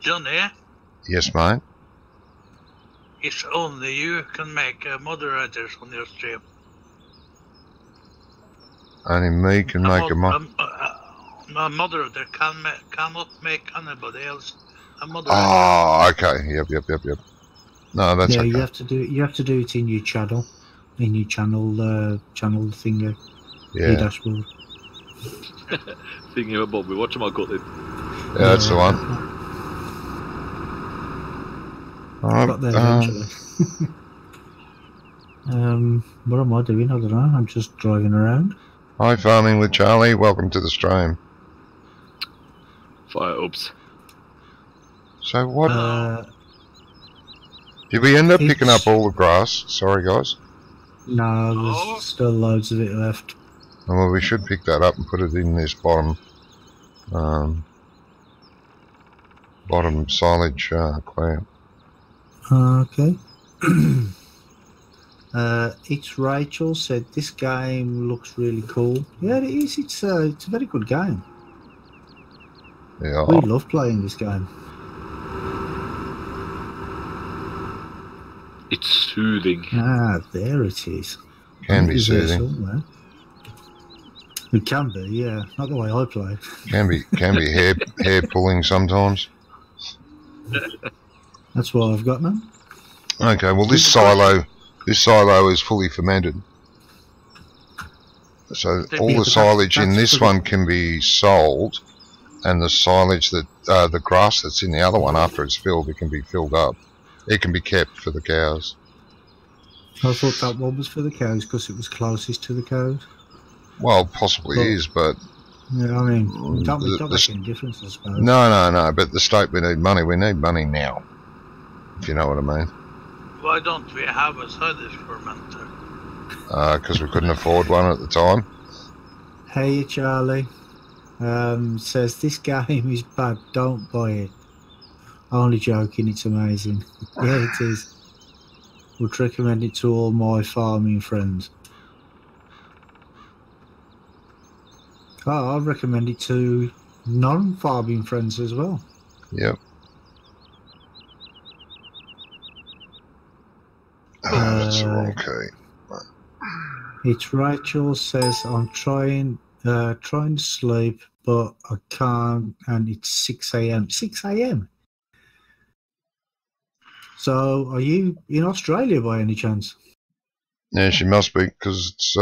Johnny, Yes, mate. it's only you can make moderators on your stream. Only me can make a A moderator cannot make anybody else a moderator. Oh, okay. Yep. No, that's okay. You have to do it in your channel, channel thingy, your dashboard. Thinking about Bobby, whatchamacallit? Yeah, that's the one. Alright. Got there eventually. What am I doing? I don't know. I'm just driving around. Hi, Farming with Charlie. Welcome to the stream. Fire oops. So what? Did we end up picking up all the grass? Sorry, guys. No, there's still loads of it left. Oh, well, we should pick that up and put it in this bottom silage clamp. Okay. It's Rachel said this game looks really cool. Yeah, it is. It's a very good game. Yeah. We love playing this game. It's soothing. Ah, there it is. Can be soothing. It can be, yeah. Not the way I play. Can be hair pulling sometimes. That's what I've got now. Okay, well this silo is fully fermented. So all the silage in this one can be sold, and the silage that the grass that's in the other one after it's filled, it can be filled up. It can be kept for the cows. I thought that one was for the cows because it was closest to the cows. Well, possibly is, but yeah, I mean, it don't make any difference, I suppose. No. But the state, we need money. We need money now. If you know what I mean. Why don't we have a silage fermenter? Because we couldn't afford one at the time. Hey, Charlie. Says this game is bad. Don't buy it. Only joking. It's amazing. Yeah, it is. Would recommend it to all my farming friends. Oh, I'd recommend it to non-farming friends as well. Yep. That's okay. It's Rachel says I'm trying to sleep, but I can't, and it's 6 a.m. 6 a.m. So, are you in Australia by any chance? Yeah, she must be, because it's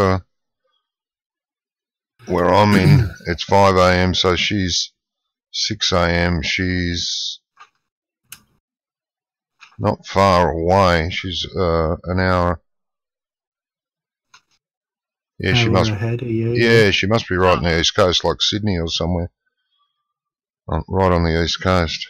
where I'm in. It's 5 a.m. So she's 6 a.m. She's not far away. She's an hour. Yeah, she must. Ahead of you, yeah, she must be right on the east coast, like Sydney or somewhere. Right on the east coast.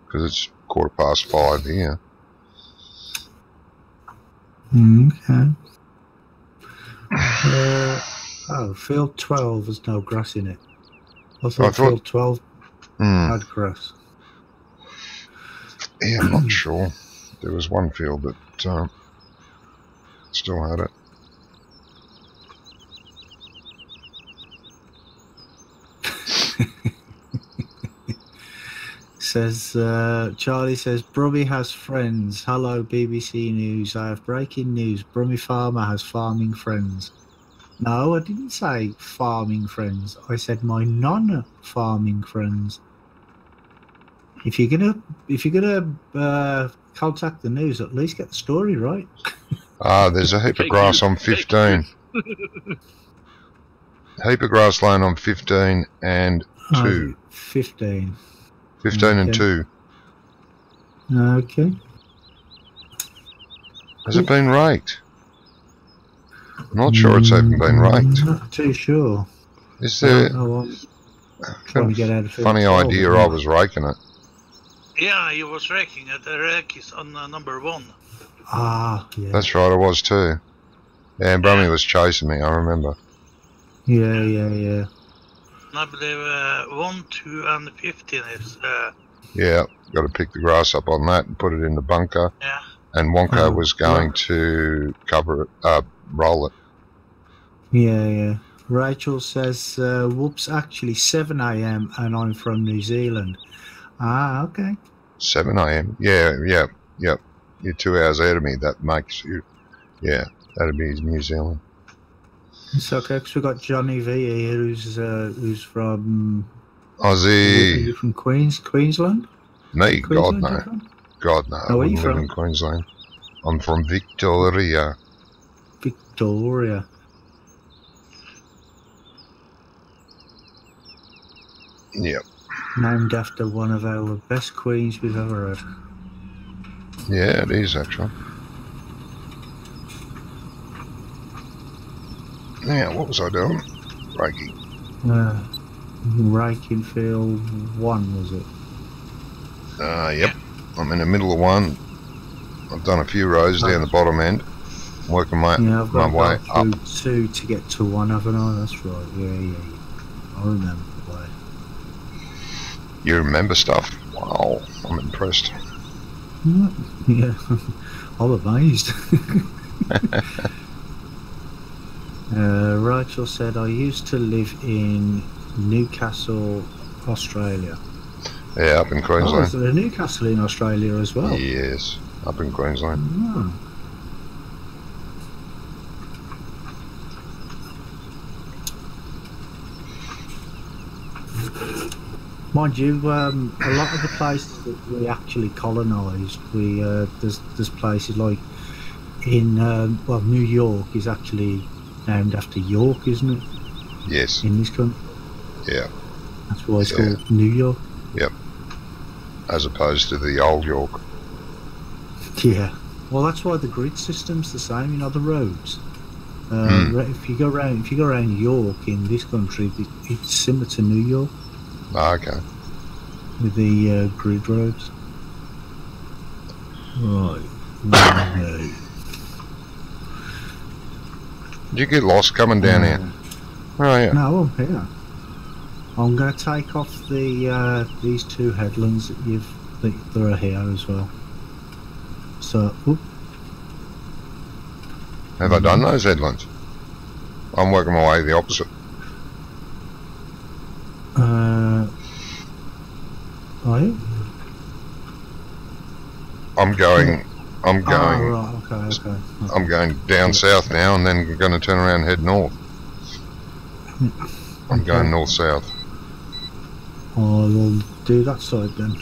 Because it's 5:15 here. Okay. Oh, field 12 has no grass in it. I thought field 12 had grass. Yeah, I'm not sure. There was one field that still had it. Says Charlie says Brummie has friends. Hello BBC News. I have breaking news. Brummie Farmer has farming friends. No, I didn't say farming friends. I said my non-farming friends. If you're gonna contact the news, at least get the story right. There's a heap of grass on 15. Heap of grass laying on 15 and 2. 15. 15 and 2. Okay. Has it been raked? I'm not sure it's even been raked. Not too sure. Is there trying to get out of funny idea I was raking it? Yeah, you was raking it. The rake is on number 1. Ah, yeah. That's right, I was too. Yeah, and Brummie was chasing me, I remember. Yeah. I believe 1, 2 and 15 is... Yeah, got to pick the grass up on that and put it in the bunker. Yeah. And Wonko Oh, was going to cover it, roll it. Yeah. Rachel says, whoops, actually 7 a.m. and I'm from New Zealand. Ah, okay. 7 a.m. Yeah. You're 2 hours ahead of me. That makes you, yeah, that'd be New Zealand. It's okay, because we've got Johnny V here, who's from... Aussie. Are you from Queensland? Me? God, Queensland, no. you're from? God, no. I Where are you wouldn't live from? in Queensland. I'm from Victoria. Victoria. Yep. Named after one of our best queens we've ever had. Yeah, it is, actually. Now, what was I doing? Raking. Raking field 1, was it? Yep. I'm in the middle of one. I've done a few rows down the bottom end. Working my I've got way to up. go through 2 to get to 1, haven't I? That's right. Yeah. I remember the way. You remember stuff? Wow, I'm impressed. Yeah, I'm amazed. Rachel said, I used to live in Newcastle, Australia. Yeah, up in Oh, Queensland. is there a Newcastle in Australia as well? Yes, up in Queensland. Oh. Mind you, a lot of the places that we actually colonised, there's places like in New York is actually named after York, isn't it? Yes. In this country. Yeah. That's why it's called New York. Yep. As opposed to the old York. Yeah. Well, that's why the grid system's the same. The roads. If you go around York in this country, it's similar to New York. Ah, okay. With the grid roads. Right. Did you get lost coming down here? Oh, yeah. No, I'm here. I'm going to take off the these 2 headlands that are here as well. So, Have I done those headlands? I'm working my way the opposite. Are you? I'm going. Oh, right, okay. I'm going down south now, and then going to turn around and head north. I'm going north-south. I will do that side then.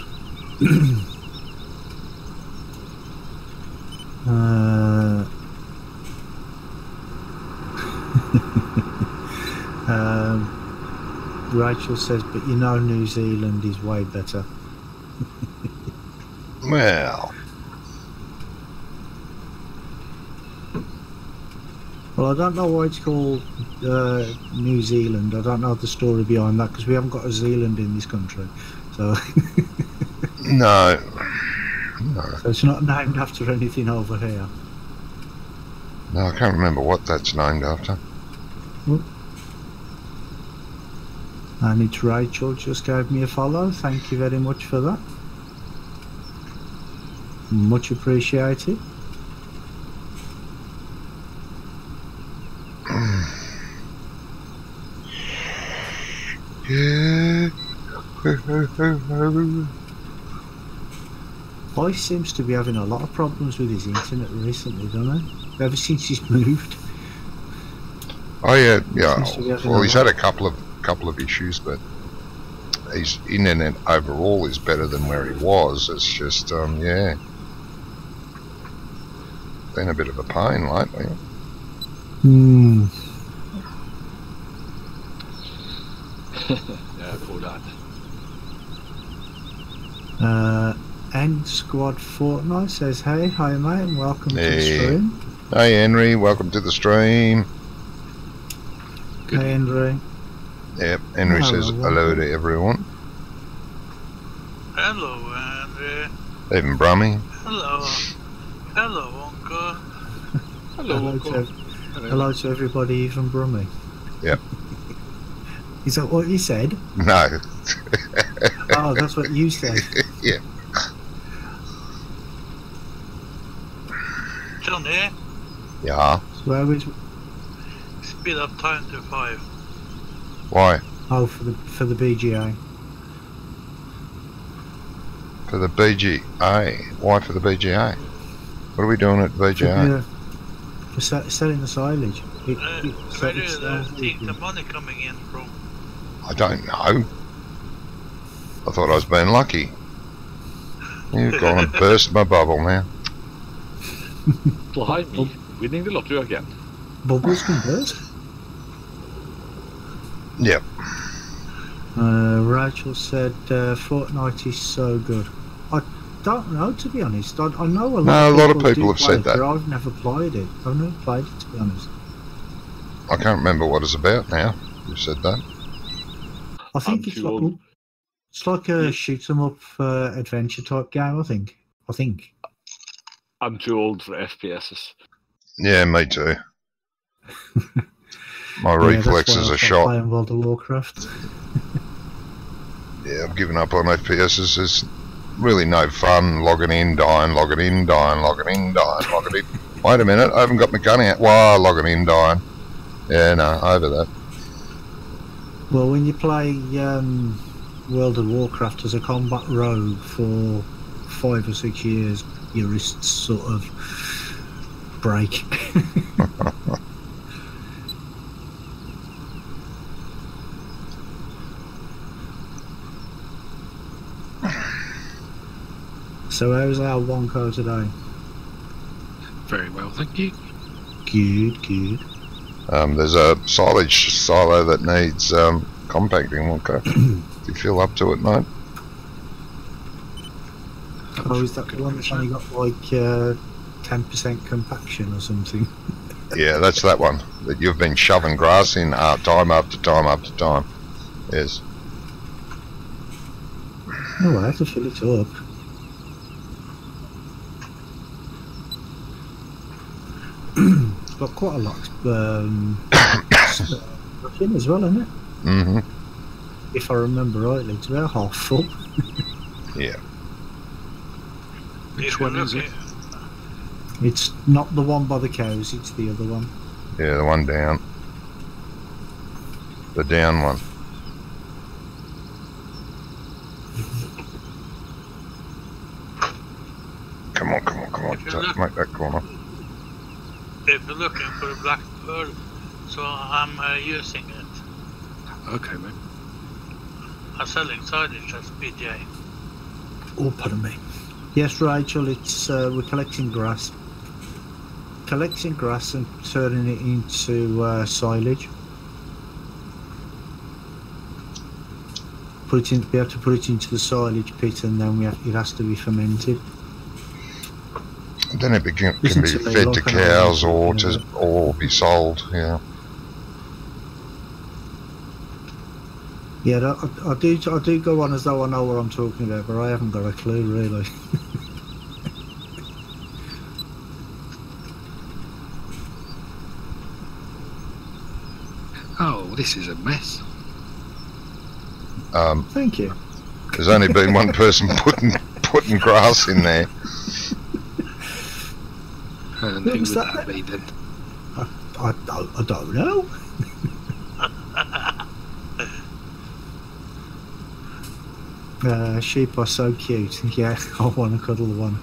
Rachel says, but New Zealand is way better. Well, I don't know why it's called New Zealand. I don't know the story behind that, because we haven't got a Zealand in this country. So No. So it's not named after anything over here. No, I can't remember what that's named after. And it's Rachel just gave me a follow. Thank you very much for that. Much appreciated. Yeah. Boy seems to be having a lot of problems with his internet recently, don't he? Ever since he's moved. Oh yeah. Well, he's had a couple of issues, but his internet overall is better than where he was. It's just yeah, been a bit of a pain lately. Yeah, poor dad. End Squad Fortnite says, hi mate, and welcome to the stream. Hey Henry, welcome to the stream. Good. Hey Henry. Yep, Henry says hello to everyone. Hello, Henry. Even Brummie. Hello, Uncle. Hello to everybody, even Brummie. Yep. Is that what you said? No. Oh, that's what you said. Yeah. Johnny, Yeah. So where is? speed up time to 5. Why? Oh, for the BGA. For the BGA. Why for the BGA? What are we doing at BGA? For selling the silage. Where do you think the money coming in from? I don't know. I thought I was being lucky. You've gone and burst my bubble now. Blimey, winning the lottery again. Bubbles can burst. Yep. Rachel said Fortnite is so good. I don't know, to be honest. I know a lot of people have said that. But I've never played it. I've never played it, to be honest. I can't remember what it's about now. You said that. I think it's like a shoot 'em up adventure type game. I think. I'm too old for FPSs. Yeah, me too. My reflexes are shot. Playing World of Warcraft. Yeah, I've given up on FPSs. There's really no fun logging in, dying, logging in, dying, logging in, dying, logging in. Wait a minute, I haven't got my gun out. Wow, logging in, dying. Yeah, no, over that. Well, when you play World of Warcraft as a combat rogue for 5 or 6 years, your wrists sort of break. So how's our Wonko today? Very well, thank you. Good. There's a silage silo that needs compacting. Okay. Do you feel up to it, mate? Oh, is that the one that's only got like 10% compaction or something? Yeah, that's that one that you've been shoving grass in time after time after time. Yes. Oh, I have to fill it up. It's got quite a lot stuff in as well, isn't it? Mm-hmm. If I remember rightly, it's about half full. Yeah. Which one is it? It's not the one by the cows, it's the other one. Yeah, the one down. The down one. Come on. Make that corner. If you're looking for a black pearl, so I'm using it. Okay, mate. I'm selling silage as BJ. Oh, pardon me. Yes, Rachel, it's we're collecting grass. Collecting grass and turning it into silage. Be able to put it into the silage pit, and then it has to be fermented. Then it can be fed to cows or be sold. Yeah. Yeah, I do go on as though I know what I'm talking about, but I haven't got a clue really. Oh, this is a mess. Thank you. There's only been one person putting grass in there. And Who who was would that that be then? I don't know. Sheep are so cute. Yeah, I want to cuddle one.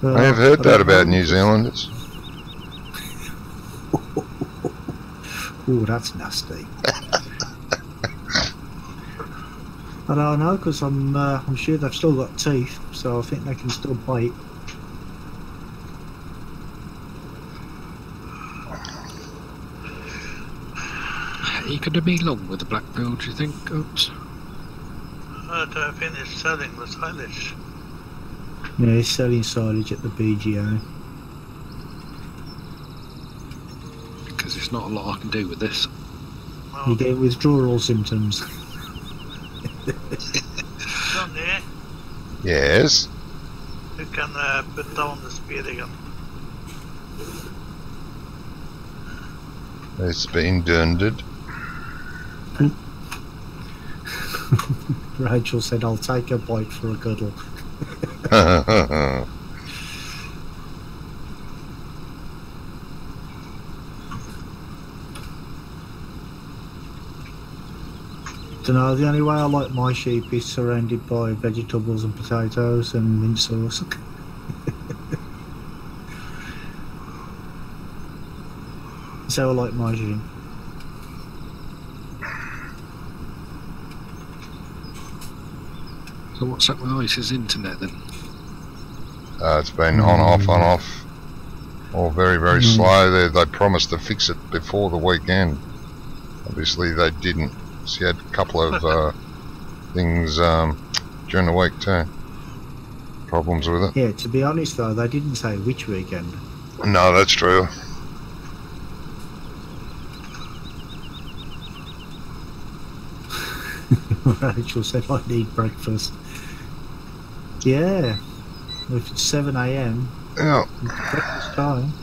I have heard that about New Zealanders. Oh, that's nasty. I don't know, because I'm sure they've still got teeth, so I think they can still bite. Are you going to be long with the black bill, do you think? Oops. To finish selling the silage. Yeah, he's selling silage at the BGA. Because there's not a lot I can do with this. Well, You get withdrawal symptoms. Johnny, Yes. you can put down the speed again. It's been dunded. Rachel said, I'll take a bite for a cuddle. Don't know, the only way I like my sheep is surrounded by vegetables and potatoes and mint sauce. So I like my sheep. So what's up with Ice's internet then? It's been on off. All very, very slow. They promised to fix it before the weekend. Obviously they didn't. She had a couple of things during the week too. Problems with it. Yeah, to be honest though, they didn't say which weekend. No, that's true. Rachel said I need breakfast. Yeah, if it's 7 AM, Yeah. breakfast time.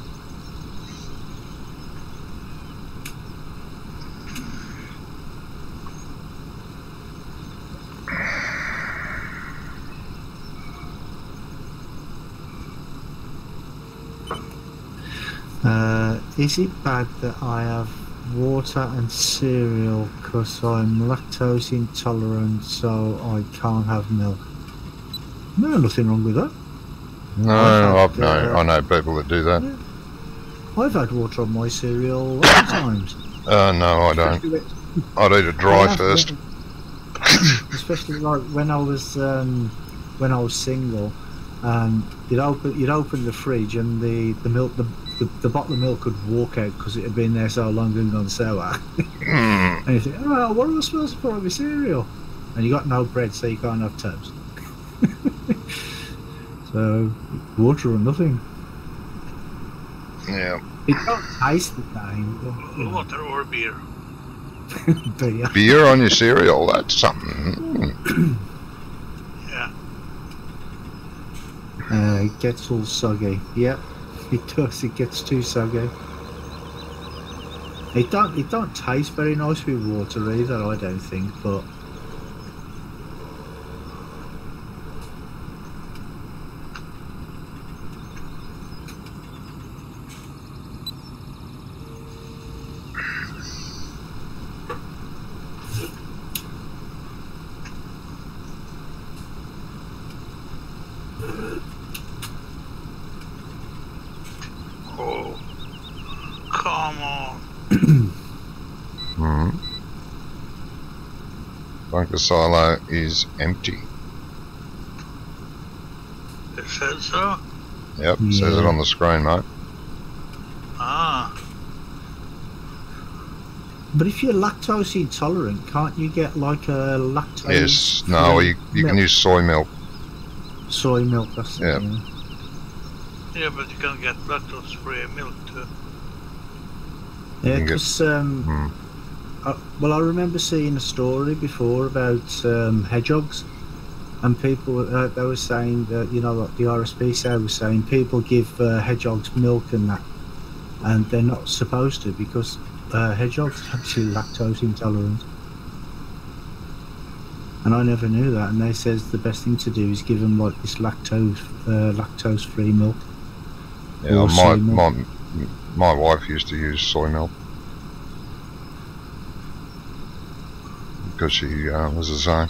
Is it bad that I have water and cereal because I'm lactose intolerant, so I can't have milk? No, nothing wrong with that. No, I know people that do that. Yeah. I've had water on my cereal lots of times. No, I don't. I'd eat it dry first. Especially like when I was single, you'd open the fridge and the milk, the bottle of milk could walk out because it had been there so long and gone sour. And you think, oh, what am I supposed to put on my cereal? And you got no bread, so you can't have toast. So water or nothing. Yeah. It don't taste the same. Water or beer. Beer. Beer on your cereal, that's something. Yeah. It gets all soggy. Yep, it does. It gets too soggy. It don't taste very nice with water either, I don't think, but Oh, come on. Like the silo is empty. It says so? Yep, says it on the screen, mate. Ah. but if you're lactose intolerant, can't you get like a lactose? Yes, no, you can use soy milk. Soy milk. That's it. Yep. Yeah. Yeah, but you can get lactose-free milk too. Yeah, You can get- because well, I remember seeing a story before about hedgehogs, and people they were saying that, you know, like the RSPCA was saying, people give hedgehogs milk and that, and they're not supposed to because hedgehogs are actually lactose intolerant. And I never knew that, and they says the best thing to do is give them like this lactose-free milk. Yeah, Or soy milk. my wife used to use soy milk because she was the same.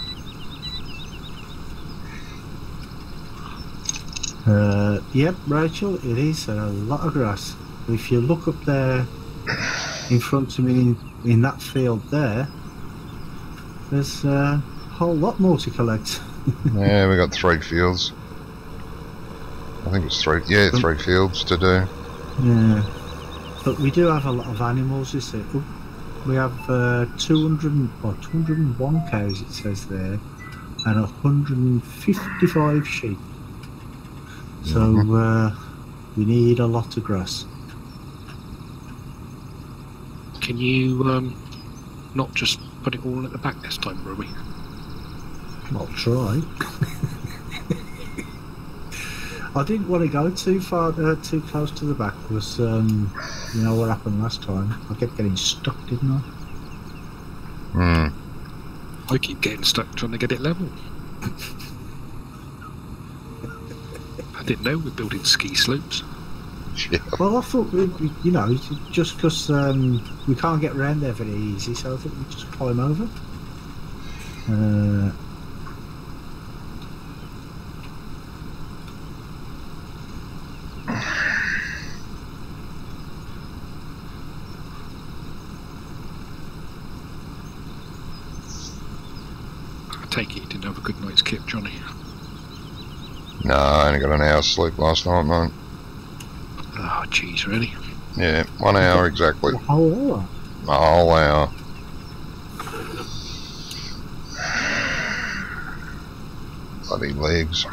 Yep, Rachel, it is a lot of grass. If you look up there in front of me in that field there, there's a whole lot more to collect. Yeah, we got 3 fields. I think it's 3. Yeah, 3 fields to do. Yeah, but we do have a lot of animals, you see. We have 201 cows, it says there, and 155 sheep. So we need a lot of grass. Can you not just put it all at the back this time, Brummie? I'll try. I didn't want to go too far, too close to the back because you know what happened last time. I kept getting stuck, didn't I? I keep getting stuck trying to get it level. I didn't know we're building ski slopes. Yeah. Well, I thought you know, just because we can't get around there very easy, so I thought we'd just climb over. I take it you didn't have a good night's kip, Johnny. No, I only got an hour's sleep last night, mate. Oh, jeez, really? Yeah, 1 hour exactly. A whole hour. A whole hour. Bloody legs.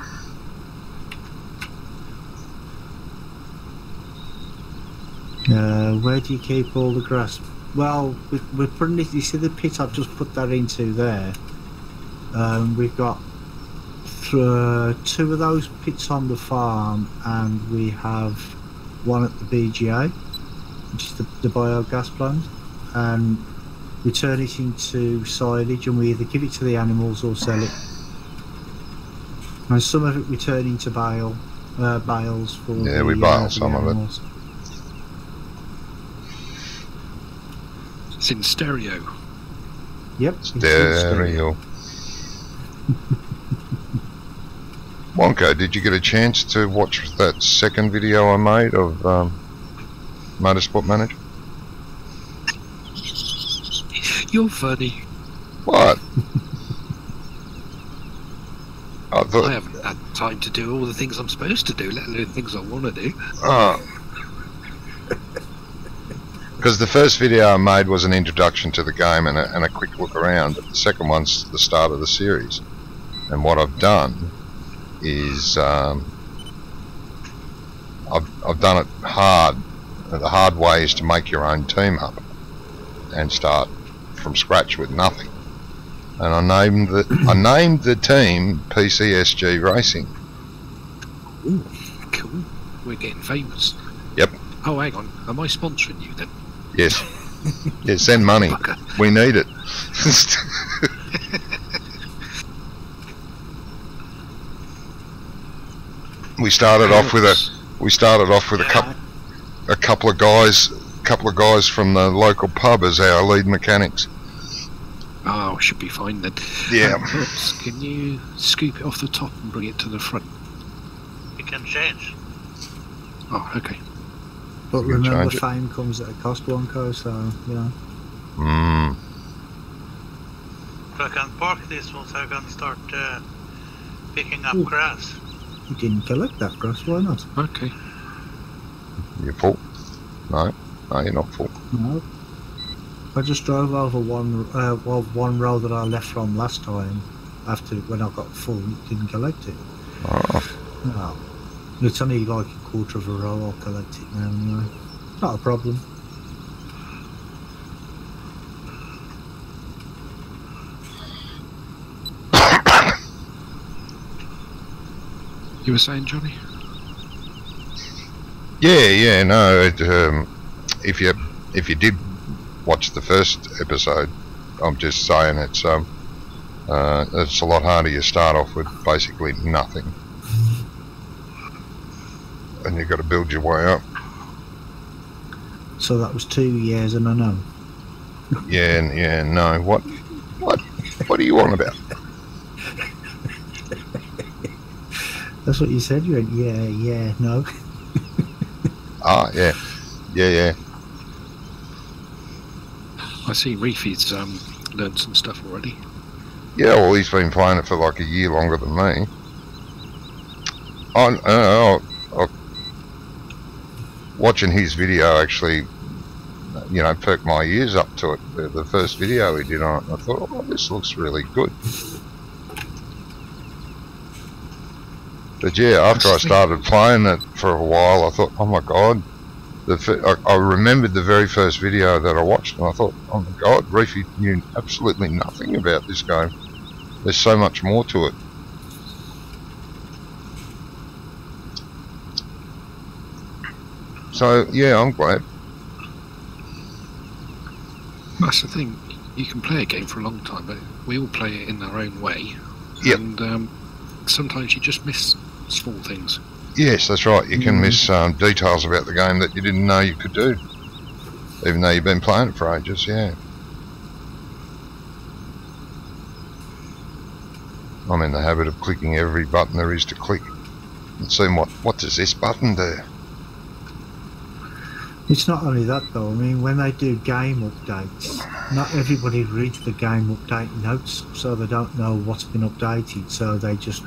Where do you keep all the grass? Well, we're putting it. You see the pit I've just put that into there. We've got 2 of those pits on the farm, and we have one at the BGA, which is the biogas plant, and we turn it into silage, and we either give it to the animals or sell it. And some of it we turn into bales for We bale some of it. It's in stereo. Yep. it's in Stereo. Wonko, did you get a chance to watch that second video I made of Motorsport Manager? You're funny. What? I haven't had time to do all the things I'm supposed to do, let alone things I want to do. Because the first video I made was an introduction to the game and a quick look around. The second one's the start of the series. And what I've done is I've done it hard. The hard way is to make your own team up and start from scratch with nothing. And I named the team PCSG Racing. Ooh, cool. We're getting famous. Yep. Oh, hang on. Am I sponsoring you then? Yes. Yeah, send money. Fucker. We need it. We started off with a couple of guys from the local pub as our lead mechanics. Oh, should be fine then. Yeah. Brooks, can you scoop it off the top and bring it to the front? You can change. Oh, okay. But You can remember, change it. fame comes at a cost, Wonko, so, you know. If I can park this once, I can start picking up Ooh. grass. You didn't collect that grass, why not? Okay. You're full? No, you're not full. No. I just drove over one row that I left from last time. After when I got full, didn't collect it. Oh. No. It's only like a quarter of a row. I'll collect it now anyway. Not a problem. You were saying, Johnny? Yeah, no. If you did watch the first episode, I'm just saying it's a lot harder. You start off with basically nothing, and you've got to build your way up. So that was 2 years and I know. Yeah, no. What are you on about? That's what you said. You went, yeah, no. Ah, yeah. I see Reefy's learned some stuff already. Yeah, well, he's been playing it for like a year longer than me. Watching his video actually, perked my ears up to it. The first video he did on it, I thought, oh, this looks really good. But yeah, after I started playing it for a while, I thought, oh my god. I remembered the very first video that I watched, and I thought, oh my god, Reefy knew absolutely nothing about this game. There's so much more to it. So yeah, I'm glad. That's the thing. You can play a game for a long time, but we all play it in our own way. Yep. And sometimes you just miss small things. Yes, that's right. You can miss details about the game that you didn't know you could do, even though you've been playing it for ages. Yeah. I'm in the habit of clicking every button there is to click. And seeing what does this button do? It's not only that though. I mean, when they do game updates, not everybody reads the game update notes, so they don't know what's been updated. So they just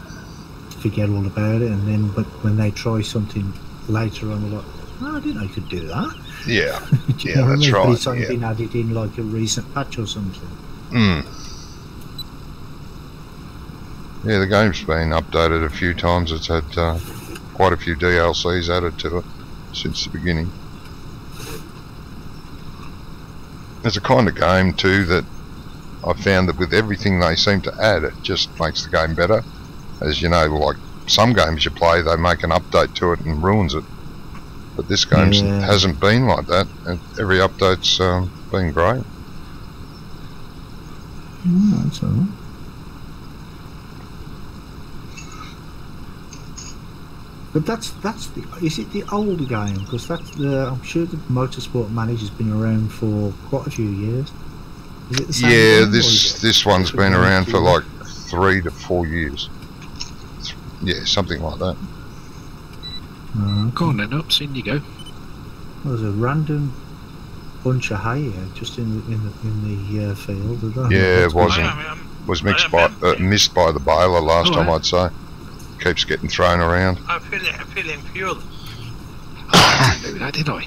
forget all about it, and then but when they try something later on, they're like, "Oh, I didn't know you could do that." Yeah, Do you yeah, know what I that's mean? But right. it's only Yeah. been added in like a recent patch or something. Yeah, the game's been updated a few times. It's had quite a few DLCs added to it since the beginning. It's a kind of game too that I found that with everything they seem to add, it just makes the game better. As you know, like some games you play, they make an update to it and ruins it. But this game hasn't been like that. Every update's been great. That's all right. But is it the older game? Because I'm sure the Motorsport Manager's been around for quite a few years. Is it the same game, this one's been around for like 3 to 4 years. Yeah, something like that. Go on then, up, in you go. Well, there's a random bunch of hay here just in the field. Yeah, it was missed by the baler last time, I'd say. Keeps getting thrown around. I'm feeling fuel. I didn't do that, did I?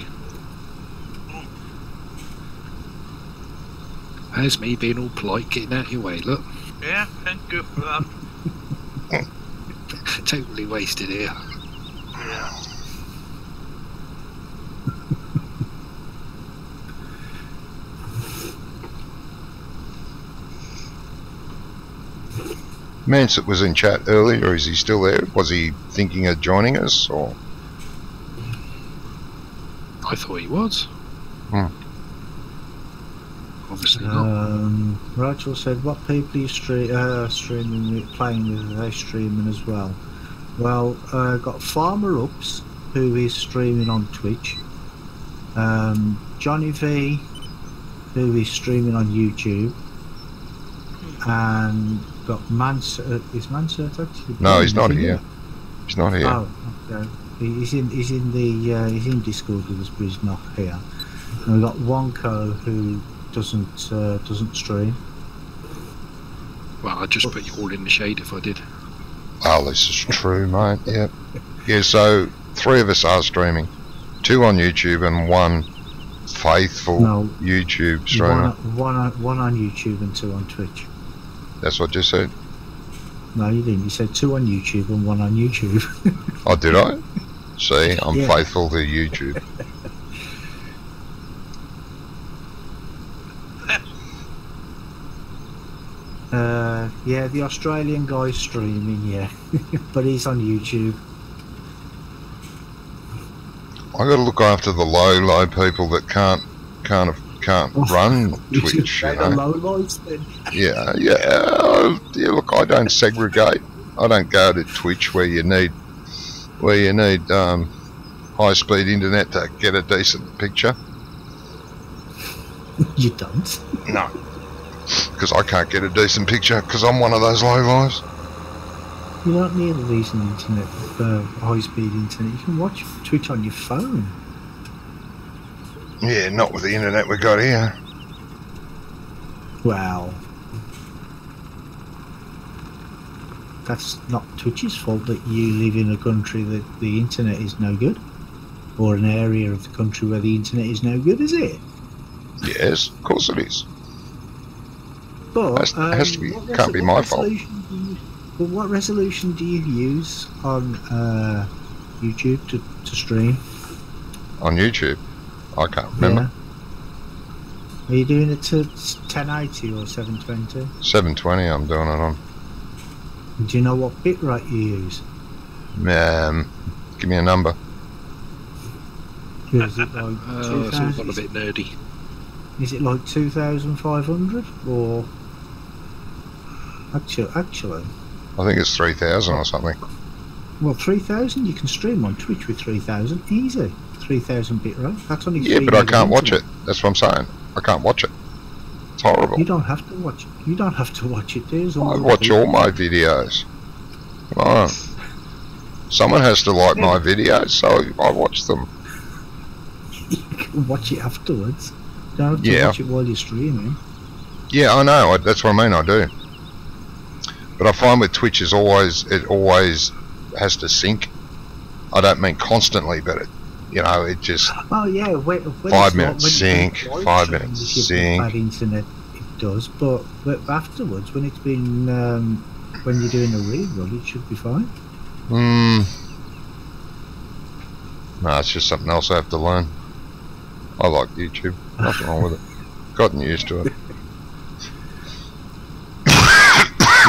There's me being all polite, getting out of your way, look. Yeah, thank you for that. Totally wasted here. Yeah. Mansett was in chat earlier. Is he still there? Was he thinking of joining us, or? I thought he was. Obviously not. Rachel said, "What people are you streaming with, playing with? Are they streaming as well?" Well, got Farmer Ups, who is streaming on Twitch. Johnny V, who is streaming on YouTube, and got is Mansett actually? No, he's not here. He's not here. Oh, okay. He's in Discord with us, but he's not here. And we've got Wonko, who doesn't stream. Well, I'd just put you all in the shade if I did. Oh, this is true, mate. Yep. Yeah, so 3 of us are streaming. 2 on YouTube and 1 faithful YouTube streamer. One on YouTube and 2 on Twitch. That's what you said. No, you didn't. You said 2 on YouTube and 1 on YouTube. Oh, did I? See, I'm faithful to YouTube. Yeah, the Australian guy's streaming, yeah. But he's on YouTube. I got to look after the low people that can't run Twitch. You know? Low lights then. Yeah. Look, I don't segregate. I don't go to Twitch where you need high-speed internet to get a decent picture. You don't? No, because I can't get a decent picture because I'm one of those low lives. You don't need a decent internet, high-speed internet. You can watch Twitch on your phone. Yeah, not with the internet we got here. Well, that's not Twitch's fault that you live in a country that the internet is no good, or an area of the country where the internet is no good, is it? Yes, of course it is. But it has to be. Can't be my fault. But what resolution do you use on YouTube to stream? On YouTube? I can't remember. Yeah. Are you doing it to 1080 or 720? 720 I'm doing it on. Do you know what bitrate you use? Give me a number. Is it like It's all got a bit nerdy. Is it like 2,500 or actually? I think it's 3,000 or something. Well, 3,000 you can stream on Twitch with 3,000 easy. 3,000 bitrate. That's only but I can't watch it. That's what I'm saying. I can't watch it. horrible. You don't have to watch it. You don't have to watch it. There's all I the watch people. all my videos. Come on. Someone has to like my videos, so I watch them. You can watch it afterwards. You don't have to Yeah. watch it while you're streaming. Yeah, I know. That's what I mean. I do. But I find with Twitch it always has to sync. I don't mean constantly, but it just Oh yeah, when 5 minutes sync, 5 minutes if you've sync. got bad internet, it does. But afterwards, when it's been when you're doing a rerun, it should be fine. No, it's just something else I have to learn. I like YouTube. Nothing wrong with it. Gotten used to it.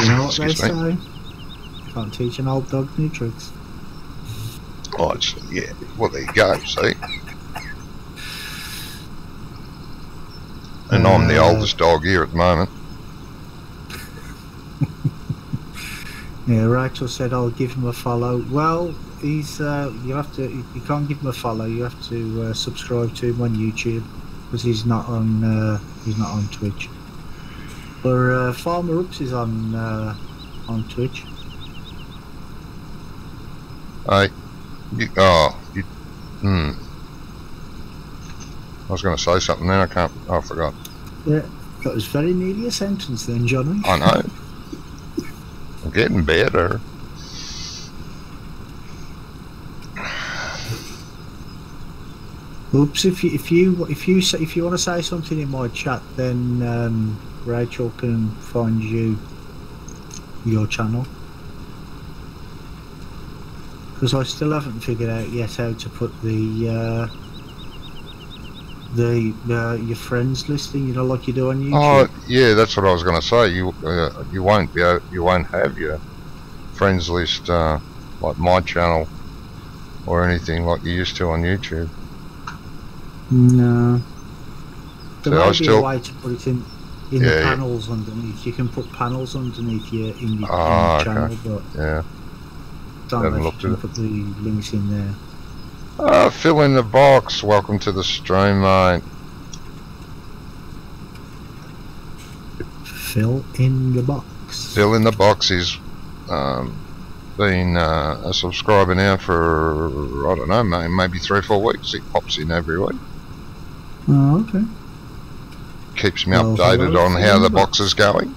You know what they Excuse me. say? Can't teach an old dog new tricks. Oh, yeah. Well, there you go. See. And I'm the oldest dog here at the moment. Yeah, Rachel said I'll give him a follow. Well, he's you can't give him a follow. You have to subscribe to him on YouTube because he's not on Twitch. But Farmer Ups is on Twitch. I was going to say something then. I can't. Oh, I forgot. Yeah, that was very nearly a sentence then, Johnny. I know. I'm getting better. Oops! If you want to say something in my chat, then Rachel can find your channel. Because I still haven't figured out yet how to put the your friends listing, like you do on YouTube. Oh, yeah, that's what I was going to say. You won't have your friends list like my channel or anything like you used to on YouTube. No. There So might be a way to put it in the Yeah. panels underneath. You can put panels underneath in your okay. channel, but Yeah. don't Haven't know if looked you at can put the links in there. Fill in the box. Welcome to the stream, mate. Fill in the box. Fill in the box. He's been a subscriber now for, I don't know, maybe 3 or 4 weeks. He pops in every week. Oh, okay. Keeps me Well, updated hello, on fill how in the the box is going.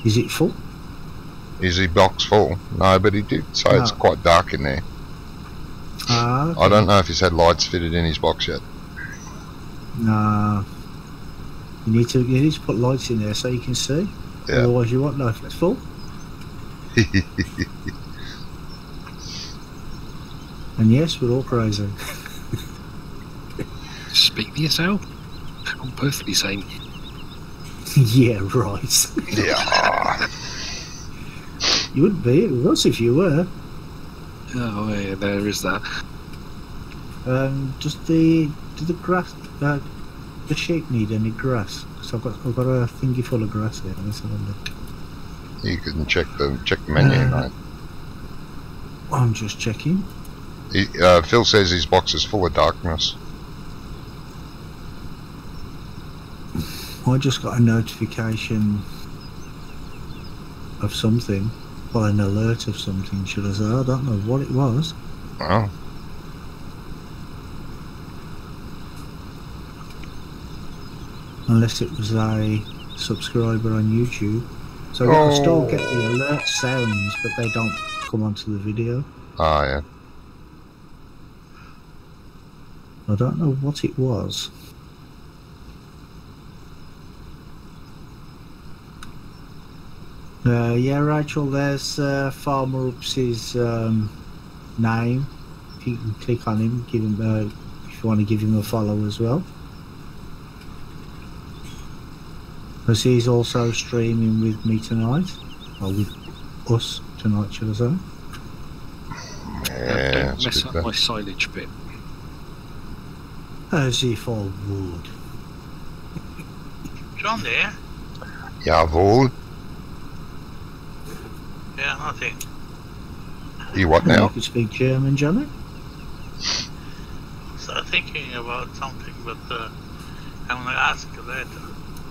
Is it full? Is he box full? No, but he did say it's No. quite dark in there. Ah, okay. I don't know if he's had lights fitted in his box yet. Nah. You need to put lights in there so you can see. Yeah. Otherwise you won't know if it's full. And yes, we're all crazy. Speak for yourself. I'm perfectly sane. Yeah, right. Yeah. You wouldn't be with us if you were. Oh, yeah, there is that. Do the grass, the sheep need any grass? So I've got a thingy full of grass here. Let's have a look. You can check the menu, mate. I'm just checking. Phil says his box is full of darkness. I just got a notification of something, well, an alert of something, should I say? I don't know what it was. Oh. Unless it was a subscriber on YouTube. So I can still get the alert sounds, but they don't come onto the video. Oh, yeah. I don't know what it was. Yeah, Rachel, there's Farmer Ups's name. If you can click on him, give him if you want to give him a follow as well. Because he's also streaming with me tonight. Or with us tonight, should I say. Yeah, Don't that's mess good up there. my silage bit. As if I would. John there? Jawohl. Yeah, nothing. You what You now? can speak German, Johnny? What's that? thinking about something, but I'm gonna ask you later.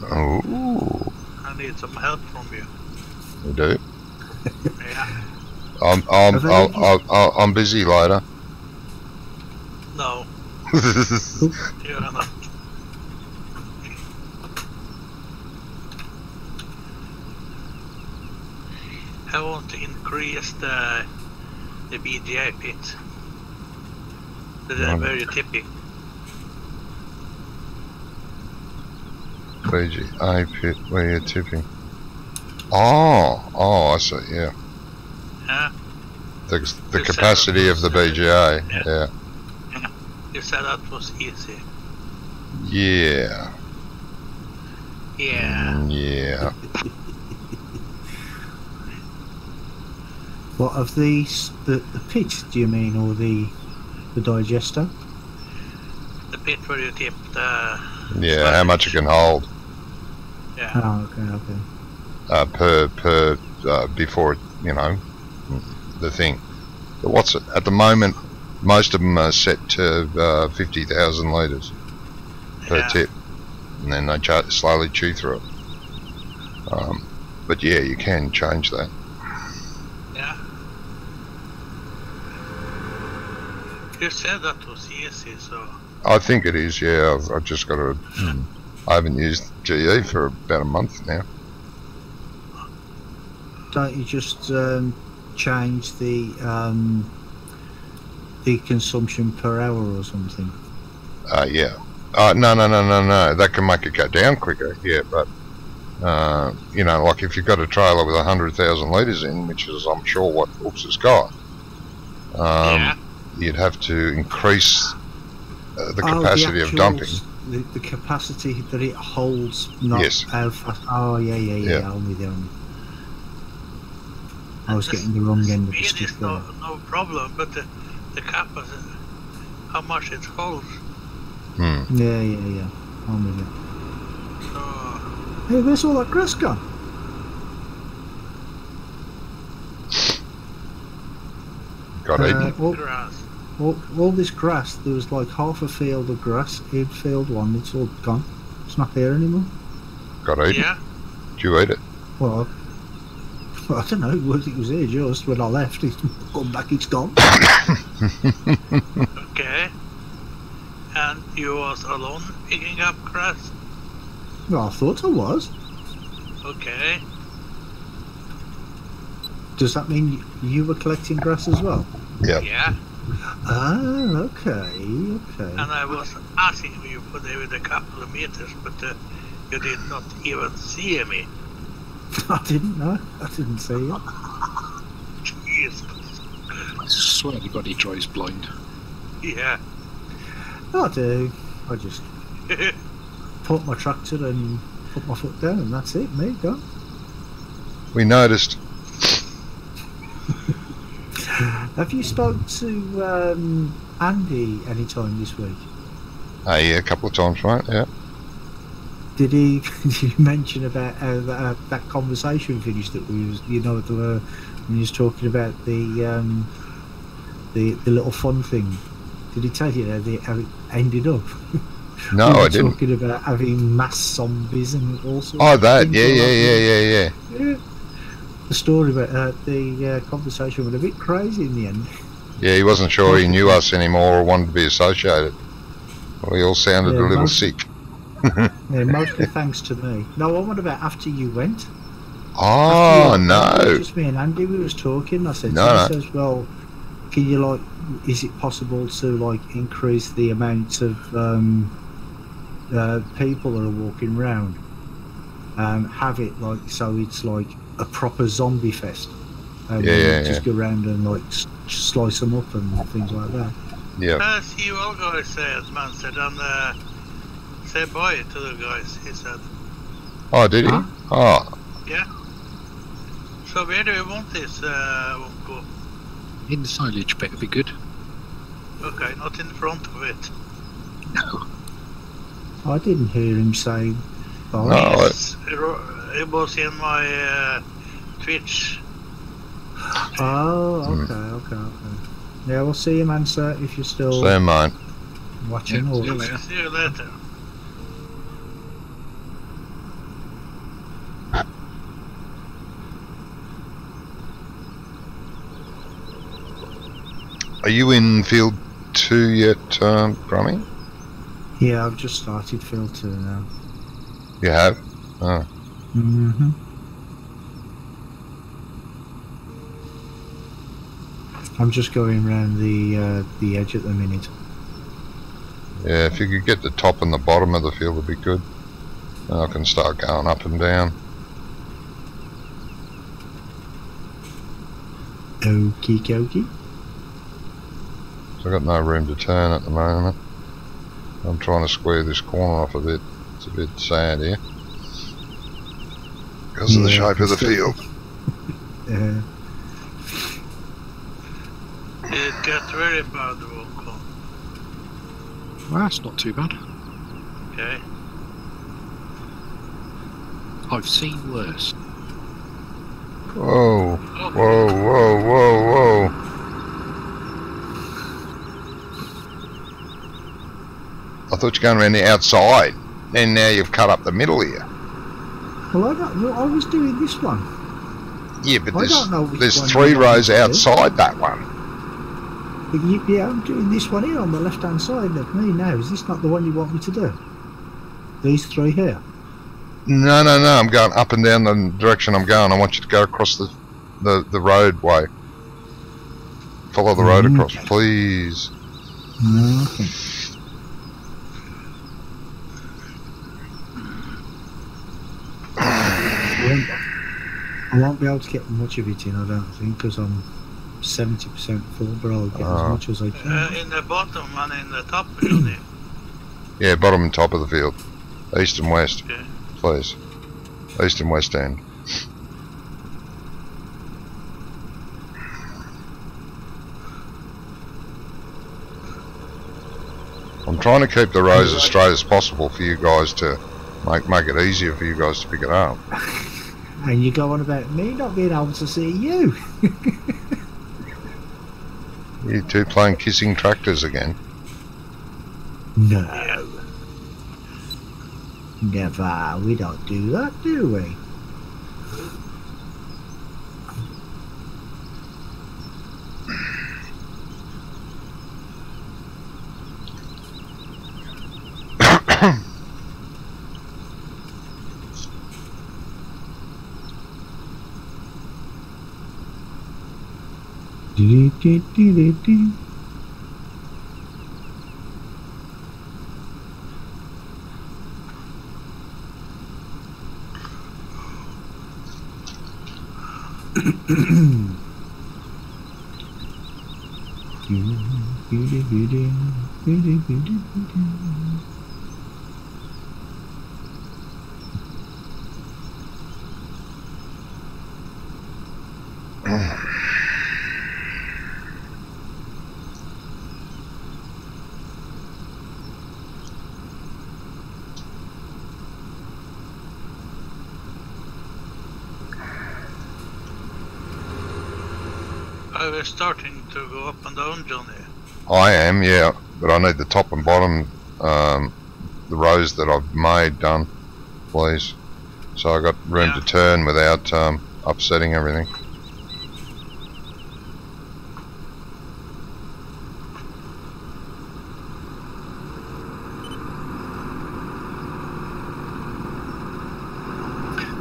Oh, I need some help from you. you do. Yeah. I'm busy later. No, you're not. I want to increase the BGI pit. They're very tippy. BGA pit where you're tipping. Oh, I see. Yeah. Yeah. The capacity of the BGA. Yeah. You said that was easy. Yeah. Yeah. Yeah. What of these? The pit? Do you mean, or the digester? The pit where you tip Yeah. How much it can hold? Yeah. Oh, okay. Per before the thing. But what's it at the moment? Most of them are set to 50,000 litres per tip, and then they slowly chew through it. But yeah, you can change that. Yeah. You said that was easy, so. I think it is. Yeah, I've just got to. I haven't used GE for about a month now. Don't you just change the consumption per hour or something? Yeah. No. That can make it go down quicker. Yeah, but like if you've got a trailer with 100,000 litres in, which is I'm sure what Brooks has got, you'd have to increase the capacity of dumping. The capacity that it holds, not yes. how fast. Oh yeah. I'm with you. I was getting the wrong end of the stick there. No problem, but the capacity, how much it holds. Yeah. I'm with you. Hey, where's all that grass gone? Got eaten. Grass. All this grass, there was like half a field of grass, field one, it's all gone. It's not there anymore. Got eaten? Yeah. Did you eat it? Well, I don't know, it was here just when I left. It's gone back, it's gone. Okay. And you was alone picking up grass? Well, I thought I was. Okay. Does that mean you were collecting grass as well? Yep. Yeah. Ah, okay. And I was asking you for David a couple of meters, but you did not even see me. I didn't know. I didn't see you. Jesus. I swear to God he drives blind. Yeah. I do. I just put my tractor and put my foot down, and that's it. Me, go. We noticed. Have you spoke to Andy any time this week? Yeah, a couple of times, right? Yeah. Did he mention about how that conversation finished? That we was, when he was talking about the little fun thing. Did he tell you how it ended up? No, I didn't. Talking about having mass zombies and all sorts. Oh, that. Yeah. The story about the conversation was a bit crazy in the end. Yeah, he wasn't sure he knew us anymore or wanted to be associated. We all sounded a little sick. Yeah, mostly thanks to me. No, what about after you went? Oh, no. Just me and Andy, we was talking. I said, No. He says, well, can you, is it possible to, increase the amount of people that are walking around? Have it, so it's like a proper zombie fest. Just go around and, slice them up and things like that. Yeah. See what guys said, man said, and say bye to the guys, he said. Oh, did he? Huh? Oh. Yeah. So where do you want this Wonko? In the silage bit would be good. Okay, not in front of it. No. I didn't hear him say bye. No. Yes, it was in my Twitch. Oh, okay. Yeah, we'll see you, man, sir, if you're still... Same mine. watching Yeah, all see you this. later. See you later. Are you in field 2 yet, Brummie? Yeah, I've just started field 2 now. You have? Oh. Mm-hmm. I'm just going around the edge at the minute. Yeah, if you could get the top and the bottom of the field would be good. Then I can start going up and down. Okie dokie. So I've got no room to turn at the moment. I'm trying to square this corner off a bit. It's a bit sad here. Because of the shape of the field. It gets very bad, Walker. Well, that's not too bad. Okay. I've seen worse. Whoa, whoa, whoa, whoa, whoa. I thought you were going around the outside, and now you've cut up the middle here. Well, I was doing this one. Yeah, but I don't know which there's one 3 you want rows me to do. outside that one. Yeah, I'm doing this one here on the left-hand side of me now. Is this not the one you want me to do? These 3 here? No, I'm going up and down the direction I'm going. I want you to go across the roadway. Follow the road across, please. Okay. I won't be able to get much of it in, I don't think, because I'm 70% full, but I'll get as much as I can. In the bottom and in the top, Johnny. Yeah, bottom and top of the field. East and west, Okay. please. East and west end. I'm trying to keep the rows as straight as possible for you guys to make it easier for you guys to pick it up. And you go on about me not being able to see you. You two playing kissing tractors again. No. Never. We don't do that, do we? I was starting to go up and down, Johnny. I am, yeah, but I need the top and bottom, the rows that I've made done, please. So I got room to turn without upsetting everything.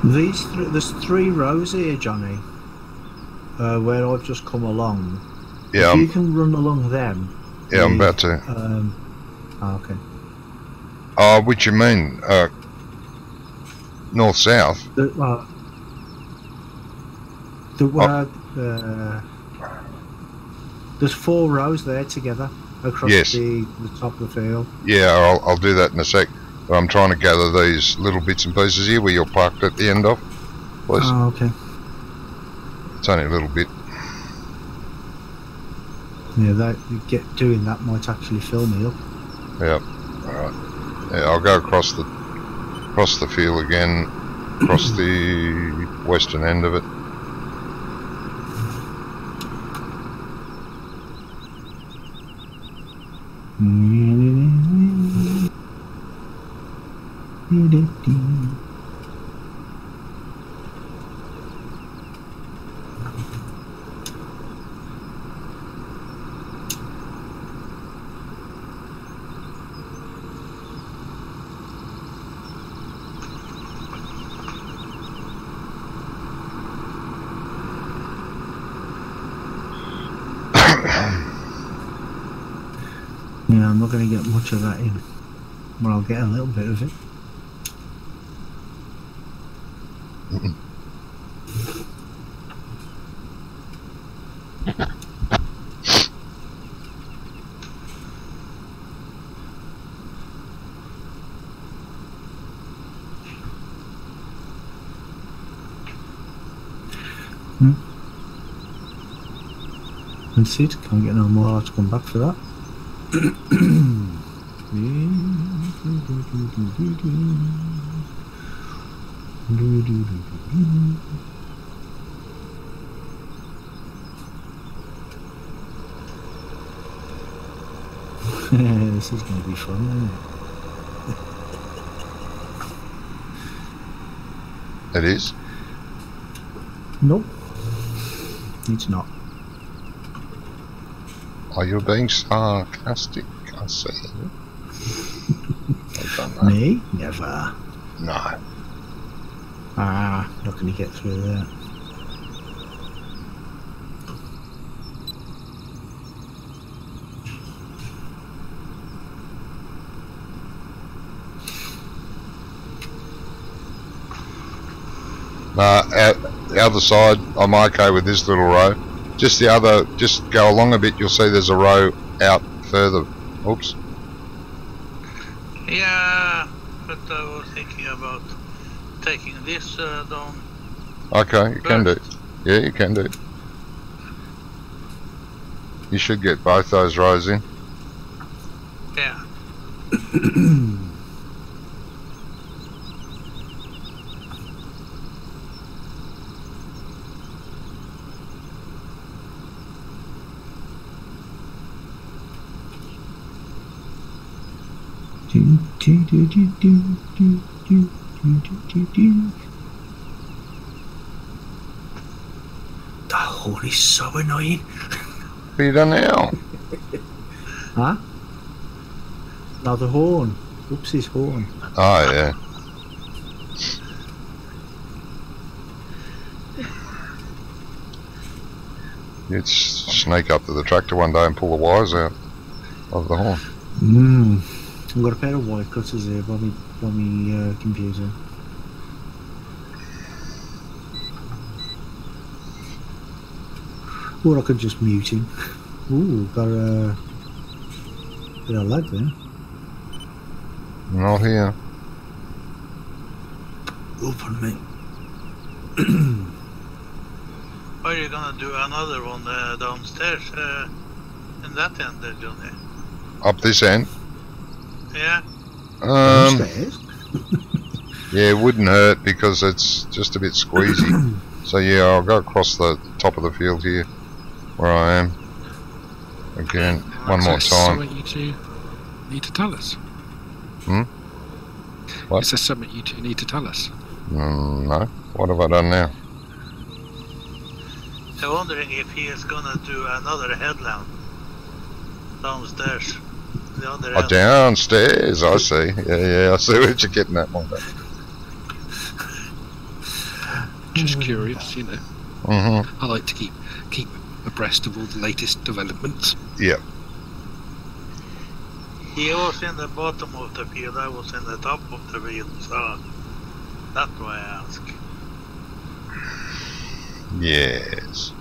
There's 3 rows here, Johnny, where I've just come along. Yeah, if you can run along them. Yeah, I'm about to. Okay. Which you mean? North south? There's 4 rows there together across the top of the field. Yeah, I'll do that in a sec. But I'm trying to gather these little bits and pieces here where you're parked at the end of. Please. Oh, okay. It's only a little bit. Yeah, doing that might actually fill me up. Yep. Alright. Yeah, I'll go across the field again, across the western end of it. Yeah, I'm not going to get much of that in, but I'll get a little bit of it. That's it, can't get no more to come back for that. This is going to be fun, isn't it? It is. Nope, it's not. Oh, you're being sarcastic, I see. I've done that. Me? Never. No. Ah, not going to get through there. The other side, I'm okay with this little row. Just the other, just go along a bit, you'll see there's a row out further. Oops. Yeah, but I was thinking about taking this down. Okay, you can do it. Yeah, you can do it. You should get both those rows in. Yeah. The horn is so annoying. What have you done now? Huh? No, the horn. Oops, his horn. Oh, yeah. You'd sneak up to the tractor one day and pull the wires out of the horn. I've got a pair of wire cutters here by my computer. Or I could just mute him. Ooh, got a bit of lag there. Not here. Open me. Are you gonna do another one downstairs in that end there, Johnny? Up this end. Yeah? Downstairs? Yeah, it wouldn't hurt because it's just a bit squeezy. So yeah, I'll go across the top of the field here, where I am. Again, one more time. Something you two need to tell us. What? Is there something you two need to tell us? No. What have I done now? I'm wondering if he is gonna do another headland downstairs. The other Oh, end. downstairs, I see. Yeah, I see what you're getting at, my bad. Just curious, you know. Mm-hmm. I like to keep abreast of all the latest developments. Yep. He was in the bottom of the field, I was in the top of the field, so that's why I ask. Yes.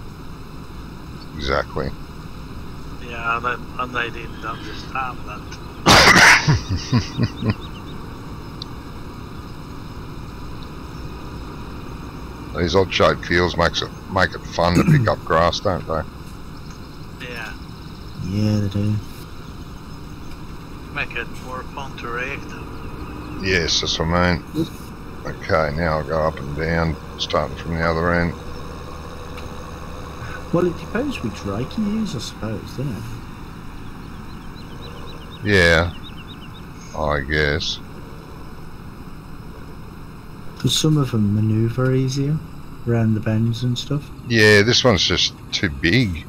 Exactly. Yeah, and I didn't understand that. These odd-shaped fields make it fun to pick up grass, don't they? Yeah, Yeah, they do. make it more fun to react to. Yes, that's what I mean. Okay, now I'll go up and down, starting from the other end. Well, it depends which rake you use, I suppose, doesn't it? Yeah, I guess. Because some of them manoeuvre easier around the bends and stuff. Yeah, this one's just too big,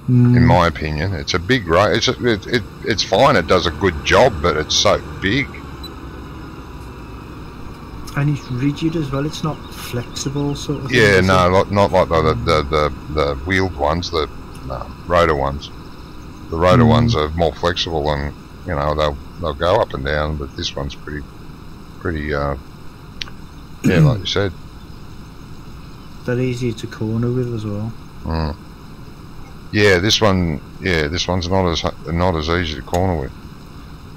in my opinion. It's a big rake. It's fine. It does a good job, but it's so big. And it's rigid as well. It's not flexible, sort of. Yeah, thing, no, not like the wheeled ones, the rotor ones. The rotor ones are more flexible, and you know they'll go up and down. But this one's pretty. Yeah, like you said. They're easier to corner with as well. Yeah, this one's not as easy to corner with,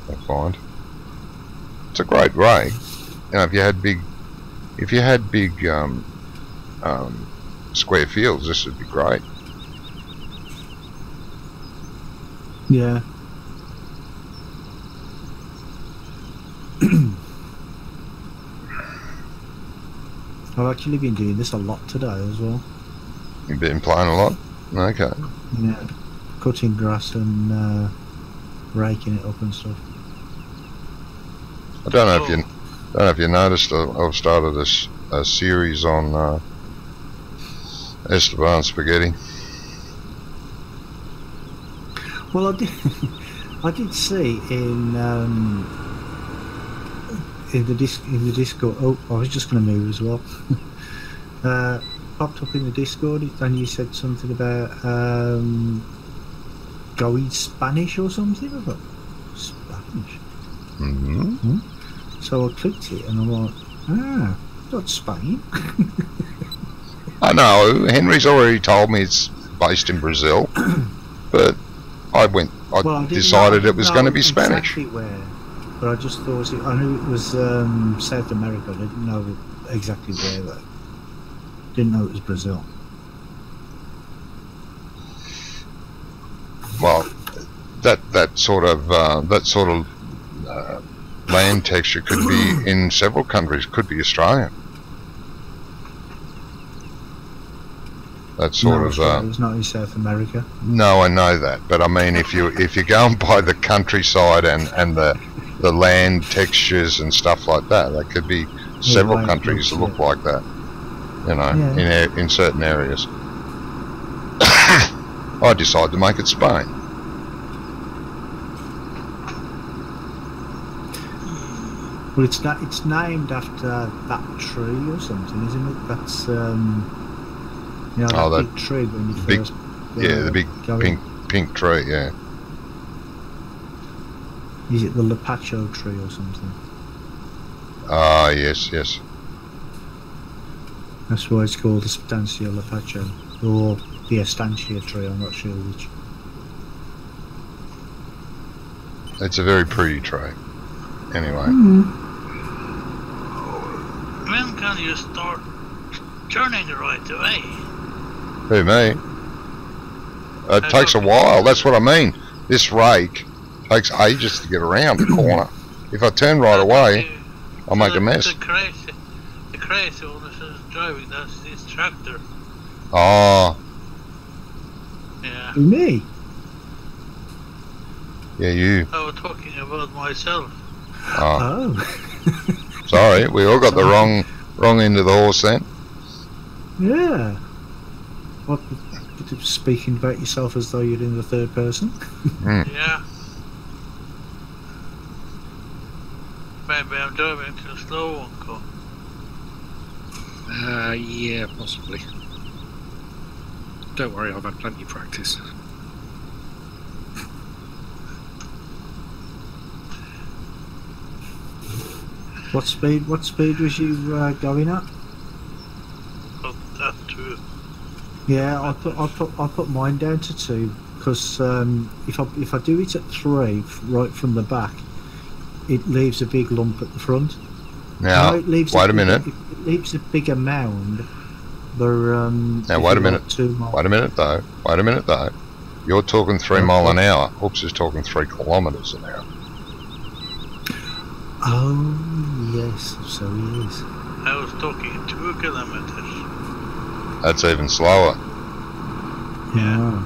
I find. It's a great rake. You know, if you had big square fields, this would be great. Yeah. I've actually been doing this a lot today as well. You've been playing a lot? Okay. Yeah, cutting grass and raking it up and stuff. I don't know if you noticed. I've started a series on Esteban spaghetti. Well, I did. I did see in the Discord. Oh, I was just going to move as well. Popped up in the Discord, and you said something about going Spanish or something. I thought Spanish. So I clicked it, and I'm like, that's Spain. I know. Henry's already told me it's based in Brazil, but I decided it was going to be Spanish. Exactly where, but I just thought I knew it was South America. I didn't know exactly where though. Didn't know it was Brazil. Well, that sort of land texture could be in several countries. Could be Australia. That sort of. It's not in South America. No, I know that, but I mean, if you go and by the countryside and the land textures and stuff like that, that could be several countries that look like that. You know, in certain areas. I decided to make it Spain. Well, it's named after that tree or something, isn't it? That's you know, that big tree when you first the big pink tree, yeah. Is it the Lapacho tree or something? Ah, yes. That's why it's called the Estancia Lapacho, or the Estancia tree, I'm not sure which. It's a very pretty tree. Anyway. When can you start turning right away? Who, me? It takes a while, that's what I mean. This rake takes ages to get around the corner. If I turn right away, I'll make a mess. The crazy one is driving this tractor. Oh. Yeah. Me? Yeah, you. I was talking about myself. Oh. Sorry, we all got the wrong end of the horse then. Yeah. What? Speaking about yourself as though you're in the third person? Yeah. Maybe I'm driving too slow, Uncle. Yeah, possibly. Don't worry, I've had plenty of practice. What speed was you going at? Not that too. Yeah, I put mine down to 2 because if I do it at 3 right from the back, it leaves a big lump at the front. Now, wait a minute. It leaves a bigger mound. But now wait a minute. Wait a minute though. You're talking 3 mile an hour. Oops is talking 3 kilometres an hour. Oh yes, so he is. I was talking 2 kilometers. That's even slower. Yeah.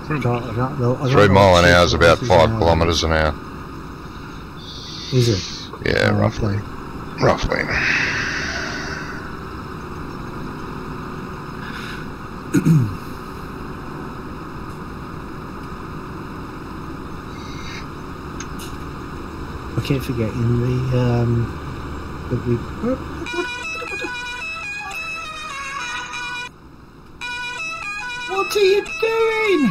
3 mile an hour is about 5 kilometres an hour. Is it? Yeah, Oh, roughly. okay. Roughly. I keep forgetting that we. What are you doing?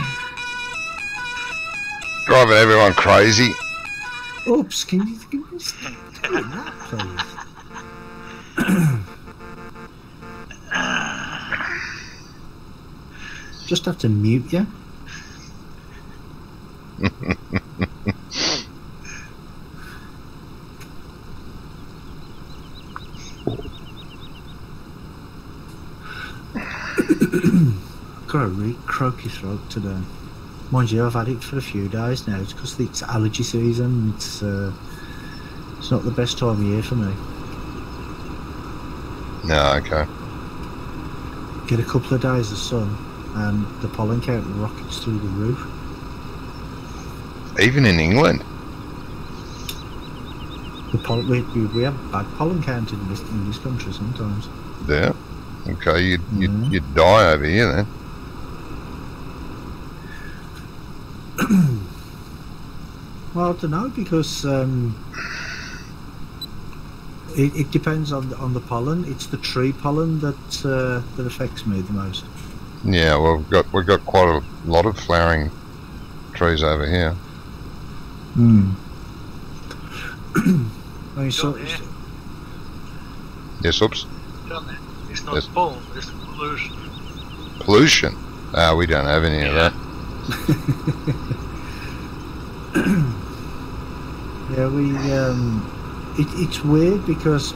Driving everyone crazy. Oops, can you stop doing that, please? Just have to mute you. Got a really croaky throat today. Mind you, I've had it for a few days now. It's because it's allergy season. It's not the best time of year for me. No, okay. Get a couple of days of sun and the pollen count rockets through the roof. Even in England? The we have bad pollen count in this country sometimes. Yeah. Okay, you'd die over here then. Well, I don't know, because it depends on the pollen. It's the tree pollen that affects me the most. Yeah, well, we've got quite a lot of flowering trees over here. Hmm. I mean, Yes, oops. John, it's not Yes. pollen, it's pollution. Pollution. We don't have any of that. Yeah, it's weird because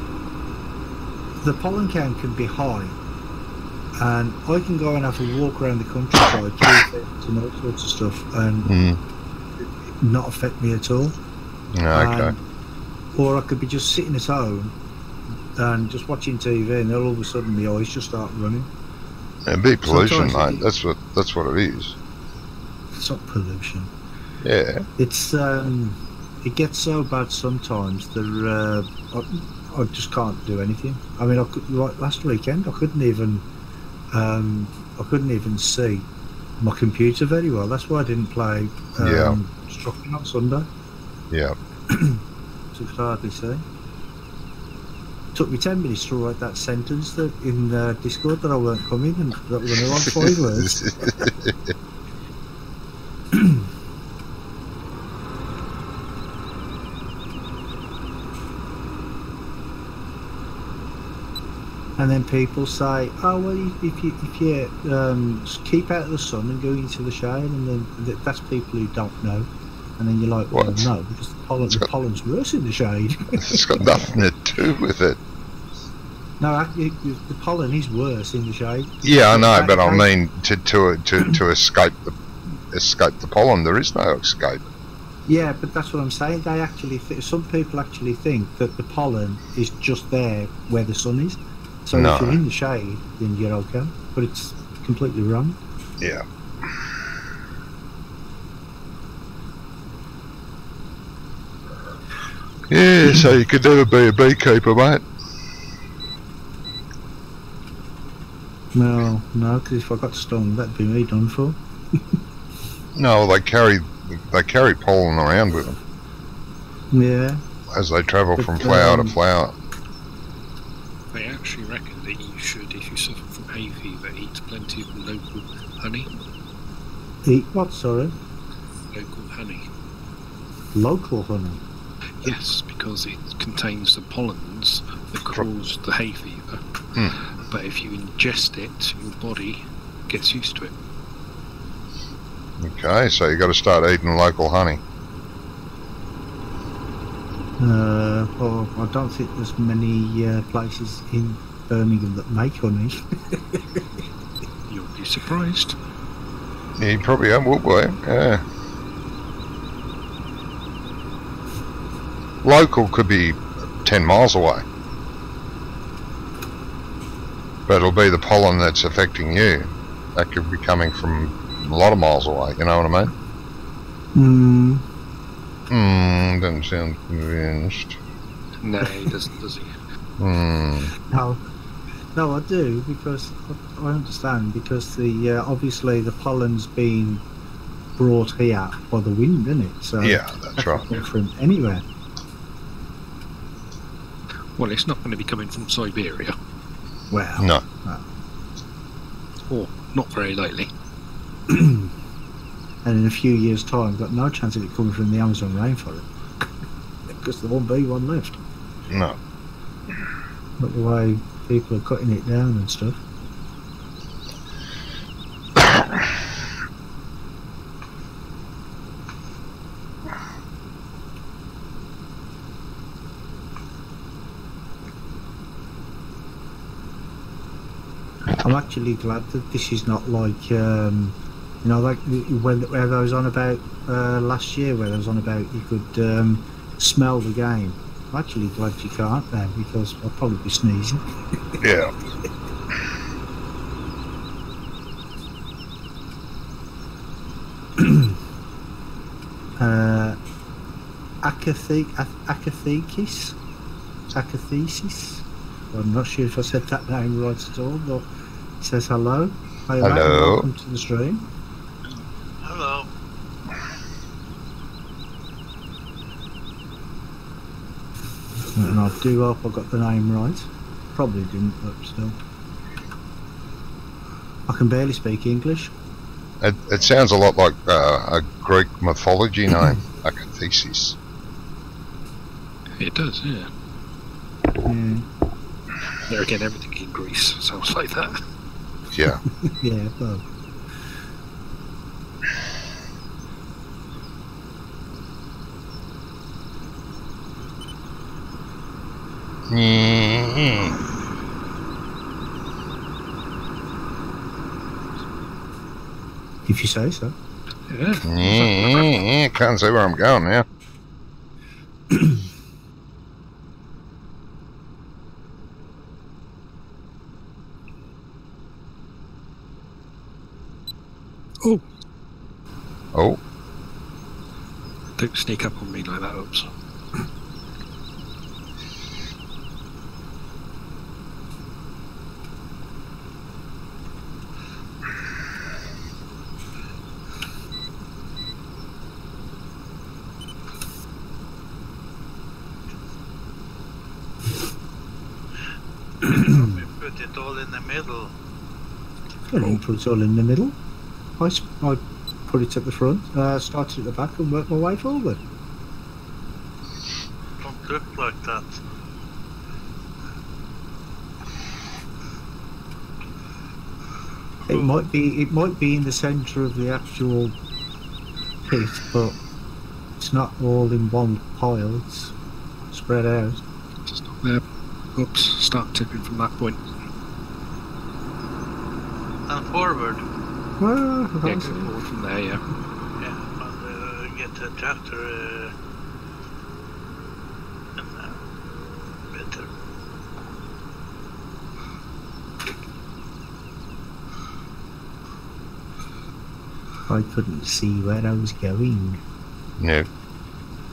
the pollen count can be high, and I can go and have a walk around the countryside, and all sorts of stuff, and not affect me at all. Okay. Or I could be just sitting at home and just watching TV, and then all of a sudden the eyes just start running. It'd be pollution, Sometimes mate. That's what it is. It's not pollution. Yeah. It's it gets so bad sometimes that I just can't do anything. I mean, like last weekend, I couldn't even see my computer very well. That's why I didn't play Strucking on Sunday. Yeah. So I could hardly see. Took me 10 minutes to write that sentence that in Discord that I weren't coming, and that was only like 5 words. And then people say, "Oh well, if you just keep out of the sun and go into the shade," and then that's people who don't know. And then you're like, "Well, What? no, because the pollen's worse in the shade." It's got nothing to do with it. No, actually, the pollen is worse in the shade. Yeah, I know, but I mean to escape the pollen. There is no escape. Yeah, but that's what I'm saying. They actually, some people actually think that the pollen is just there where the sun is. So No. if you're in the shade, then you're okay. But it's completely wrong. Yeah. Yeah, so you could never be a beekeeper, mate. No, because if I got stung, that'd be me done for. No, they carry pollen around with them Yeah. as they travel But, from flower to flower. They actually reckon that you should, if you suffer from hay fever, eat plenty of local honey. Eat what, sorry? Local honey. Local honey. Yes, because it contains the pollens that cause the hay fever. But if you ingest it, your body gets used to it. Okay, so you got to start eating local honey. Well, I don't think there's many places in Birmingham that make honey. You'll be surprised. Yeah, you probably will be. Yeah. Local could be 10 miles away. But it'll be the pollen that's affecting you. That could be coming from a lot of miles away, you know what I mean? Doesn't sound convinced. No, he doesn't, does he? No, no, I do, because I understand, because the obviously the pollen's been brought here by the wind, isn't it? So Yeah, that's right. come from anywhere. Well, it's not going to be coming from Siberia, Well, No. or not very likely. And in a few years' time, got no chance of it coming from the Amazon rainforest, because there won't be one left. No. But the way people are cutting it down and stuff. I'm actually glad that this is not like, you know, like where I was on about last year, where I was on about you could smell the game. I'm actually glad you can't now, because I'll probably be sneezing. Yeah. Acathesis. I'm not sure if I said that name right at all, but it says hello. Hi, Matt, and Hello. welcome to the stream. Hello. And I do hope I got the name right. Probably didn't, but still. I can barely speak English. It sounds a lot like a Greek mythology name, Acathesis. It does, yeah. Yeah, There again, everything in Greece sounds like that. Yeah. yeah, well. If you say so. Yeah. Can't see where I'm going now. Oh, Oh, don't sneak up on me like that, oops. We put it all in the middle. I didn't put it all in the middle. I put it at the front, started at the back and worked my way forward. Don't look like that. It might be in the centre of the actual pit, but it's not all in one pile, it's spread out. Just not there. Oops, start tipping from that point. And forward. Well, I Yeah, can't go see. forward from there, yeah. Yeah, and get the tractor better. I couldn't see where I was going. yeah.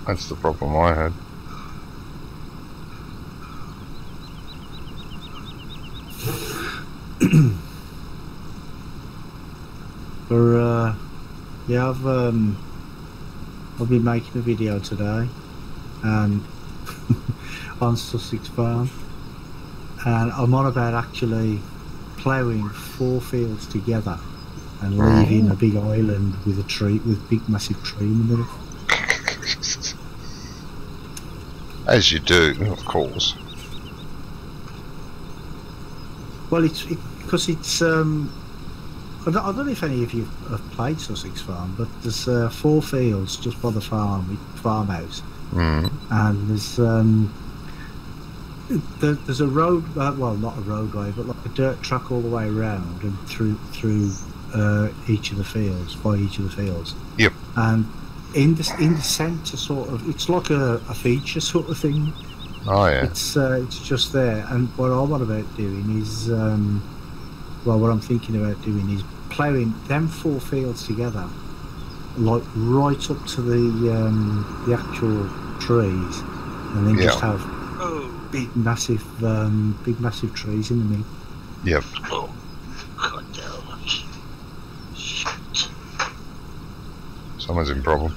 That's the problem I had. But yeah, I've been making a video today, and on Sussex Farm, and I'm on about actually ploughing 4 fields together and leaving a big island with a tree, with big massive tree in the middle. As you do, of course. Well, it's because it's I don't know if any of you have played Sussex Farm, but there's 4 fields just by the farmhouse, and there's a road, well, not a roadway, but like a dirt track all the way around and through each of the fields, by each of the fields. Yep. And in the centre, sort of, it's like a feature sort of thing. Oh yeah. It's just there, and what I'm on about doing is, well, what I'm thinking about doing is ploughing them 4 fields together like right up to the actual trees, and then just have Oh, big massive trees in the middle. Yep. oh, God damn it. Shit. Someone's in problem.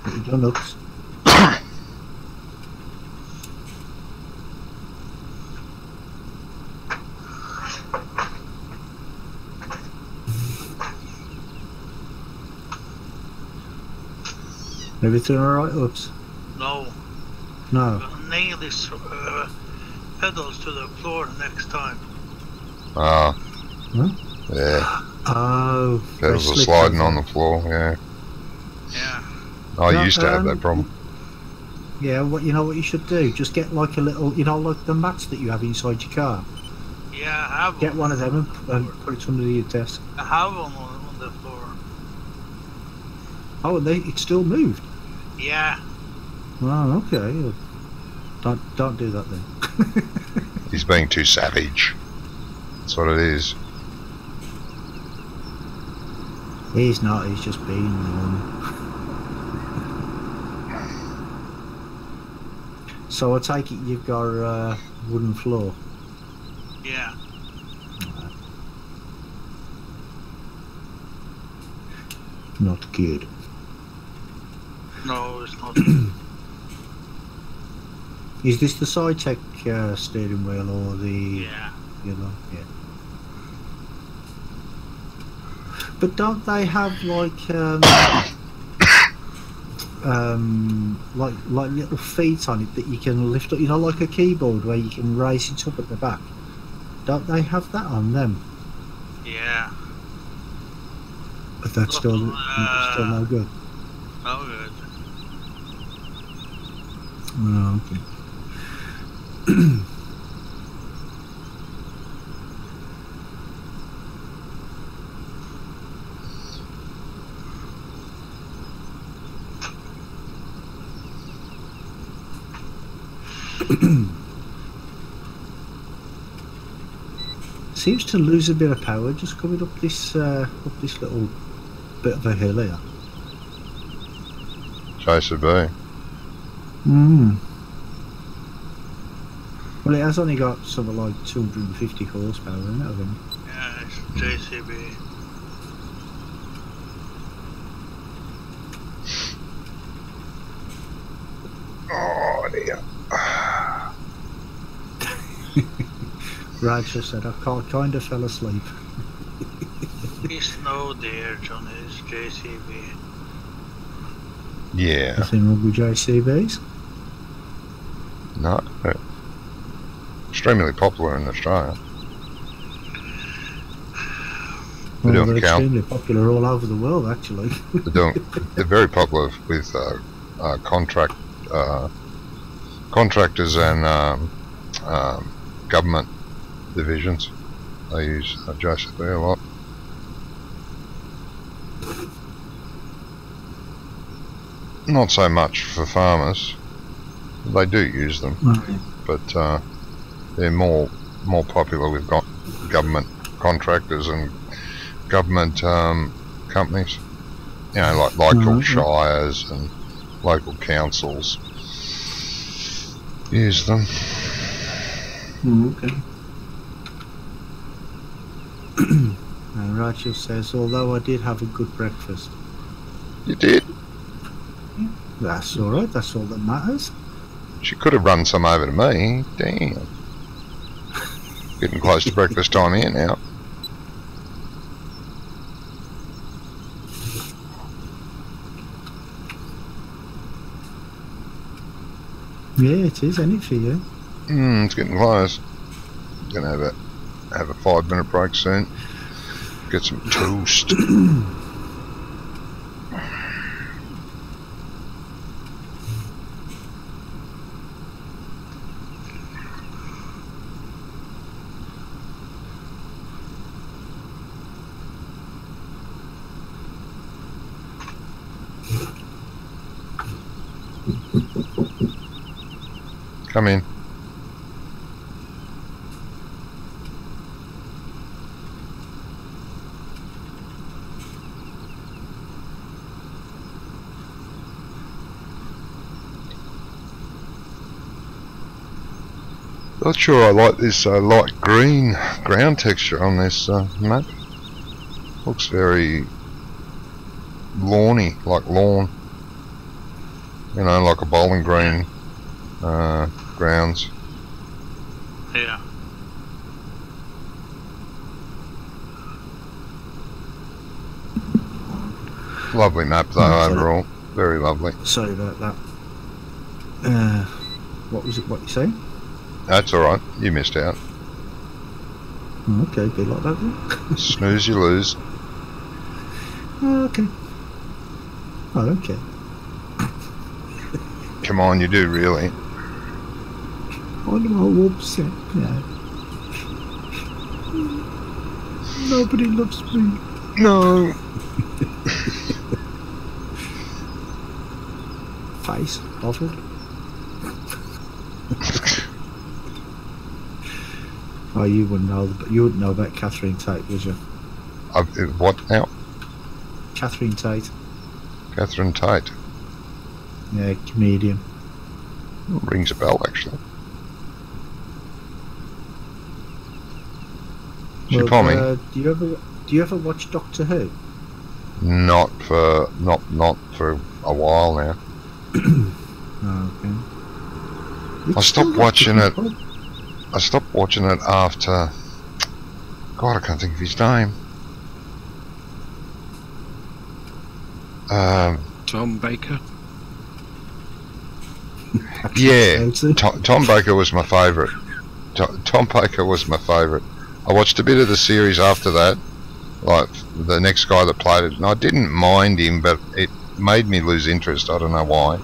What you done, Ups? Everything alright, Ups? No, No. I'm gonna nail this pedals to the floor next time. Ah. Huh? Yeah. Oh. Pedals they are slipped sliding over. on the floor, yeah. Yeah. I No, used to have that problem. Yeah, what you know what you should do? Just get like a little, you know, like the mats that you have inside your car. Yeah, I have Get one of them and put it under your desk. I have one on the floor. Oh, and it's still moved. Yeah. Oh, okay. Don't do that then. He's being too savage. That's what it is. He's not. He's just being normal. So I take it you've got a wooden floor. Yeah. Not good. No, it's not. Is this the Sci-Tech steering wheel or the Yeah. other? Yeah. But don't they have like little feet on it that you can lift up? You know, like a keyboard where you can raise it up at the back. Don't they have that on them? Yeah. But that's still no good. No good. Oh, okay. Seems to lose a bit of power just coming up this little bit of a hill here. JCB. Well, it has only got something like 250 horsepower in it, I think. Yeah, it's JCB. Oh dear. Raj just said, I kind of fell asleep. It's no there, Johnny. It's JCB. Yeah. Nothing wrong with JCBs? No. Extremely popular in Australia. They Well, don't they're count. extremely popular all over the world, actually. They're very popular with contractors and government divisions. They use JCB a lot. Not so much for farmers. They do use them, Okay. but they're more popular with government contractors and government companies. You know, like local Okay. shires and local councils use them. Okay. And Rachel says, although I did have a good breakfast. You did. That's alright, that's all that matters. She could have run some over to me. Damn. Getting close to breakfast time here now. Yeah, it is, isn't it, for you? It's getting close. Gonna have a 5-minute break soon. Get some toast. Come in. Not sure I like this light green ground texture on this map. Looks very lawny, like lawn. You know, like a bowling green grounds. Yeah. Lovely map though overall. Very lovely. Sorry about that. What was it? What you saying? That's alright, you missed out. Oh, okay, be like that then. Snooze you lose. Oh, okay. Oh, okay. Come on, you do really. I'm all upset now. Nobody loves me. No. Face bothered. Oh, you wouldn't know. You wouldn't know about Catherine Tate, would you? What now? Catherine Tate. Catherine Tate. Yeah, comedian. Rings a bell actually. She told me. Do you ever watch Doctor Who? Not for a while now. Oh, okay. I stopped watching it. I stopped watching it after. God, I can't think of his name. Tom Baker. Yeah, Tom Baker was my favourite. Tom Baker was my favourite. I watched a bit of the series after that, like the next guy that played it, and I didn't mind him, but it made me lose interest. I don't know why.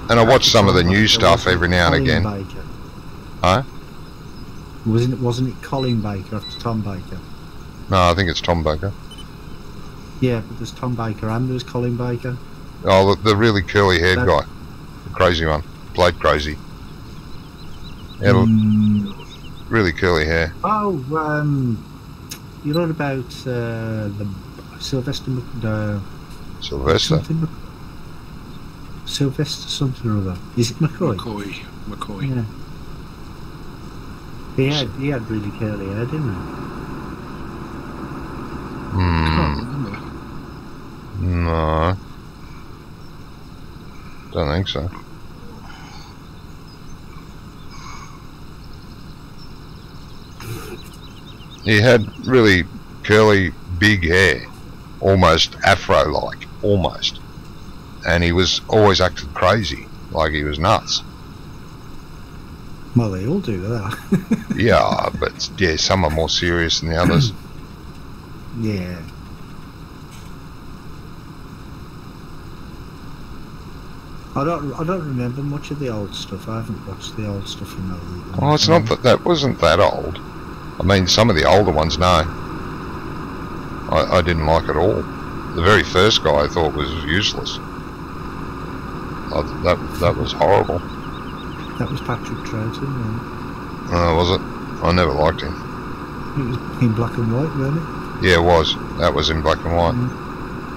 And I watched some of the new stuff every now and again. Baker. Huh? Wasn't it Colin Baker after Tom Baker? No, I think it's Tom Baker. Yeah, but there's Tom Baker and there's Colin Baker. Oh, the really curly haired guy, the crazy one, played crazy. Yeah, really curly hair. Oh, you're on about the Sylvester. Sylvester. Sylvester something or other. Is it McCoy? McCoy. Yeah. He had really curly hair, didn't he? Can't remember. No, don't think so. He had really curly, big hair, almost afro-like, almost. And he was always acting crazy, like he was nuts. Well, they all do that. Yeah, but yeah, some are more serious than the others. Yeah. I don't remember much of the old stuff. I haven't watched the old stuff in a Oh, it's not that wasn't that old. I mean, some of the older ones, no. I didn't like it all. The very first guy I thought was useless. That was horrible. That was Patrick Troughton, Was it? I never liked him. it was in black and white, wasn't it? Yeah, it was. That was in black and white.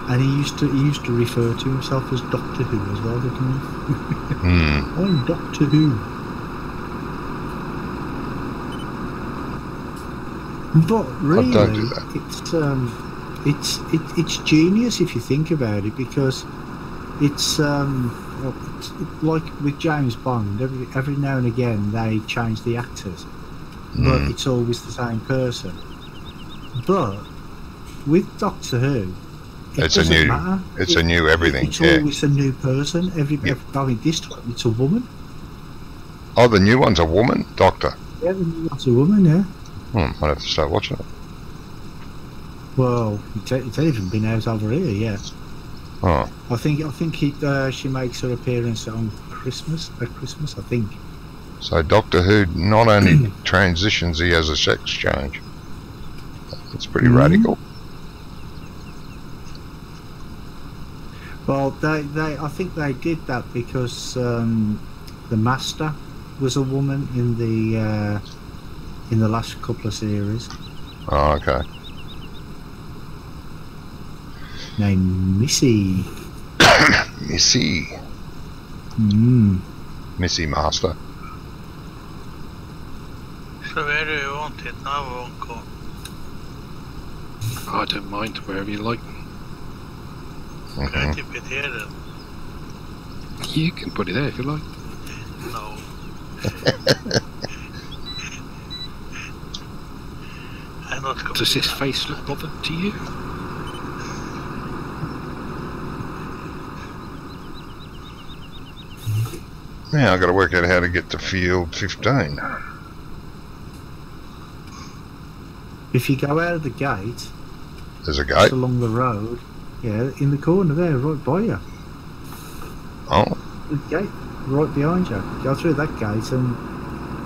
And he used to refer to himself as Doctor Who as well, didn't he? I'm Doctor Who. But really, don't do that. it's genius if you think about it, because it's like with James Bond. Every now and again they change the actors, but it's always the same person. But with Doctor Who, It's a new everything. It's always a new person. I mean, this time it's a woman. Oh, the new one's a woman? Doctor. Yeah, the new one's a woman, yeah. I'd have to start watching it. Well, it's even been out over here, yeah. Oh. I think she makes her appearance on Christmas, I think. So Doctor Who not only transitions, he has a sex change. It's pretty radical. Well, I think they did that because the Master was a woman in the last couple of series. Oh, okay. Named Missy. Missy. Missy Master. So where do you want it now, Uncle? I don't mind, wherever you like. Can I tip it here then? You can put it there if you like. No. I'm not going Does to this face look bothered to you? Now I've got to work out how to get to field 15. If you go out of the gate, There's a just gate. along the road, yeah, in the corner there, right by you. Oh, The gate, right behind you. Go through that gate and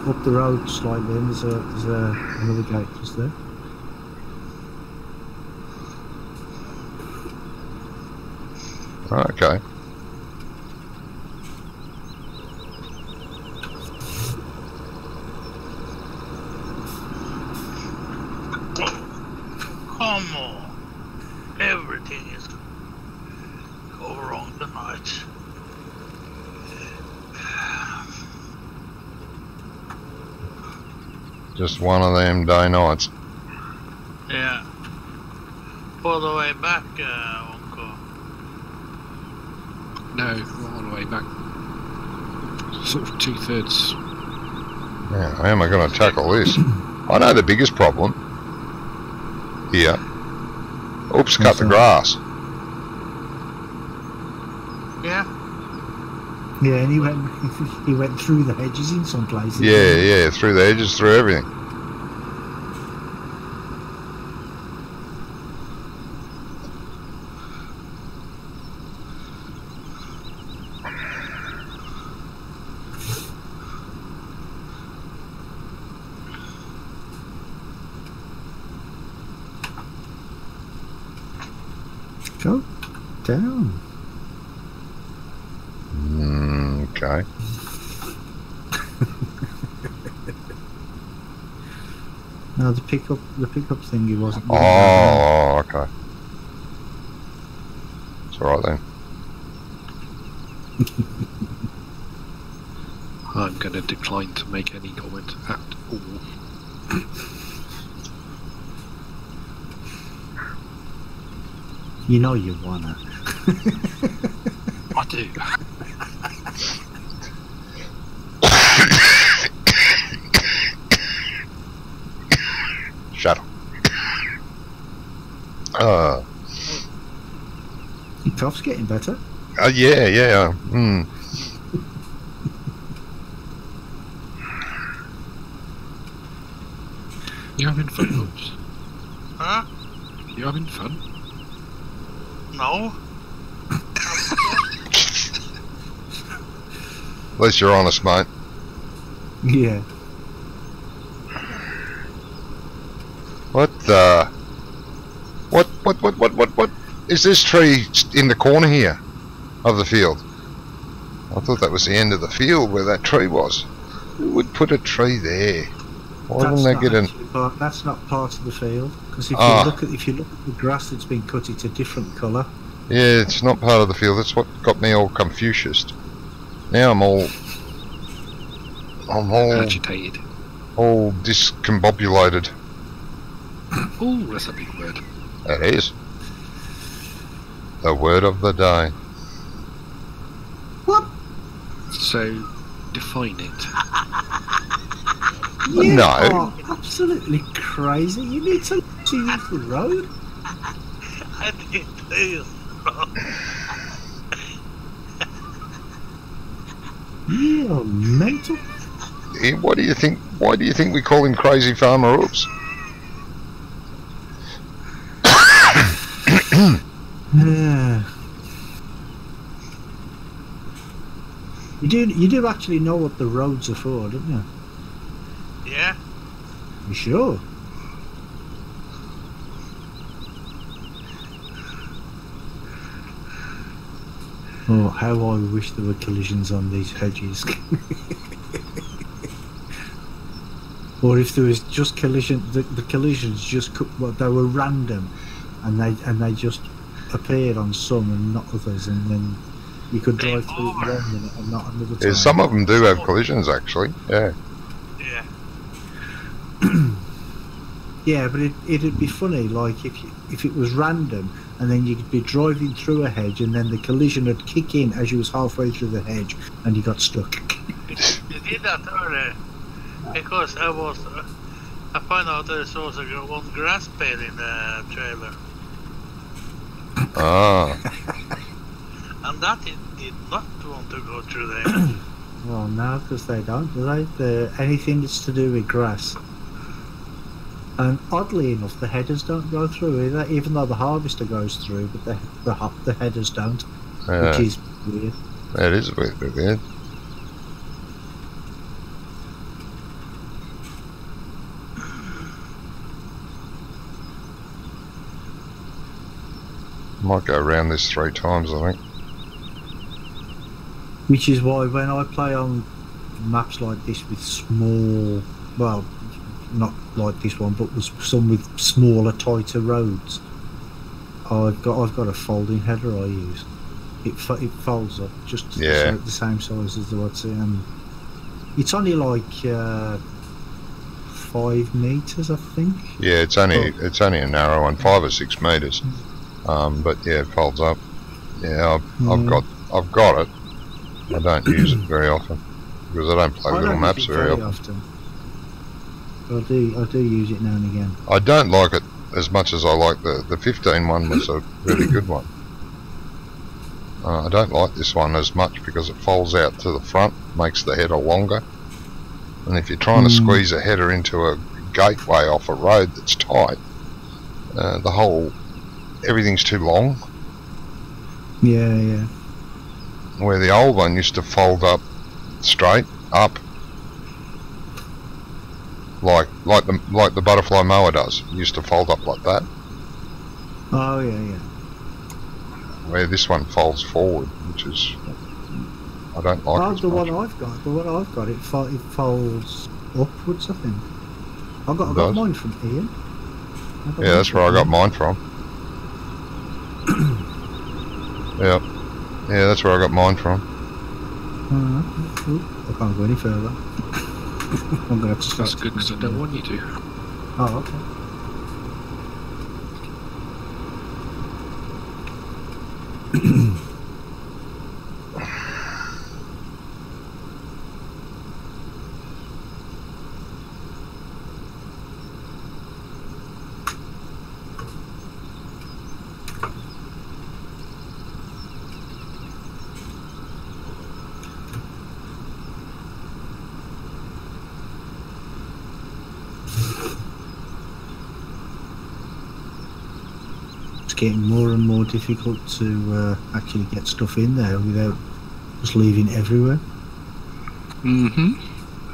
up the road slightly, and there's another gate just there. okay. Come on. Everything is go wrong tonight. Just one of them day nights. Yeah. All the way back, Uncle. No, not all the way back. Sort of 2/3. Yeah, how am I going to tackle this? I know the biggest problem here. Oops, cut the grass. Yeah. Yeah, and he went he went through the hedges in some places. Yeah, through the edges, through everything. Go down. Okay. No, the pickup thingy wasn't. Oh, okay. It's alright then. I'm going to decline to make any comment at all. You know you wanna. I do. Shut up. Your cough's getting better. Yeah. You having fun, Oops? Huh? You having fun? No. At least you're honest, mate. Yeah. What the? What is this tree in the corner here of the field? I thought that was the end of the field where that tree was. Who would put a tree there? Why didn't they get in? That's not part of the field, because if you look at the grass that's been cut, it's a different colour. Yeah, it's not part of the field. That's what got me all Confuciused. Now I'm all Agitated. all discombobulated. Oh, that's a big word. That is the word of the day. What? So, define it. You No. are absolutely crazy. You need to use the road. I think this. You're mental. What do you think? Why do you think we call him Crazy Farmer Oops? You do actually know what the roads are for, don't you? Yeah. You sure? Oh, how I wish there were collisions on these hedges. Or if there was just the collisions just they were random, and they just appeared on some and not others, and then you could drive through it one minute and not another time. Yeah, some of them do have collisions, actually. Yeah. Yeah. Yeah, but it'd be funny, like if it was random, and then you'd be driving through a hedge, and then the collision would kick in as you was halfway through the hedge, and you got stuck. You did that earlier because I found out there's also one grass bed in the trailer, Ah, and that it did not want to go through there. Well, no, because they don't, do they? Anything that's to do with grass. And oddly enough, the headers don't go through either, even though the harvester goes through, but the headers don't, yeah. which is weird. That is a bit weird. Might go around this 3 times, I think. Which is why when I play on maps like this with small, well, not like this one, but with some with smaller, tighter roads, I've got a folding header I use. It folds up just the same size as the what's it, and it's only like 5 meters, I think. Yeah, it's only a narrow one, 5 or 6 meters. But yeah, it folds up. Yeah, I've got it. I don't use it very often because I don't play little maps very often. I do use it now and again. I don't like it as much as I like the 15 one. Was a really good one. I don't like this one as much because it folds out to the front, makes the header longer, and if you're trying to squeeze a header into a gateway off a road that's tight, everything's too long. Yeah. Where the old one used to fold up straight up, like the butterfly mower does. It used to fold up like that. Oh yeah. Where this one folds forward, which is I don't like. Oh, the one I've got, it folds upwards, I think. I got mine from Ian. Yeah, that's where I got mine from. Yeah, that's where I got mine from. I can't go any further. I'm gonna have to That's good because I don't want you to. Oh, okay. Getting more and more difficult to actually get stuff in there without just leaving everywhere.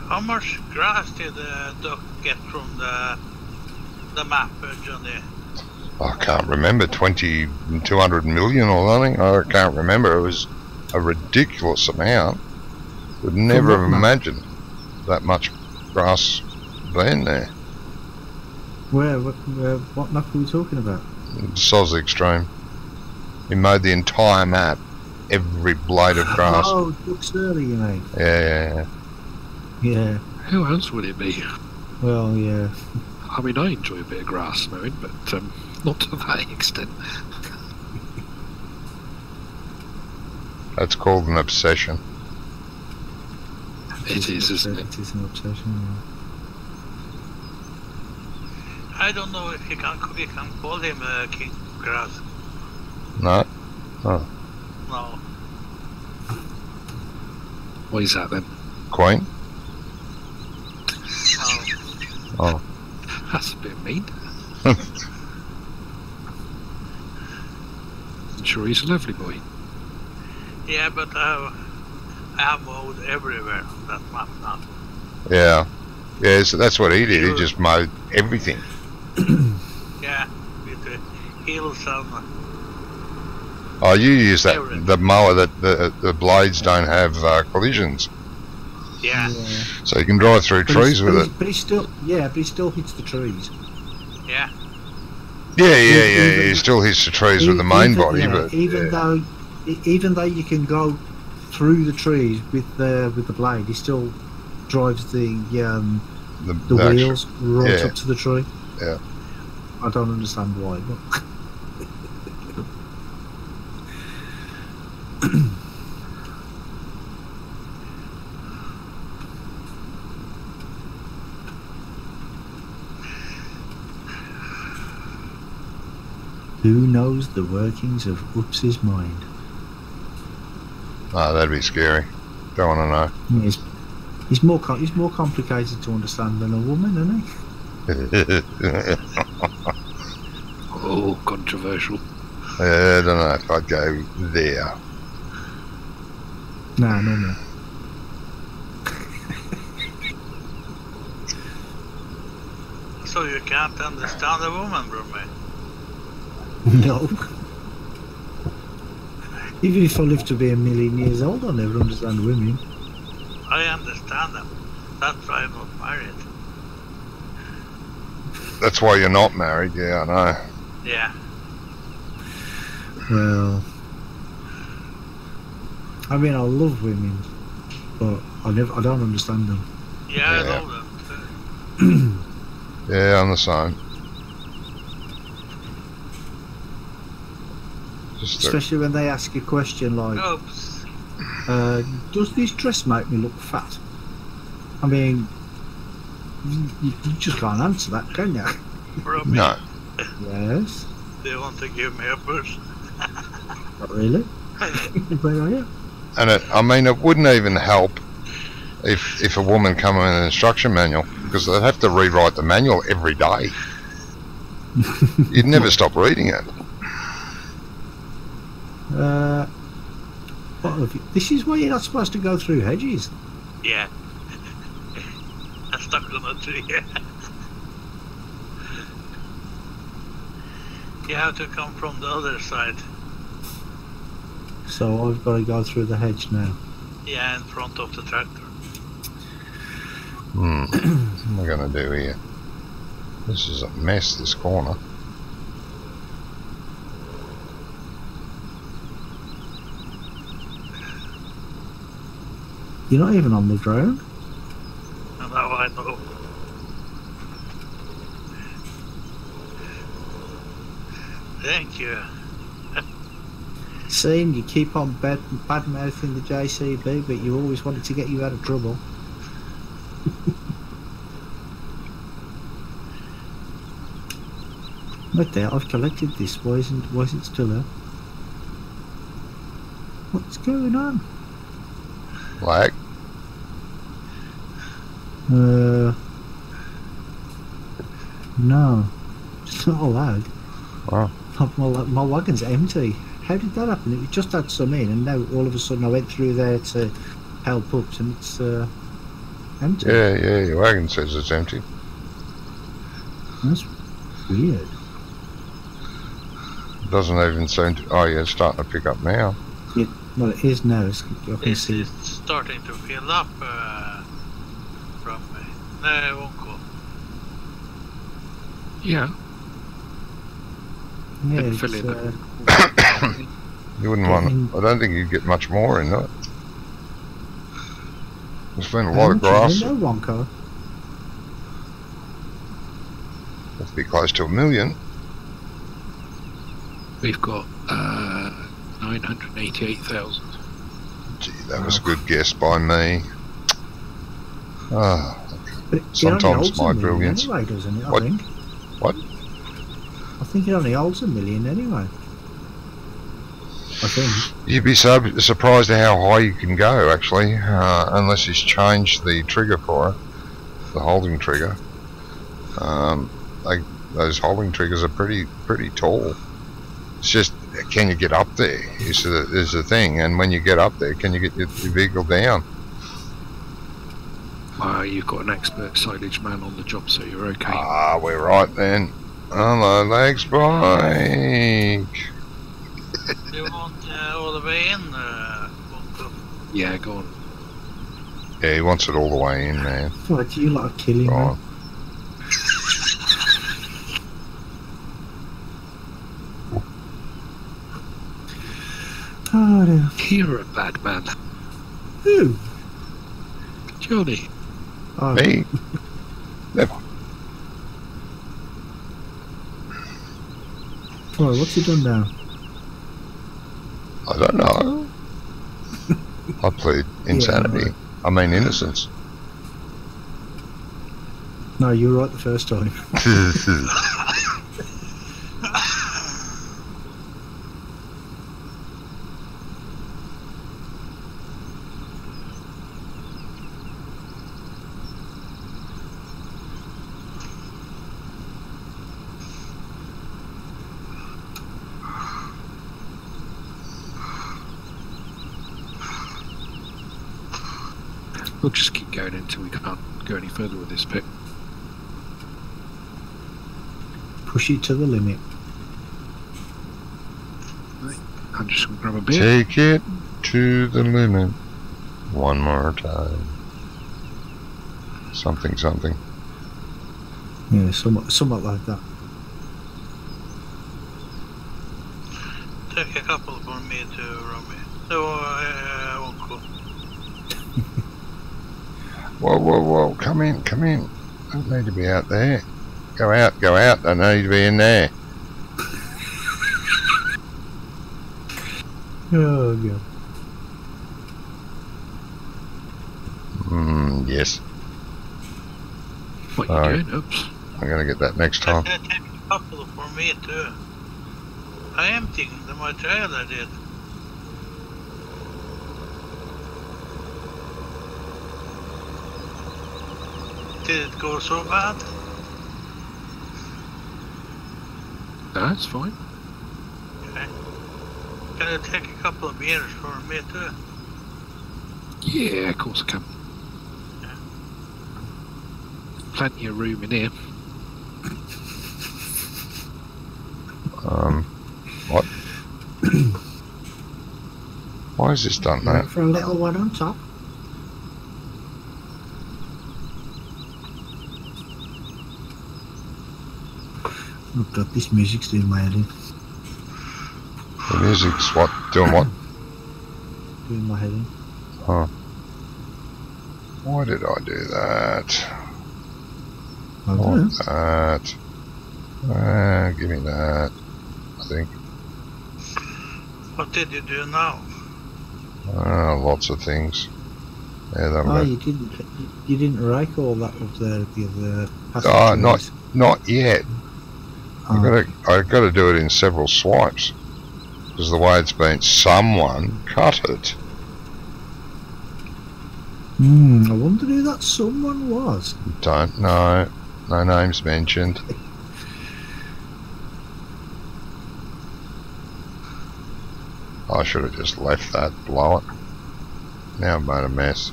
How much grass did Duck get from the map, Johnny? I can't remember, 200 million or something. I can't remember. It was a ridiculous amount. Would never have imagined that much grass being there. What map are we talking about? Soz Extreme. He mowed the entire map, every blade of grass. Oh, Docta, you mean? Yeah. Who else would it be? Well, yeah. I mean, I enjoy a bit of grass mowing, but not to that extent. That's called an obsession. It is, isn't it? It is an obsession, yeah. I don't know if you can call him King Grass. No? Oh. No. What is that then? Queen? Oh. That's a bit mean. I'm sure he's a lovely boy. Yeah, but I have mowed everywhere on that map now. Yeah. Yeah, so that's what he did. He just mowed everything. Yeah, with the hills and... Oh, you use the mower that the blades don't have collisions. Yeah. So you can drive through trees with it. But he still hits the trees. Yeah. Yeah. He still hits the trees with the main body, yeah, but even though you can go through the trees with the blade, he still drives the wheels right up to the tree. Yeah. I don't understand why, but who knows the workings of Ups's mind? Oh, that'd be scary. Don't want to He's more complicated to understand than a woman, isn't he? know. Oh, controversial. I don't know if I'd go there. Nah, no more. So you can't understand a woman, Brummie? No. Even if I live to be 1,000,000 years old, I'll never understand women. I understand them. That's why I'm not married. That's why you're not married, yeah, I know. Yeah. Well, I mean, I love women, but I don't understand them. Yeah, I Yeah. love them too. Yeah, I'm the same. Just Especially when they ask a question like, Oops. does this dress make me look fat? I mean, you just can't answer that, can you? Brummie, no. Yes. do you want to give me a push? Not really. Where are you? And I mean, it wouldn't even help if a woman come in an instruction manual, because they'd have to rewrite the manual every day. You'd never stop reading it. This is why you're not supposed to go through hedges. Yeah. I'm stuck on a tree. You have to come from the other side. So I've got to go through the hedge now. Yeah, in front of the tractor. What am I going to do here? This is a mess, this corner. You're not even on the ground. And now I know. Thank you. Seeing you keep on bad mouthing the JCB, but you always wanted to get you out of trouble. Right there, I've collected this. Why is it still there? What's going on? Lag. No, it's not a lag. Wow. My wagon's empty. How did that happen? It just had some in, and now all of a sudden I went through there to help up, and it's empty. Yeah, your wagon says it's empty. That's weird. Doesn't even seem to. Oh, yeah, it's starting to pick up now. Well, it is now. I can see. It's starting to fill up from me. No, it won't go. Yeah. Yeah, Then it's, fill it. You wouldn't want. I don't think you'd get much more in it. There's been a lot of grass. No, Wonko. Must be close to 1 million. We've got 988,000. Gee, that was a good guess by me. Ah, But it sometimes only holds my 1 million brilliance. anyway, doesn't it? What? I think. What? I think it only holds 1 million anyway. I think. You'd be so surprised at how high you can go, actually, unless he's changed the trigger for it, the holding trigger. Those holding triggers are pretty tall. It's just, can you get up there? Is the thing, and when you get up there, can you get your vehicle down? You've got an expert silage man on the job, so you're okay. Ah, we're right then. Hello, legs bike. Do you want all the way in? Wonko? Yeah, go on. Yeah, he wants it all the way in, man. What, you like killing Right. me? Oh dear. You're a bad man. Who? Johnny. Oh, Me? Never. Well, what's he done now? I don't know. I plead insanity. right. I mean innocence. No, you were right the first time. We'll just keep going until we can't go any further with this bit. Push it to the limit. Right. I'm just going to grab a beer. Take it to the limit. One more time. Something, something. Yeah, somewhat like that. Take a couple for me too, Romy. So I won't go. Whoa, whoa, whoa. Come in, come in. Don't need to be out there. Go out, go out. Don't need to be in there. Oh, God. Yes. What you Alright. doing? Oops. I'm going to get that next time. Take a couple for me too. I am thinking that my trailer did. Did it go so bad? No, it's fine. Okay. Can you take a couple of beers for me too? Yeah, of course I can. Yeah. Plenty of room in here. What? Why has this done that? For a little one on top. Oh God, this music's doing my head in. The music's what? Doing what? Doing my head in. Huh. Why did I do that? I don't know. Want that. Give me that. I think. What did you do now? Lots of things. Yeah, them Oh, go. you didn't rake all that up there the other Oh, passageways. not yet. Oh. I've got to do it in several swipes. Because the way it's been, someone cut it. I wonder who that someone was. Don't know. No names mentioned. I should have just left that, blow it. Now I've made a mess.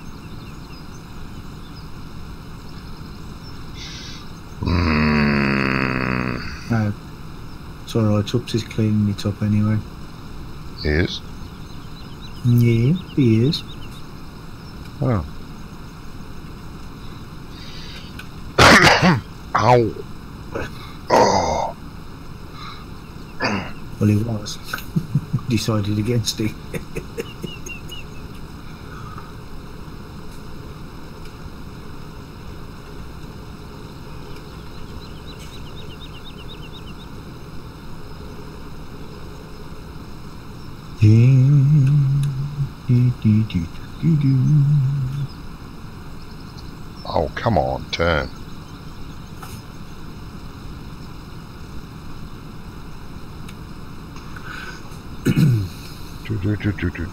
No. It's alright, Tubbs is cleaning it up anyway. Is? Yeah, he is. Oh. Ow. Oh. Well, he was. Decided against it. Oh, come on, turn. Do.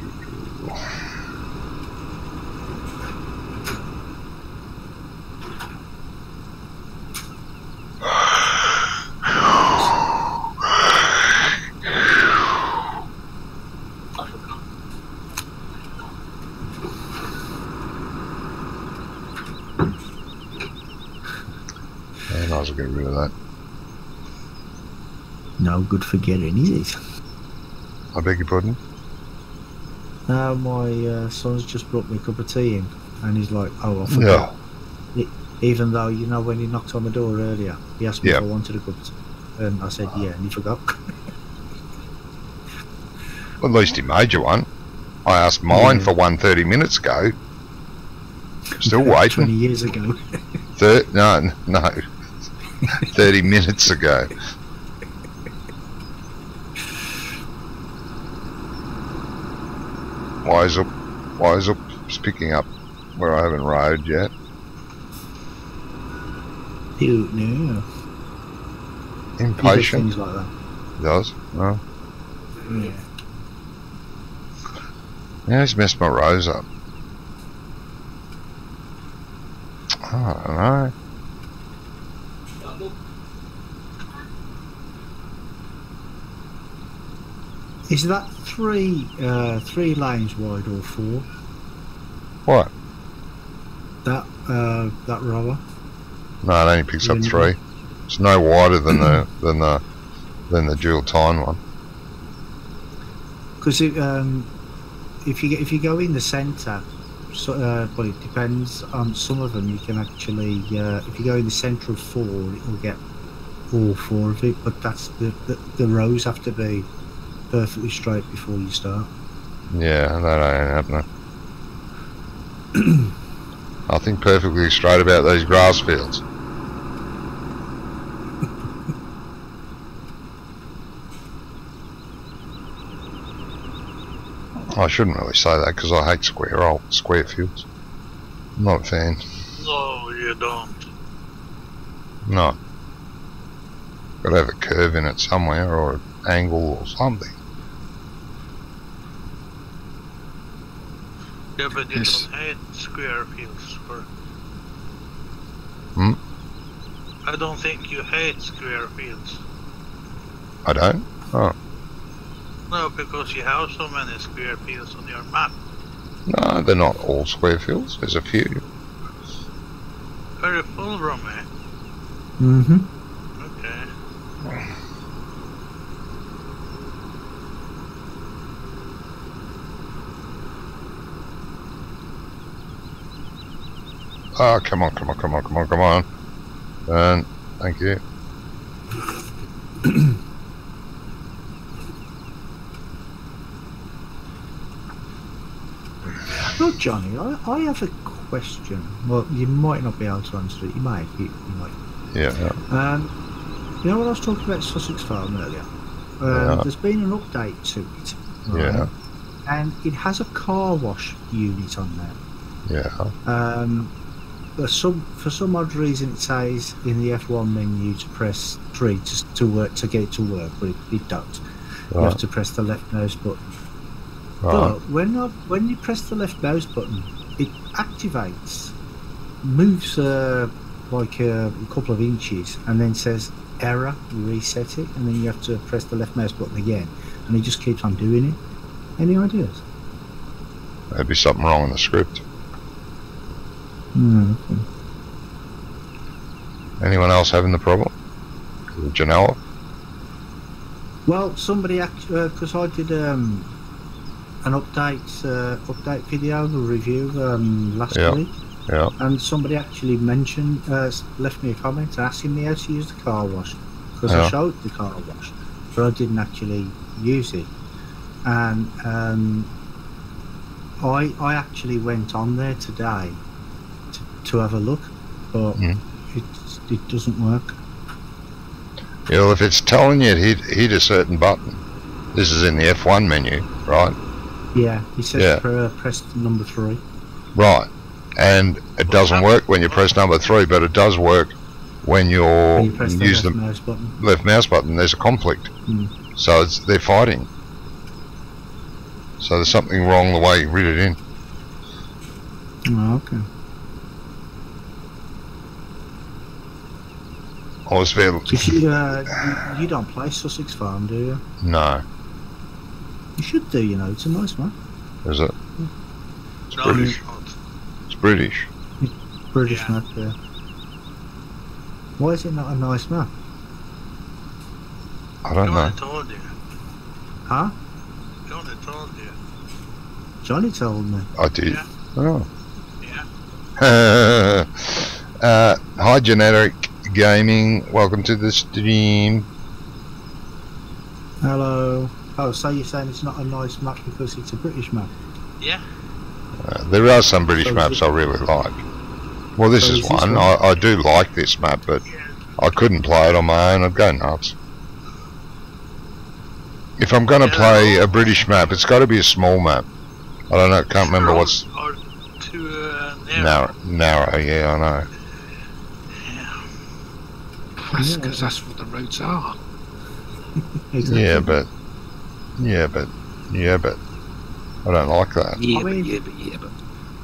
I might as well get rid of that. No good for getting, is it? I beg your pardon? Now my son's just brought me a cup of tea in, and he's like, "Oh, I forgot." Even though, you know, when he knocked on my door earlier, he asked me if I wanted a cup of tea, and I said yeah, and he forgot. Well, at least he made you one. I asked mine for one 30 minutes ago. Still waiting. 20 years ago. No. 30 minutes ago. Wise up. It's picking up where I haven't rode yet. You know. Impatient. Things like that. Does. No. Yeah. Yeah, he's messed my rows up. I don't know. Is that three lanes wide or 4? What? That rower? No, it only picks up 3. It's no wider than the dual tine one. Because if you go in the centre, so, well, it depends on some of them. You can actually, if you go in the centre of 4, it will get all 4 of it. But that's the rows have to be perfectly straight before you start. Yeah, that ain't happening. Nothing perfectly straight about these grass fields. I shouldn't really say that because I hate square fields. I'm not a fan. No, you don't. No. Got to have a curve in it somewhere or an angle or something. Yeah, but you Yes. don't hate square fields. Hmm? I don't think you hate square fields. I don't? Oh. No, because you have so many square fields on your map. No, they're not all square fields. There's a few. Very full, Brummie. Mm-hmm. Okay. Oh, come on. And thank you. Look, Johnny, I have a question. Well, you might not be able to answer it. You might. You might. Yeah. You know what I was talking about Sussex Farm earlier? Yeah. There's been an update to it. Right? Yeah. And it has a car wash unit on there. Yeah. For some odd reason, it says in the F1 menu to press 3 to work to get it to work, but it don't. You have to press the left mouse button. But when you press the left mouse button, it activates, moves like a couple of inches, and then says error, reset it, and then you have to press the left mouse button again, and it just keeps on doing it. Any ideas? There'd be something wrong in the script. Okay. Anyone else having the problem? Janela? Well, somebody actually, because I did an update video, a review last week. Yeah. And somebody actually mentioned, left me a comment asking me how to use the car wash, because I showed the car wash, but I didn't actually use it. And I actually went on there today to have a look, but it doesn't work. Yeah, well, if it's telling you to hit a certain button, this is in the F1 menu, right? Yeah, he says press number 3. Right. And it doesn't work when you press number 3, but it does work when you press the use left the mouse button. left mouse button. There's a conflict. So they're fighting. So there's something wrong the way you read it in. Oh, okay. I was fair. You don't play Sussex Farm, do you? No. You should do, you know. It's a nice map. Is it? It's No, British. it's not. It's British. British Yeah. map, yeah. Why is it not a nice map? I don't know. Johnny told you. Huh? Johnny told you. Johnny told me. I did. Yeah. Oh. Yeah. Hi, Genetic Gaming. Welcome to the stream. Hello. Oh, so you're saying it's not a nice map because it's a British map? Yeah. There are some British So maps I really like. Well, this So is is this one. one? I do like this map, but I couldn't play it on my own. I'd go nuts. If I'm going to play a British map, it's got to be a small map. I don't know. Can't remember what's Or too narrow. narrow. Yeah, I know. Yeah. That's because that's what the roads are. Exactly. Yeah, but I don't like that. Yeah, I mean- but.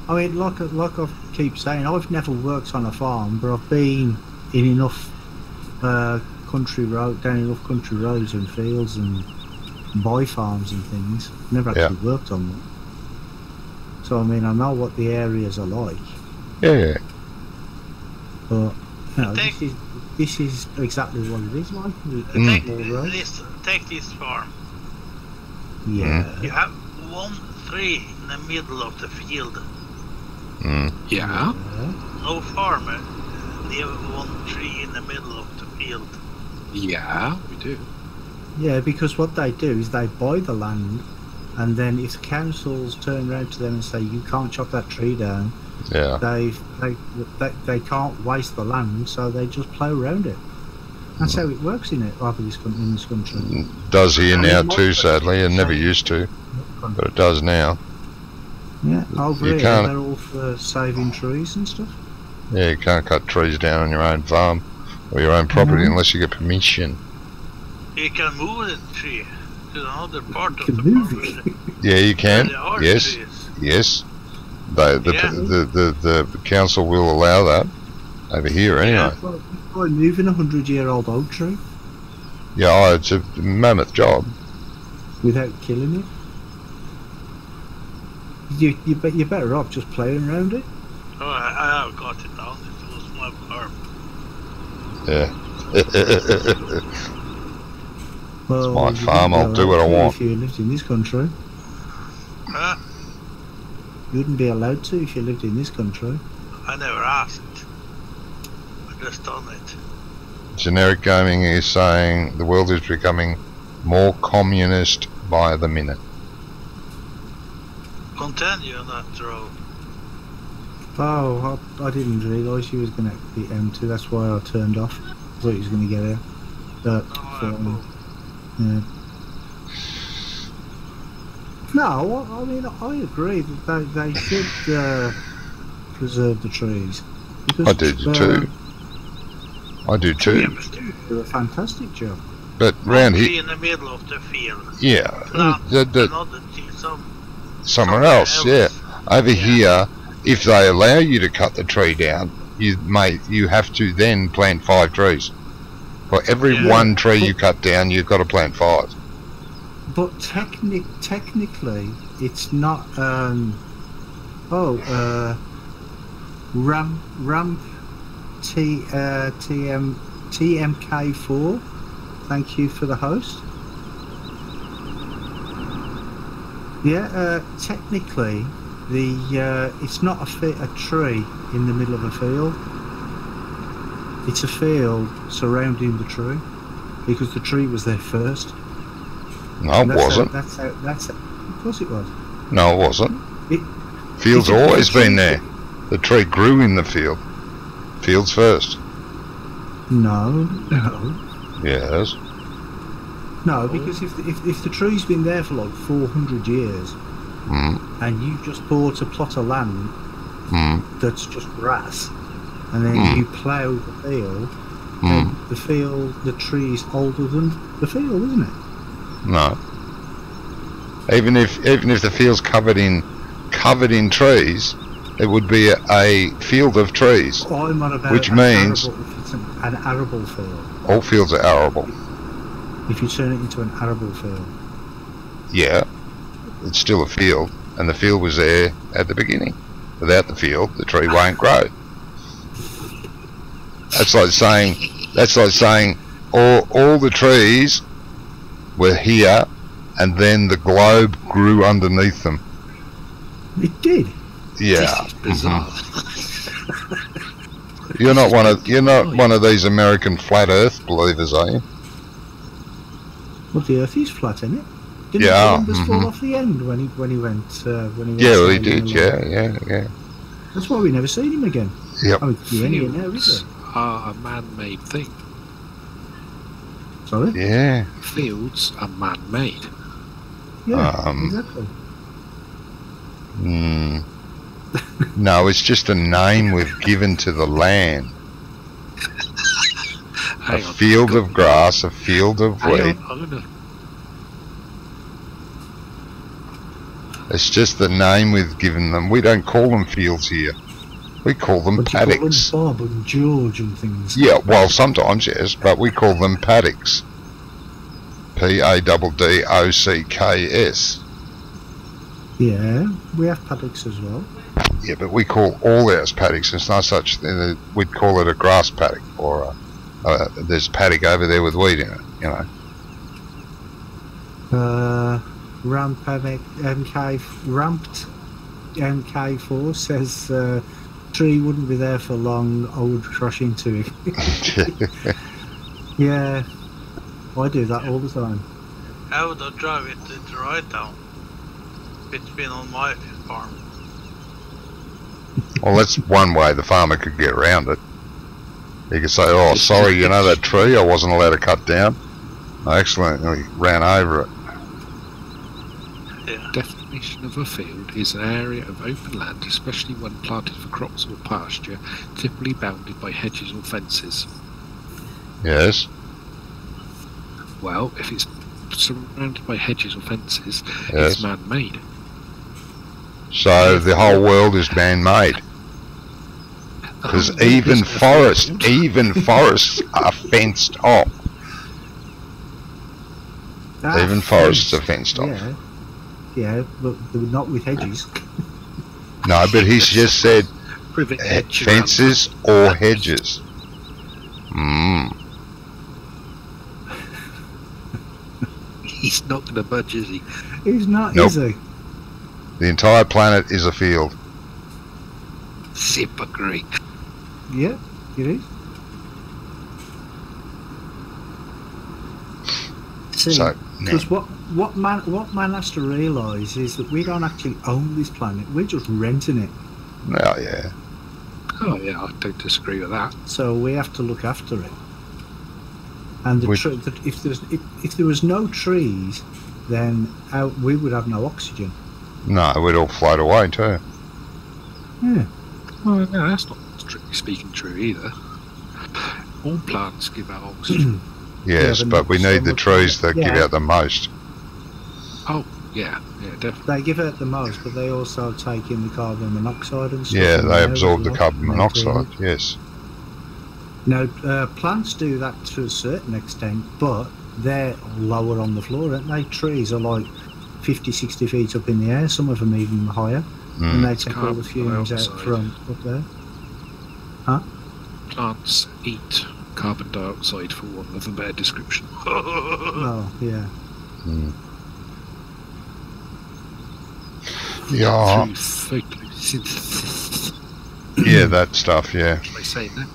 I mean, like I keep saying, I've never worked on a farm, but I've been in enough country road, down enough country roads and fields and by farms and things. Never actually worked on them. So I mean, I know what the areas are like, Yeah. but you know, Take- this is exactly what it is like. Take Small roads. take this farm. Yeah. You have 1 tree in the middle of the field. Mm. Yeah. No farmer leave 1 tree in the middle of the field. Yeah, we do. Yeah, because what they do is they buy the land, and then if the councils turn around to them and say you can't chop that tree down, Yeah. they can't waste the land, so they just plough around it. That's how it works in this country. Does here now too, sadly, and never used to, but it does now. Yeah, over You here can't- they're all for saving trees and stuff. Yeah, you can't cut trees down on your own farm or your own property Mhm. unless you get permission. You can move the tree to another part of Can the move farm. it. Yeah, you where can. there are Yes, trees. yes. Yeah. The council will allow that over here anyway. Well, by moving a 100-year-old oak tree Yeah, oh, it's a mammoth job. without killing it, you're better off just playing around it. Oh, I have got it down. It was my farm. Yeah. Well, my you farm, wouldn't I'll be do what I allowed to want. If you lived in this country, Huh? you wouldn't be allowed to if you lived in this country. I never asked. I just done it. Generic Gaming is saying the world is becoming more communist by the minute. Continue on that road. Oh, I didn't realise you was going to be empty. That's why I turned off. I thought you was going to get here. But yeah. No, I mean I agree that they should preserve the trees. Because, I do too. I do too. do a fantastic job. But round Tree here, in the middle of the field. yeah, Plant the, another tree somewhere else, yeah. Over here, if they allow you to cut the tree down, you have to then plant 5 trees. For every Yeah. 1 tree you cut down, you've got to plant 5. But technically, it's not. Ramp TMK4. Thank you for the host. Yeah, technically, it's not a tree in the middle of a field. It's a field surrounding the tree because the tree was there first. No, And it wasn't. That's how. Of course, it was. No, it wasn't. It- Field's it's a- always it's a- been there. The tree grew in the field. Fields first. No. Yes. No, because if the tree's been there for like 400 years Mm, and you've just bought a plot of land mm, that's just grass and then Mm. you plough the field, mm. then the tree's older than the field, isn't it? No. Even if the field's covered in trees, it would be a field of trees. I'm on about Which an means- arable, if it's an arable field. All fields are arable. If you turn it into an arable field. Yeah, it's still a field, and the field was there at the beginning. Without the field, the tree won't grow. That's like saying all the trees were here, and then the globe grew underneath them. It did. Yeah. This is bizarre. You're not one of these American flat Earth believers, are you? Well, the earth is flat, isn't it? Didn't Yeah, Columbus fall mhm. off the end when he went? Yeah, well, he sailing did. along? Yeah. That's why we never seen him again. Yep. I mean, he ain't here now, is Fields he? are a man-made thing. Sorry. Yeah. Fields are man-made. Yeah, Um, exactly. No, it's just a name we've given to the land. A field of grass, a field of wheat. It's just the name we've given them. We don't call them fields here. We call them paddocks. You call them Bob and George and things. Yeah, well, sometimes, yes, but we call them paddocks. Paddocks. Yeah, we have paddocks as well. Yeah, but we call all ours paddocks. It's not such thing. We'd call it a grass paddock, or there's a paddock over there with wheat in it, you know. Ramped MK4 says tree wouldn't be there for long. I would crash into it. Yeah, I do that all the time. I would not drive it right down. It's been on my farm. Well, that's one way the farmer could get around it. He could say, "Oh, sorry, you know that tree I wasn't allowed to cut down? I accidentally ran over it." Yeah. Definition of a field is an area of open land, especially when planted for crops or pasture, typically bounded by hedges or fences. Yes. Well, if it's surrounded by hedges or fences, Yes. it's man-made. So the whole world is man-made. Because even forests are fenced off. Even forests are fenced off. Yeah, but they're not with hedges. No, but he's just said Privet hedge fences or hedges. He's not going to budge, is he? He's not, Nope. is he? The entire planet is a field. Zip agree. Yeah, it is. See, So, because what man has to realise is that we don't actually own this planet. We're just renting it. Oh, yeah. Oh yeah, I don't disagree with that. So we have to look after it. And if there was no trees, then we would have no oxygen. No, we'd all float away too. Yeah. Well, no, that's not strictly speaking true either. All plants give out oxygen. Yes, Yeah, but we need the trees that give out the most. Oh, yeah, definitely. They give out the most, but they also take in the carbon monoxide and stuff. Yeah, in they there absorb as the well. carbon They monoxide, clean it. yes. No, plants do that to a certain extent, but they're lower on the floor, aren't they? Trees are like 50, 60 feet up in the air, some of them even higher, and they take all the fumes out dioxide. from up there. Plants eat carbon dioxide, for want of a better description. Oh, yeah. Yeah, Through photosynthesis. yeah, that stuff, yeah. By saying that.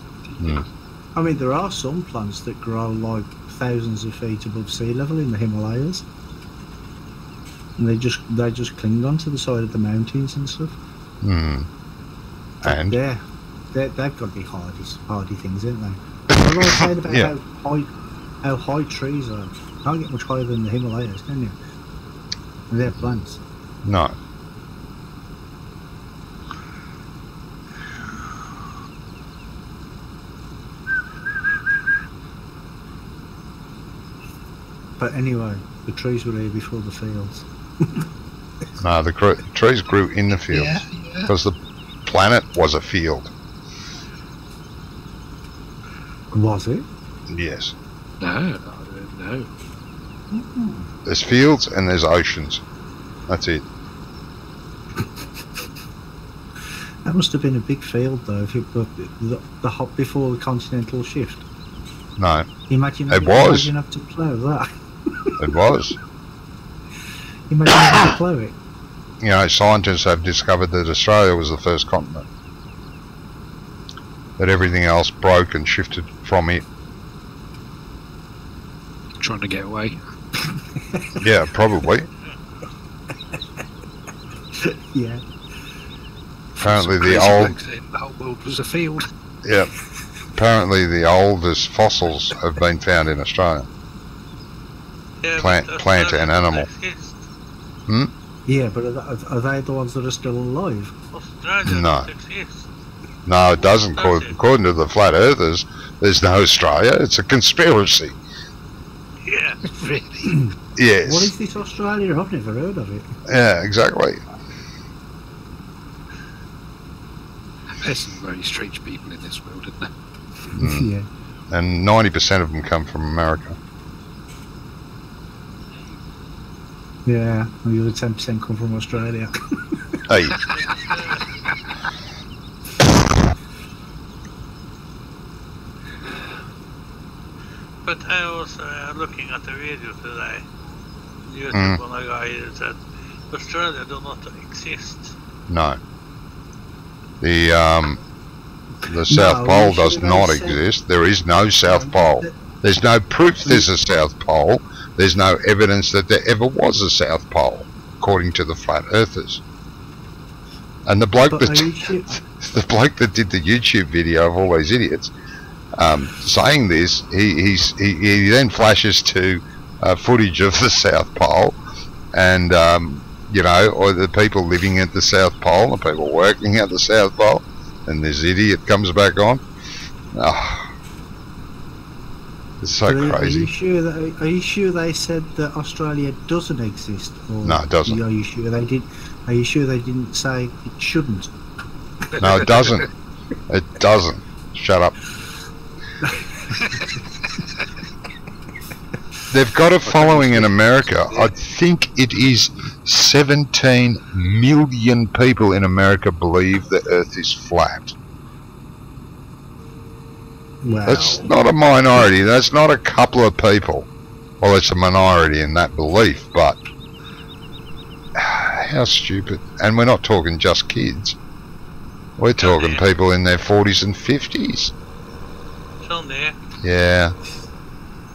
I mean, there are some plants that grow like thousands of feet above sea level in the Himalayas, and they just cling onto the side of the mountains and stuff. And? They've got to be hardy things, aren't they? I've always heard about Yeah. how high trees are. You can't get much higher than the Himalayas, can you? And they're plants. No. But anyway, the trees were here before the fields. No, the trees grew in the fields. Yeah. Because the planet was a field. Was it? Yes. No. There's fields and there's oceans. That's it. That must have been a big field, though, if it the hop before the continental shift. No, Imagine It was. Imagine having to plough that. it was. Imagine having to plough it. You know, scientists have discovered that Australia was the first continent. That everything else broke and shifted from it. Trying to get away. Yeah, probably. Yeah. Apparently Some the crazy old... bloke saying the whole world was a field. Yeah. Apparently the oldest fossils have been found in Australia. Yeah, Plant but and Australia animal. doesn't exist. Yeah, but are they the ones that are still alive? Australia No. doesn't exist. No, it doesn't. Does it? According to the flat earthers, there's no Australia. It's a conspiracy. Yeah. Really? Yes. What is this Australia? I've never heard of it. Yeah, exactly. There's some very strange people in this world, isn't there? Mm. Yeah. And 90% of them come from America. Yeah, and the other 10% come from Australia. Hey, But I was looking at the video today. YouTube Mm. one guy said Australia do not exist. no. The South Pole you does should not have said- exist. There is no South Pole. There's no proof there's a South Pole. There's no evidence that there ever was a South Pole, according to the flat earthers. And the bloke But that are you sure? the bloke that did the YouTube video of all these idiots saying this, he then flashes to footage of the South Pole, and you know, or the people living at the South Pole, the people working at the South Pole, and this idiot comes back on. Oh, it's so But crazy. Are you sure they said that Australia doesn't exist? Or No, it doesn't. Are you sure they did? Are you sure they didn't say it shouldn't? No, it doesn't. It doesn't. Shut up. They've got a following in America. I think it is 17 million people in America believe the Earth is flat. Well, That's not a minority. That's not a couple of people. Well, it's a minority in that belief, but how stupid. And we're not talking just kids. We're talking people in their 40s and 50s. Down there, Yeah.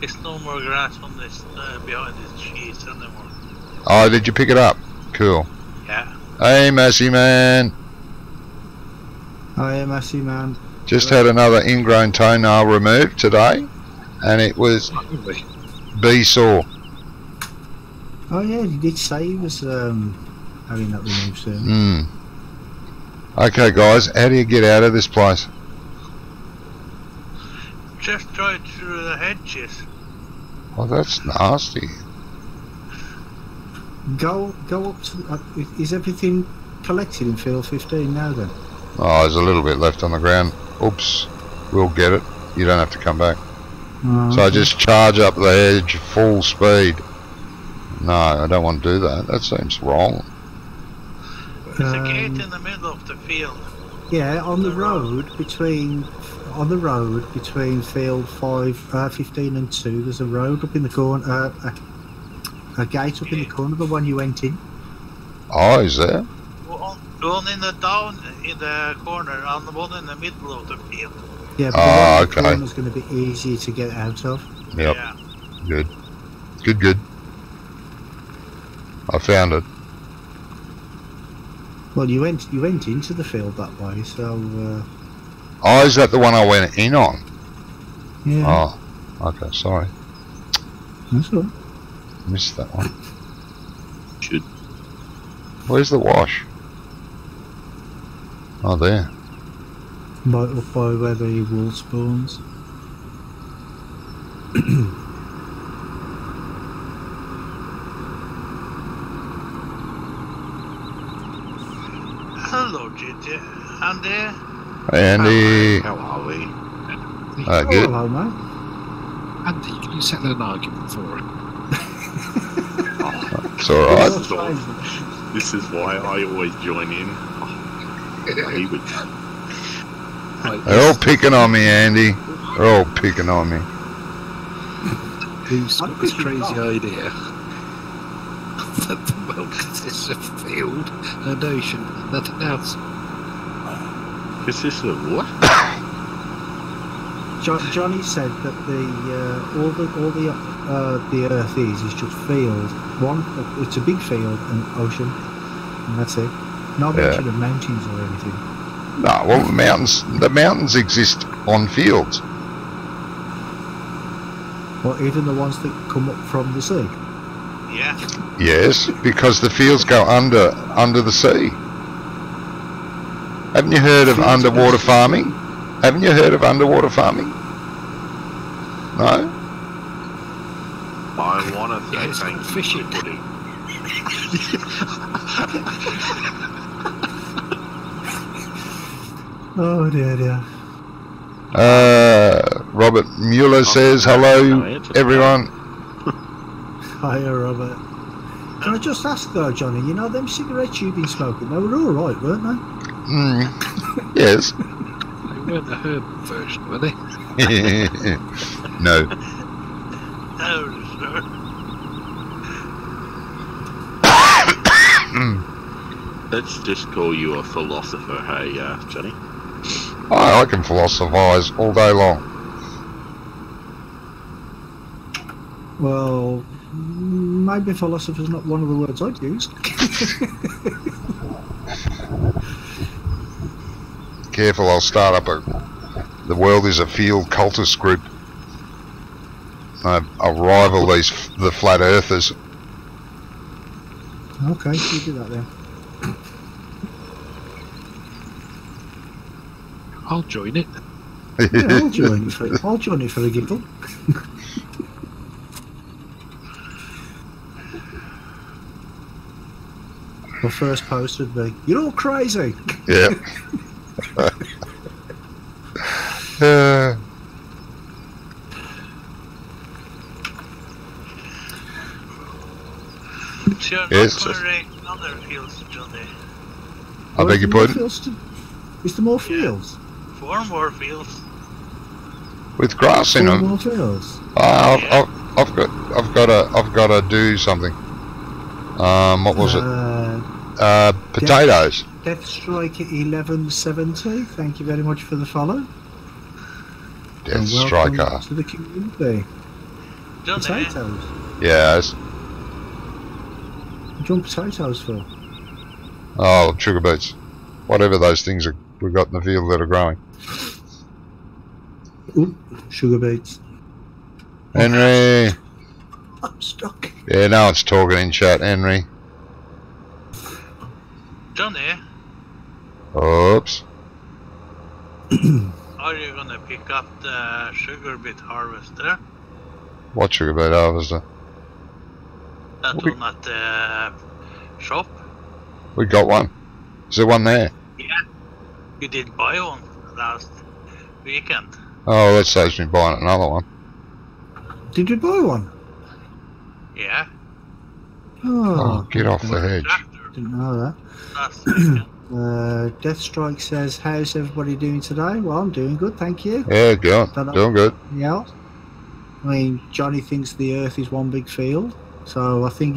there's no more grass on this behind this trees anymore. Oh, did you pick it up? Cool. Yeah. Hey, Massey man. I am Massey man. Just had another ingrown toenail removed today, and it was Really? bee sore. Oh yeah, he did say he was having that removed soon. Hmm. Okay, guys, how do you get out of this place? Just drive through the hedges. Well, that's nasty. Go up to. Is everything collected in field 15 now then? Oh, there's a little bit left on the ground. Oops. We'll get it. You don't have to come back. Oh, So I okay. just charge up the hedge full speed. No, I don't want to do that. That seems wrong. There's a gate in the middle of the field. Yeah, on the road between field 15 and 2, there's a road up in the corner, a gate up in the corner, the one you went in. Oh, is there? One in the down in the corner and the one in the middle of the field. Yeah, but Ah, the one in the okay. corner's going to be easier to get out of. Yep. Yeah. Good. Good. I found it. Well, you went into the field that way, so Oh, is that the one I went in on? yeah, Oh, okay, sorry. that's all. Missed that one. Should. Where's the wash? Oh, there. Up by where the wool spawns. Hello, Ginger. Andy. Hey, Andy. How are we? Good. Oh, hello, mate. Andy, can you settle an argument for it? It's alright. This is why I always join in. He would. Right, They're all picking on me, Andy. They're all picking on me. who's got this crazy idea that the world consists of field and ocean, nothing else? This is a what? Johnny said that all the Earth is just field. It's a big field and ocean, and that's it. No Yeah. mention of mountains or anything. No, well, the mountains exist on fields. Or even the ones that come up from the sea. Yeah. Yes, because the fields go under the sea. Haven't you heard of underwater farming? Haven't you heard of underwater farming? No? I want to say it's thank called you, fishing. buddy. Oh dear, dear. Robert Mueller says, hello, everyone. Hiya, Robert. Can I just ask though, Johnny, you know them cigarettes you've been smoking, they were alright, weren't they? Yes. They weren't the herb version, were they? No. No, sir. Let's just call you a philosopher, hey, Johnny? I can philosophise all day long. Well, maybe philosopher's not one of the words I'd use. Careful, I'll start up the world is a field cultist group. I'll rival the flat earthers. Okay, you do that then. I'll join it. Yeah, I'll join it for a giggle. My first post would be, "You're all crazy." Yeah. So you're Yes. not going to other fields, Johnny. I beg your pardon? Is there more fields? 4 more fields. With grass in them. More fields. I've got to do something. What was it? Potatoes. Deathstrike at 1170. Thank you very much for the follow. Death And welcome Striker. to the community. Johnny, Potatoes. Yes. What do you want potatoes for? Oh, sugar beets. Whatever those things we've got in the field that are growing. Ooh, sugar beets. Henry. I'm stuck. Yeah, no one's talking in chat, Henry. Johnny, Oops. are you going to pick up the sugar beet harvester? What sugar beet harvester? That one at the shop? We got one. Is there one there? Yeah. You did buy one last weekend. Oh, that saves me buying another one. Did you buy one? Yeah. Oh, get off the hedge. Tractor Didn't know that. last weekend. Deathstrike says, "How's everybody doing today?" Well, I'm doing good, thank you. Yeah, good. Doing good. Yeah. I mean, Johnny thinks the Earth is one big field, so I think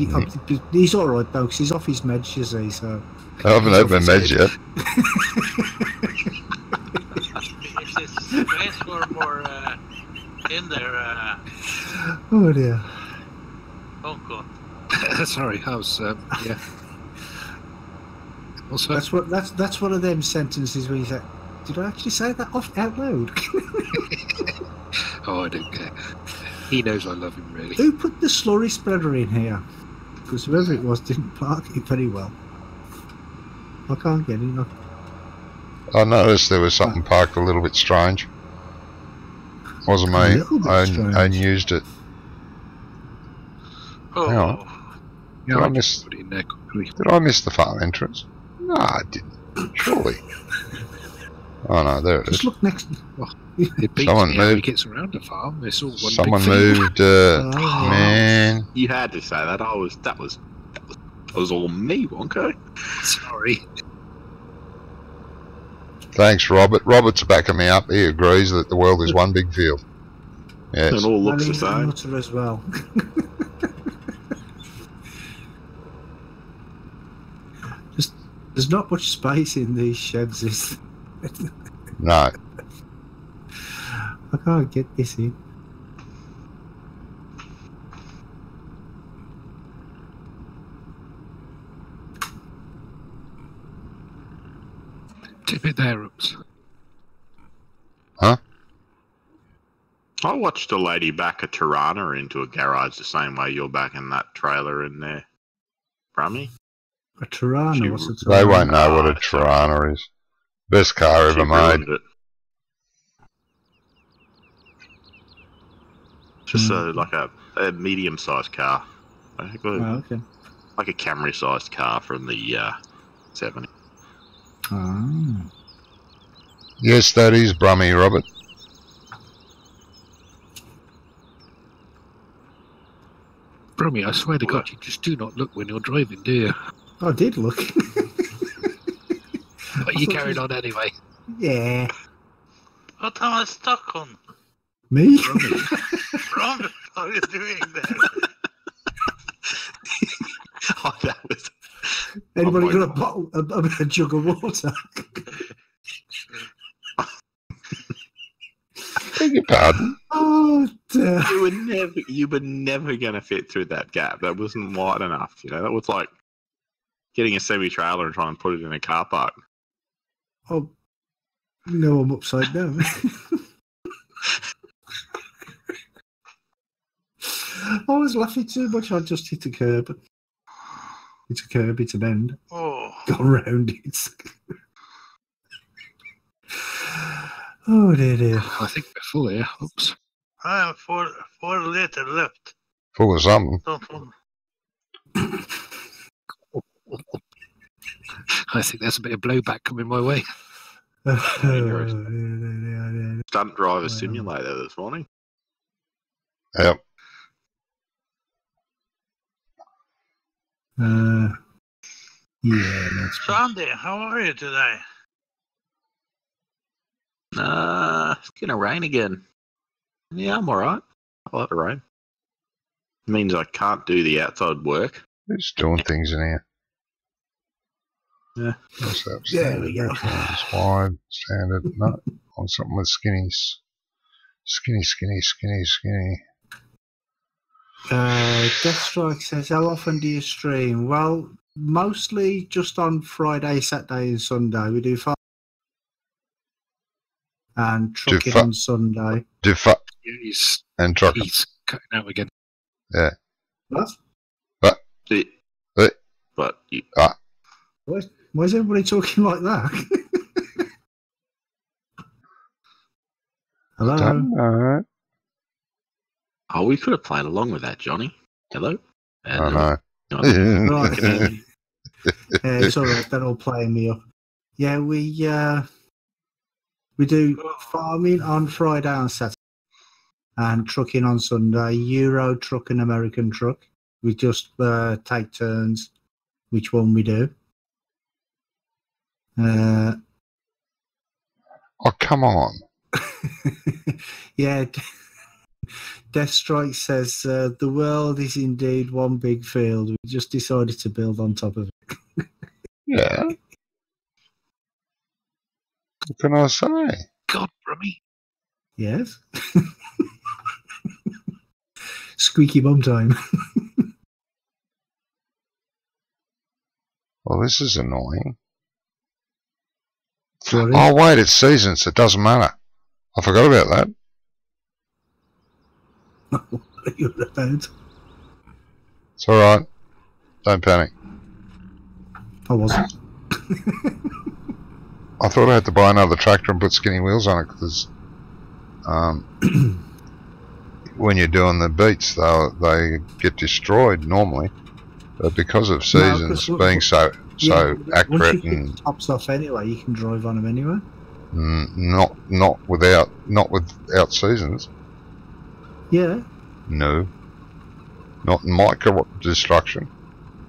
he's all right though, 'cause he's off his meds, you see. So I haven't had my meds yet. Is this space for more in there, oh dear. Uncle? Sorry, I was, yeah. Also, That's one of them sentences where you say, "Did I actually say that out loud?" oh, I don't care. He knows I love him, really. Who put the slurry spreader in here? Because whoever it was didn't park it very well. I can't get it. I noticed there was something parked a little bit strange. Wasn't A me. little bit I strange. used it. Oh, Hang on. Yeah, Did I I miss- just put it in there quickly. Did I miss the farm entrance? No, I didn't. Surely. Oh no, there it is. Just look next. It beats Someone me how he moved. gets around the farm. It's all one Someone big field. moved. Oh. Man. You had to say that. That was all me, Wonko. Sorry. Thanks, Robert. Robert's backing me up. He agrees that the world is one big field. Yes. It all looks And the he's a same. nutter as well. There's not much space in these sheds. Is there? No. I can't get this in. Tip it there, Oops. Huh? I watched a lady back a Tirana into a garage the same way you're backing that trailer in there, Brummie. A Tirana? She- What's a Tirana? They won't know what a sorry. Tirana is. Best car She ever made. ruined it. Just like a medium-sized car. I think Okay. like a Camry-sized car from the 70s. Ah. Yes, that is Brummie, Robert. Brummie, I swear to God, you just do not look when you're driving, do you? I did look. But you carried on anyway. Yeah. What am I stuck on? Me? Ron, what are you doing there? Oh, that was... Anybody Oh, got a bottle, a jug of water? Beg your pardon. Oh, dear. You were never going to fit through that gap. That wasn't wide enough. You know, that was like getting a semi-trailer and trying to put it in a car park. Oh, no, I'm upside down. I was laughing too much. I just hit a curb. It's a curb, it's a bend. Oh, Got around it. Oh, dear. I think before, yeah. Oops. I am four later left. Full of something. Don't want. I think there's a bit of blowback coming my way. Stunt driver Wow. simulator this morning. Yep. Yeah, that's So Andy, how are you today? It's gonna rain again. Yeah, I'm alright. I like the rain. Means I can't do the outside work. Who's doing things in here? Yeah. What's that? There we go. It's wide, standard. No, on something with skinnies. Skinny. Deathstrike says, how often do you stream? Well, mostly just on Friday, Saturday and Sunday. We do farm and trucking on Sunday. Do He's and truck. he's cutting out again. Yeah. What? But you, Why is everybody talking like that? Hello? Don't know. oh, we could have played along with that, Johnny. Hello. I know. Right. Yeah, it's all right. They're all playing me up. Yeah, we do farming on Friday and Saturday, and trucking on Sunday. Euro truck and American truck. We just take turns, which one we do. Oh, come on. Yeah. Deathstrike says the world is indeed one big field. We just decided to build on top of it. Yeah. What can I say? God, Brummie. Yes. Squeaky bum time. Well, this is annoying. Sorry. Oh, wait, it's seasons. It doesn't matter. I forgot about that. What are you about? It's all right. Don't panic. I wasn't. I thought I had to buy another tractor and put skinny wheels on it because when you're doing the beats, they get destroyed normally. But because of seasons being so accurate once you and get the tops off anyway, you can drive on them anyway. not without seasons. Yeah. No. Not in micro destruction.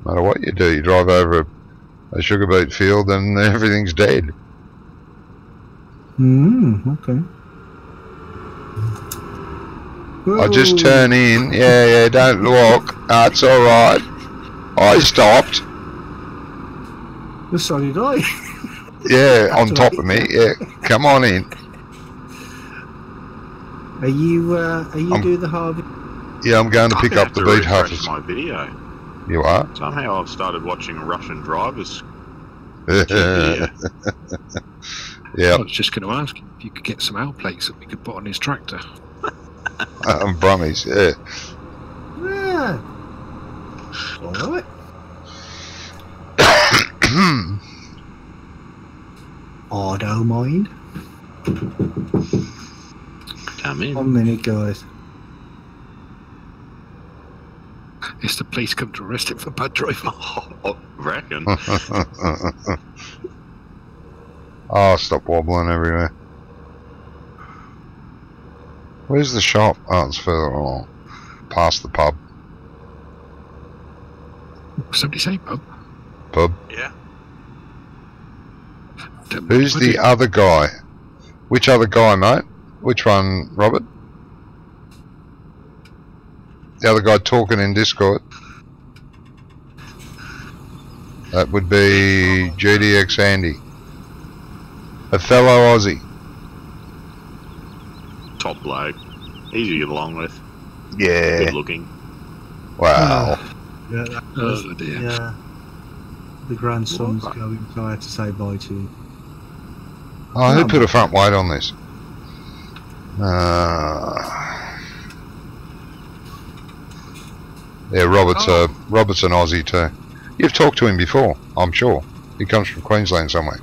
No matter what you do, you drive over a sugar beet field and everything's dead. Okay. I just turn in. Yeah, don't look. It's alright. I stopped. So did I. Yeah, on top of me. Yeah, come on in. Are you doing the harvest? Yeah, I'm going to pick up the beet refresh huffers. my video. You are? Somehow I've started watching Russian drivers. Yeah. I was just going to ask if you could get some outplates that we could put on his tractor. Brummies, yeah. Yeah. Alright. I don't mind. Come in. 1 minute, guys. It's the police come to arrest him for bad driving. I reckon. Oh, stop wobbling everywhere. Where's the shop? Oh, it's further along. Past the pub. Somebody say pub. Pub. Yeah. Who's the other guy? Which other guy, mate? Which one, Robert? The other guy talking in Discord. That would be GDX Andy. A fellow Aussie. Top bloke. Easy to get along with. Yeah. Good looking. Wow. Yeah, that Oh was, dear. yeah. The grandson's What? going, so I had to say bye to you. Oh, who put a front weight on this? Yeah, Robert's an Aussie too. You've talked to him before, I'm sure. He comes from Queensland somewhere.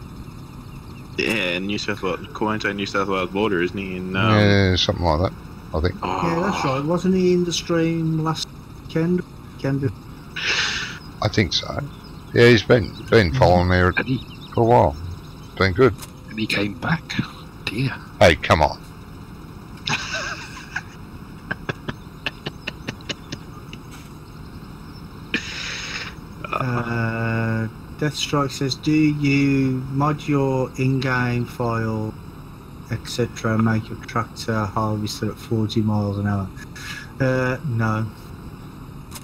Yeah, New South Wales, Queensland, New South Wales border, isn't he? In, Yeah, something like that, I think. Yeah, that's right. Wasn't he in the stream last weekend? I think so. Yeah, he's been following me And he, for a while. Been good. and he came back. Dear. Hey, come on. Deathstrike says, do you mod your in-game file, etc., and make your tractor harvester at 40 miles an hour? No.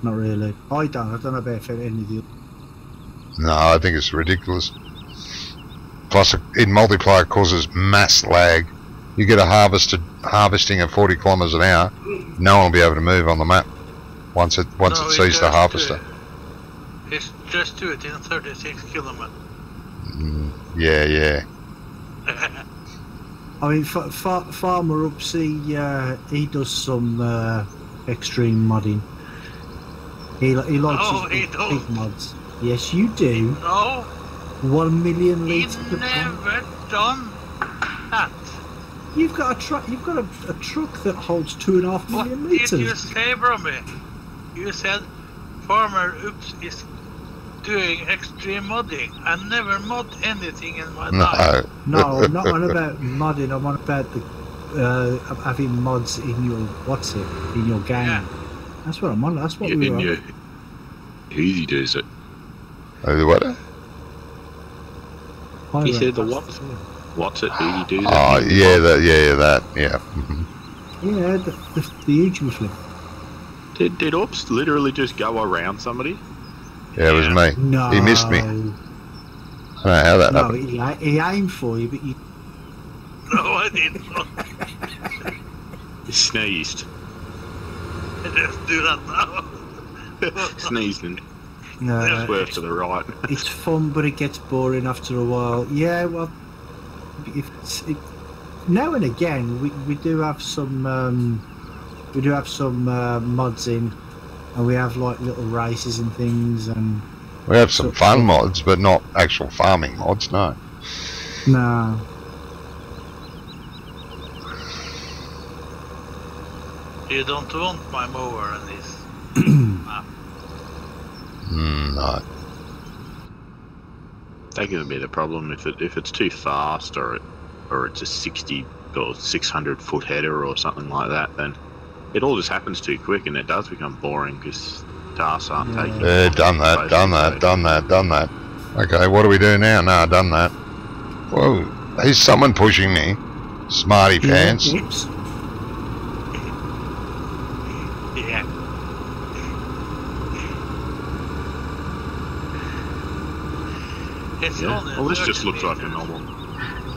Not really. I don't know about any of you. No, I think it's ridiculous. Plus, in multiplayer, it causes mass lag. You get a harvesting at 40 kilometres an hour, no one will be able to move on the map once it sees the harvester. It's just do it in 36 kilometers. Yeah. I mean, Farmer Ups, he does some extreme modding. He likes his big mods. Yes, you do. No, 1 million he litres. never done that. You've got a truck. You've got a truck that holds 2.5 What million did you litres. say, Brummie? You said Farmer Oops is doing extreme modding. I never mod anything in my life. No, I'm not on about modding. I'm on about the having mods in your in your game. Yeah. That's what I'm on. That's what Yeah, we were in on. your easy does it. What? Hi, He Ray. said the what? What's it? Easy does it. Oh, yeah, that. Yeah. Mhm. Yeah, the usual thing. Did Oops literally just go around somebody? Yeah, it was me. No, He missed me. I don't know how that No, happened. he aimed for you, but you. No, I didn't. He sneezed. Let's do that now. Sneezed and No, swerved to the right. it's fun, but it gets boring after a while. Yeah, well, now and again we do have some mods in, and we have like little races and things, and We have some fun mods, but not actual farming mods, no. no. You don't want my mower on this map. No. That could be the problem if it's too fast or it's a 60 or 600 foot header or something like that. Then it all just happens too quick, and it does become boring because tasks aren't taking. Yeah, done that. Okay, what do we do now? No, done that. Whoa, there's someone pushing me. Smarty pants. Yeah, whoops. Yeah. It's Yeah. only Well, this just 30 looks like a meters. normal.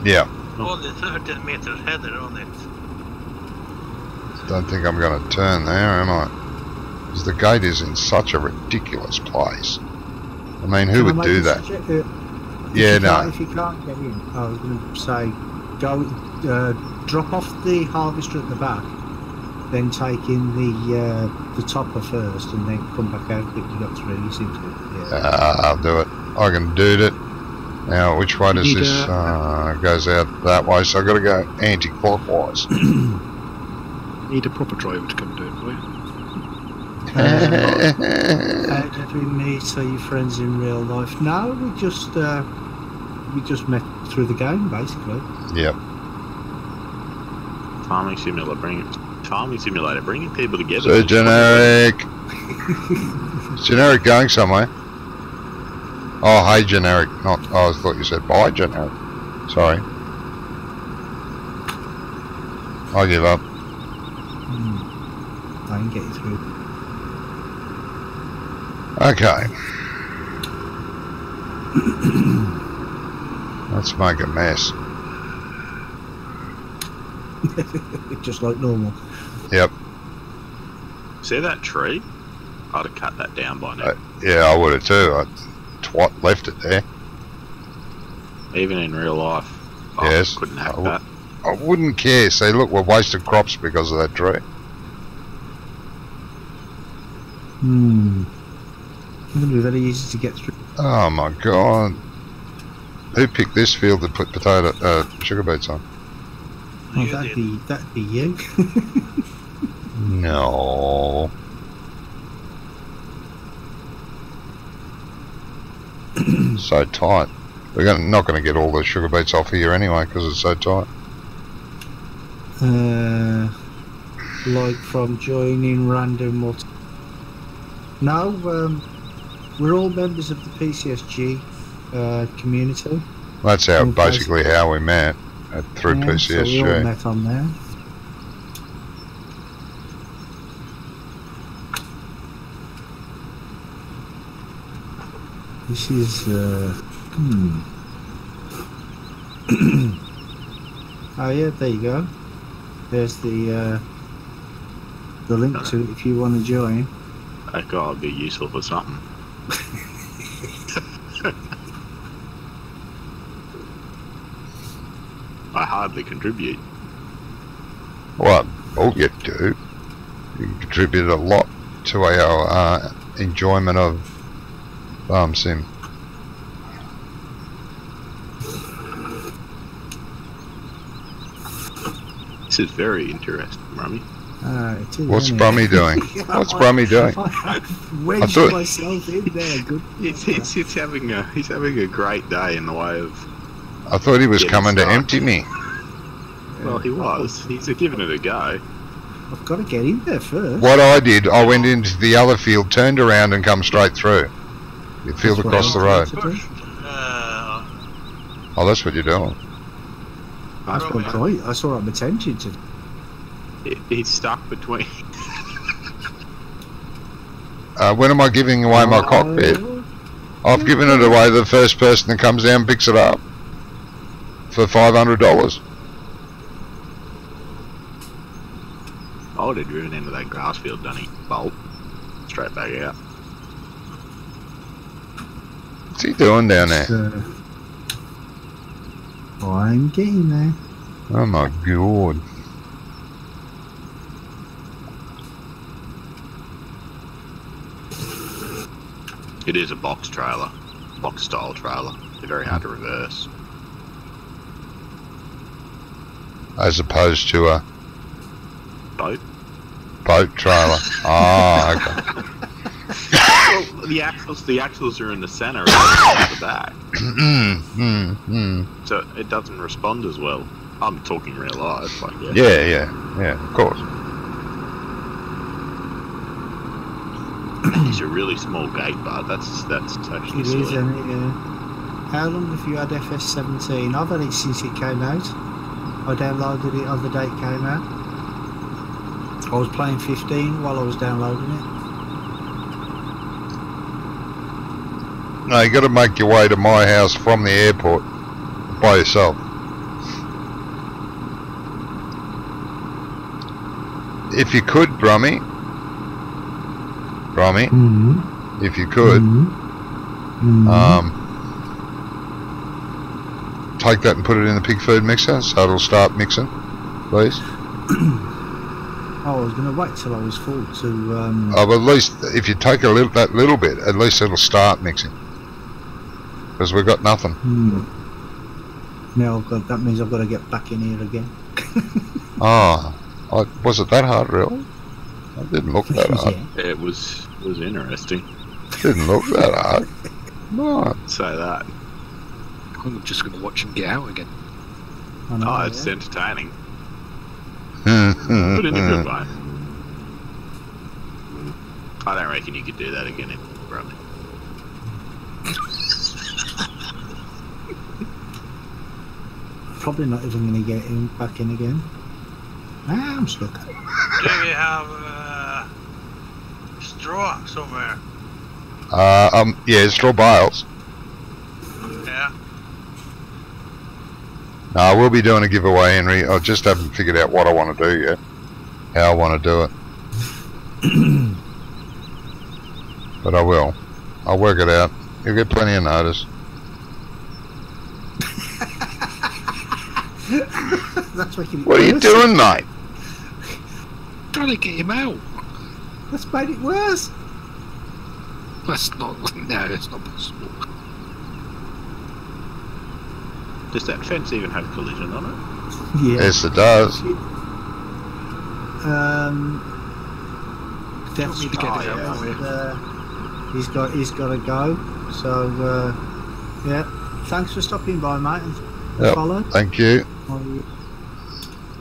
Yeah, Only 13 meters header on it. don't think I'm going to turn there, am I? Because the gate is in such a ridiculous place. I mean, who would do that? Yeah, no. If you can't get in, I was going to say, go drop off the harvester at the back, then taking the topper first and then come back out quickly got through. You seem to, yeah. I'll do it. I can do it. Now, which way does this? It goes out that way, so I've got to go anti-clockwise. Need a proper driver to come do it for you. How did we meet? Are you friends in real life? No, we just met through the game, basically. Yep. Farming simulator, bringing people together. So generic. Is generic going somewhere? Oh, hey, generic. Not. Oh, I thought you said bye, generic. Sorry. I give up. I can get you through. Okay. Let's make a mess. Just like normal. Yep. See that tree? I'd have cut that down by now. Yeah, I would have too. I left it there. Even in real life. Yes. I couldn't have that. I wouldn't care. Say, look, we've wasted crops because of that tree. It's going to be very easy to get through. Oh my god. Who picked this field to put sugar beets on? Oh, that'd be you. No. So tight. We're not going to get all the sugar beets off here anyway because it's so tight. Like from joining random what? No, we're all members of the PCSG community. That's how basically how we met through PCSG. So we all met on there. This is oh yeah, there you go. There's the link to it if you want to join. That guy would be useful for something. I hardly contribute. Well, all you do, you contribute a lot to our enjoyment of Farm Sim. This is very interesting, Brummie. It is, What's Brummie doing? What's Brummie doing? Wedged myself in there. Good. He's having a great day in the way of. I thought he was coming to empty me. Well, he was. He's giving it a go. I've got to get in there first. What I did, I went into the other field, turned around and come straight through. The field across the road. Oh, that's what you're doing. That's right. I saw I'm attention to. He's stuck between. When am I giving away my cockpit? I've given it away to the first person that comes down and picks it up for $500. I would have driven into that grass field, done he? Bolt. Straight back out. What's he doing down there? I'm getting there. Oh my god. It is a box trailer. Box style trailer. They're very hard to reverse. As opposed to a Boat? boat trailer. Ah, okay. Well, the axles are in the center and at the back. So it doesn't respond as well. I'm talking real life, I guess. Yeah, of course. It's a really small gate, but that's actually It is, silly. How long have you had FS17? I've had it since it came out. I downloaded it on the day it came out. I was playing 15 while I was downloading it. No, you got to make your way to my house from the airport by yourself. If you could, Brummie, if you could, take that and put it in the pig food mixer so it'll start mixing, please. Oh, I was going to wait till I was full to. Oh, but at least if you take that little bit, at least it'll start mixing. Because we've got nothing. Now that means I've got to get back in here again. Oh, was it that hard, really? It didn't look that hard. Yeah, it was interesting. Didn't look that hard. No. Say that. I'm just going to watch him get out again. I know, Oh, it's entertaining. Hmm. But in a good way. I don't reckon you could do that again in Brummie. Probably not even going to get him back in again. Ah, I'm stuck. Do you have straw somewhere? Yeah, straw bales. Yeah. No, we'll be doing a giveaway, Henry. I just haven't figured out what I want to do yet. How I want to do it. But I will. I'll work it out. You'll get plenty of notice. That's making it What are you worse. doing, mate? Trying to get him out. That's made it worse. That's not. No, that's not possible. Does that fence even have collision on it? Yeah. Yes, it does. Death's me to get it out for you? He's got to go. So yeah. Thanks for stopping by, mate. And Yep. follow. Thank you.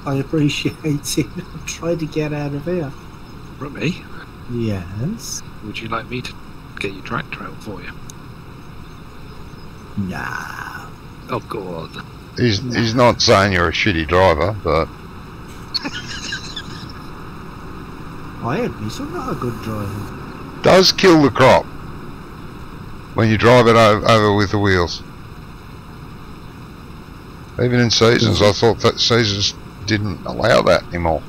I appreciate it. I'm trying to get out of here. Brummie, Yes. would you like me to get your tractor out for you? Nah. Oh, God. He's not saying you're a shitty driver, but I admit I'm not a good driver. does kill the crop when you drive it over with the wheels. Even in seasons, I thought that seasons didn't allow that anymore,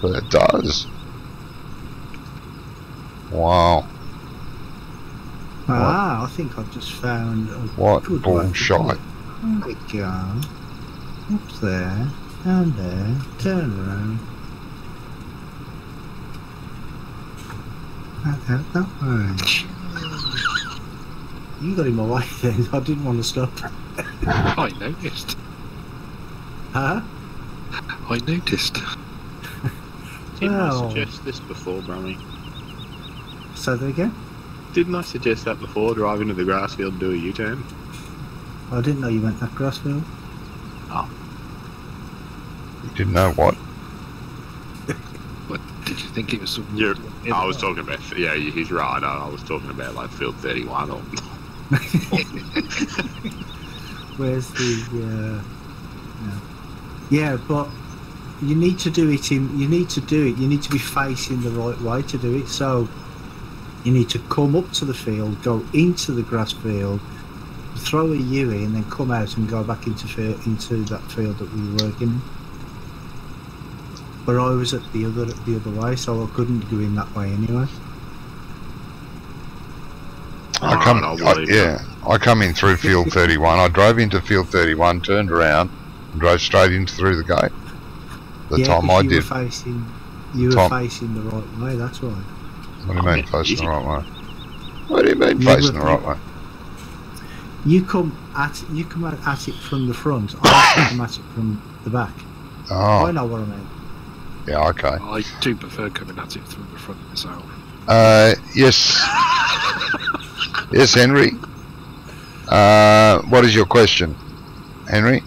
but it does. Wow, Ah, I think I've just found a what good way to bullshit! do it. There we go. Up there, down there, turn around. That way. You got in my way then. I didn't want to stop. I noticed. Huh? I noticed. Didn't Well. I suggest this before, Brummie? Say that again? Didn't I suggest that before, drive into the grass field and do a U-turn? I didn't know you went that grass field. You didn't know what? What did you think it was? Some I was talking about, yeah, he's right, I was talking about like field 31 or... Where's the yeah, but you need to do it you need to be facing the right way to do it. So you need to come up to the field, go into the grass field, throw a U-E and then come out and go back into that field that we were working in. But I was at the other way, so I couldn't go in that way anyway. I come in through field 31. I drove into field 31, turned around, and drove straight through the gate. The time I did. You were facing the right way. That's why. What do you mean facing the right way? What do you mean facing the right way? You come at it from the front. I come at it from the back. Oh, I know what I mean. yeah, okay. I do prefer coming at it through the front myself. Yes. Yes, Henry. What is your question, Henry?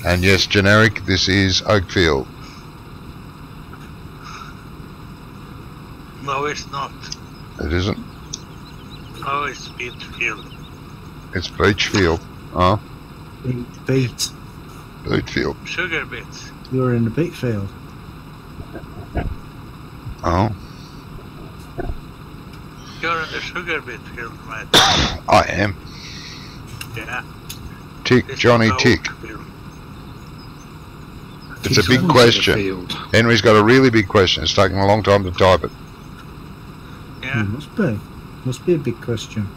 And yes, generic, this is Oakfield. No, it's not. It isn't. No, it's Beachfield. It's Beachfield. Oh, Beet. Beachfield. Sugar beets. You're in the beet field. Oh, You're in the sugar beet field, mate. I am. Yeah. Tick, This Johnny, is the tick. oak field. It's a big Onto the question. field. Henry's got a really big question. It's taking a long time to type it. Yeah. Must be a big question.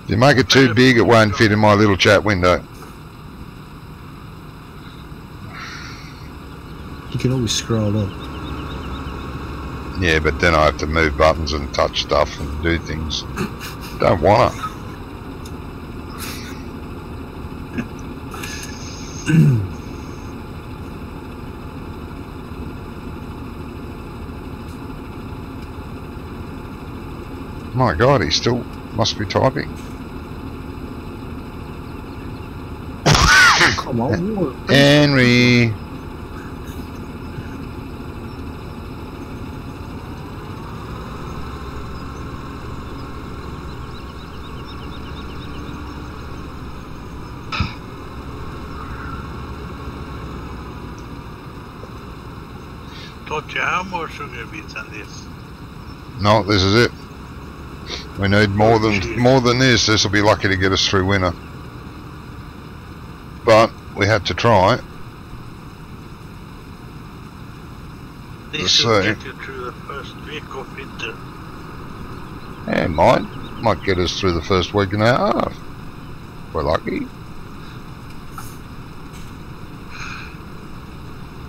If you make it too big, it won't fit in my little chat window. You can always scroll up. Yeah, but then I have to move buttons and touch stuff and do things. Don't want to. My God, he still must be typing. Come on. Henry. Don't you have more sugar beets than this? No, this is it. We need more than this. This will be lucky to get us through winter. But we have to try. This should get you through the first week of winter. Yeah, might get us through the first week and a half. We're lucky.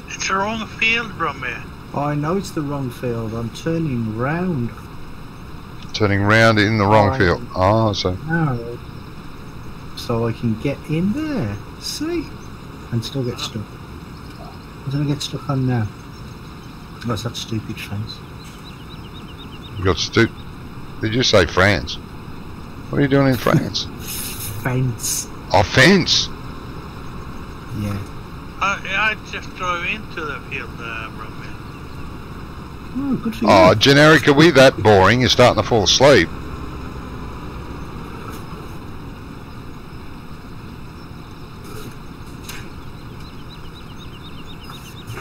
It's the wrong field, Brummie. I know it's the wrong field. I'm turning round. Turning round in the wrong field. Oh, so. Now, so I can get in there. See? And still get stuck. I'm going to get stuck on now. That's that stupid fence. You got Did you say France? What are you doing in France? Fence. Oh, fence. Yeah. I just drove into the field, Brummie. Oh, good for you. Oh, generic, are we that boring? You're starting to fall asleep.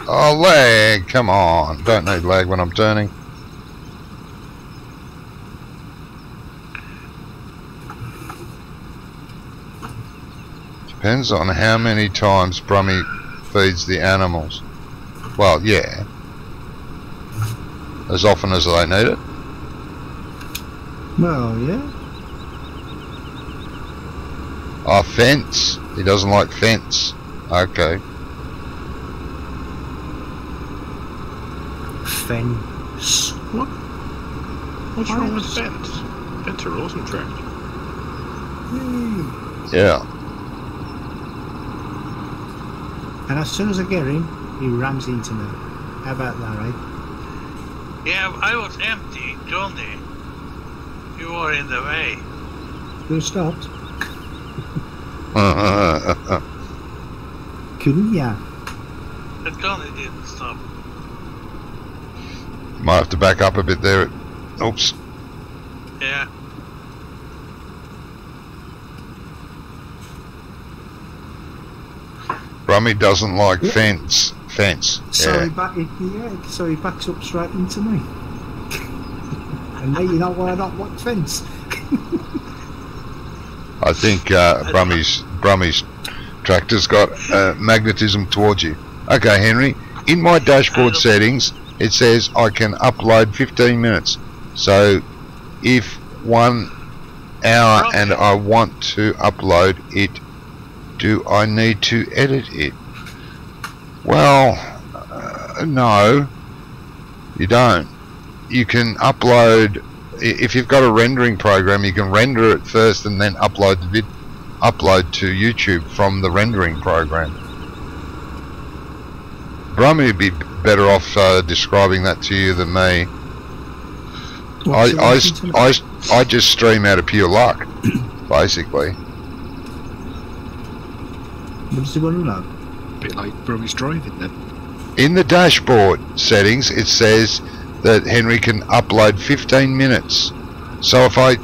Oh, lag, come on. Don't need lag when I'm turning. Depends on how many times Brummie feeds the animals. Well, yeah. As often as they need it. Well, yeah. Oh, fence. He doesn't like fence. Okay. Fence. What? What's wrong with fence? Fence are awesome tracks. Yeah. And as soon as I get him, he rams into me. How about that, right? Yeah, I was empty, Johnny. You were in the way. You stopped. Couldn't ya? But Johnny didn't stop. Might have to back up a bit there. Oops. Yeah. Brummie doesn't like fence. So Yeah. so he backs up straight into me. And now you know why I don't want fence. I think Brummie's tractor's got magnetism towards you. Okay, Henry. In my dashboard settings, it says I can upload 15 minutes. So if 1 hour and I want to upload it, do I need to edit it? Well, no, you don't. You can upload, if you've got a rendering program, you can render it first and then upload to YouTube from the rendering program. Brummie would be better off describing that to you than me. I just stream out of pure luck, basically. What does he want to know? A bit like Brummie's driving then. In the dashboard settings, it says that Henry can upload 15 minutes. So if I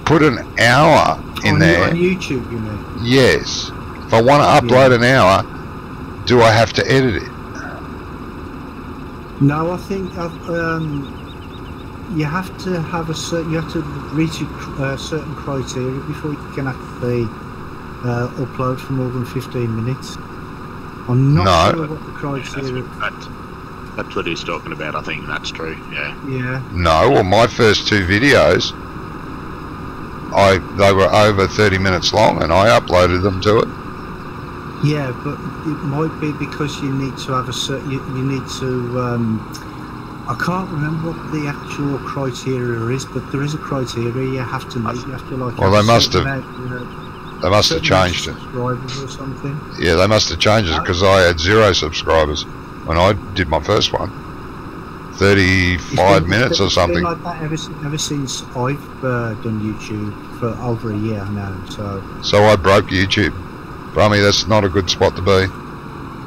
put an hour in there... On YouTube, you mean? Yes. If I want to upload an hour, do I have to edit it? No, I think you have to have you have to reach a certain criteria before you can actually upload for more than 15 minutes. I'm not sure what the criteria. That's what he's talking about. I think that's true. Yeah. Yeah. No. Well, my first 2 videos, they were over 30 minutes long, and I uploaded them to it. Yeah, but it might be because you need to have a certain. You need to. I can't remember what the actual criteria is, but there is a criteria you have to meet. You have to like. Well, have they must certain have- amount, They must have certain amount of changed it. subscribers or something. Yeah, they must have changed it because I had 0 subscribers when I did my first one. 35 minutes or It's been something. like that ever since I've done YouTube for over a year now. So I broke YouTube. Brummie, that's not a good spot to be.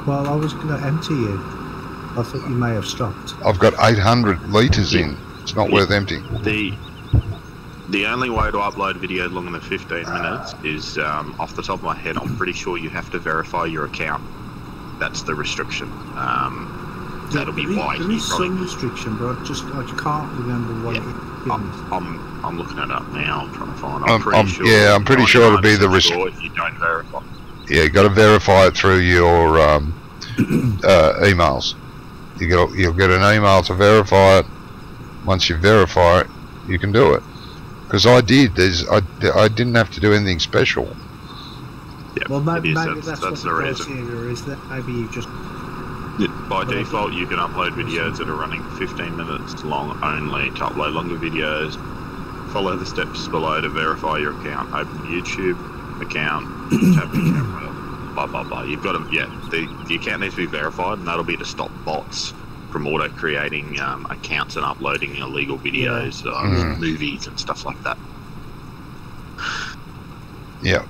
Well, I was going to empty you. I thought you may have stopped. I've got 800 litres in. It's not worth emptying. The only way to upload videos longer than 15 minutes is, off the top of my head, I'm pretty sure you have to verify your account. That's the restriction. That'll be why there he is probably... some restriction, but I can't remember what Yeah. it is. I'm looking it up now. I'm trying to find it. I'm pretty sure it'll be the restriction. If you don't verify. Yeah, you got to verify it through your emails. You'll get an email to verify it. Once you verify it, you can do it. Because I did. I didn't have to do anything special. Yeah, Well, maybe that's that's the what the reason. criteria is. That maybe you just By default, you can upload videos that are running 15 minutes long only. To upload longer videos, follow the steps below to verify your account. Open YouTube account, tap the camera, blah blah blah. You've got to, the account needs to be verified, and that'll be to stop bots from auto creating accounts and uploading illegal videos, movies and stuff like that. Yeah.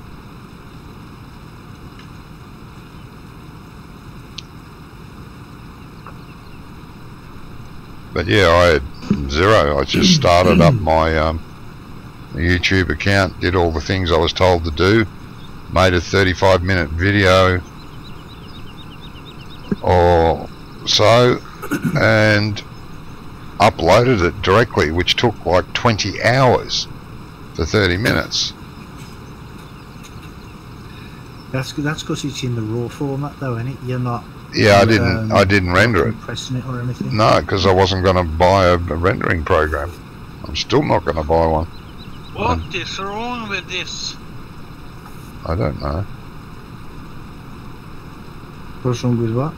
But yeah, I had 0. I just started up my YouTube account, did all the things I was told to do, made a 35-minute video or so, and uploaded it directly, which took like 20 hours for 30 minutes. that's because it's in the raw format, though, isn't it? You're not. Yeah, I didn't render it. Pressing it or anything. No, because I wasn't going to buy a rendering program. I'm still not going to buy one. What is wrong with this? I don't know. What's wrong with what?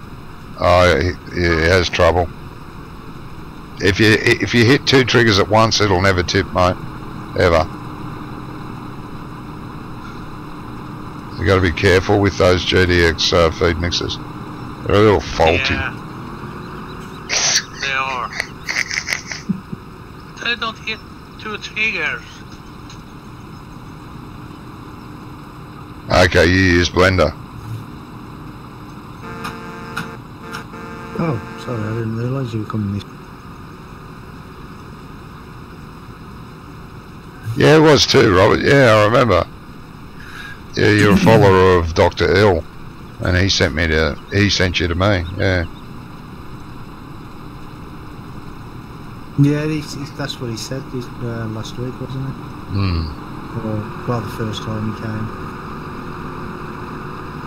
Oh, he has trouble. If you hit 2 triggers at once, it'll never tip, mate. Ever. You got to be careful with those GDX feed mixers. They're a little faulty. Yeah. They are. They don't hit 2 triggers. Okay, you use Blender. Oh, sorry, I didn't realise you were coming this. Yeah, it was too, Robert. Yeah, I remember. Yeah, you're a follower of Dr. Ill, and he sent you to me. Yeah. Yeah, that's what he said last week, wasn't it? Or, well, the first time he came.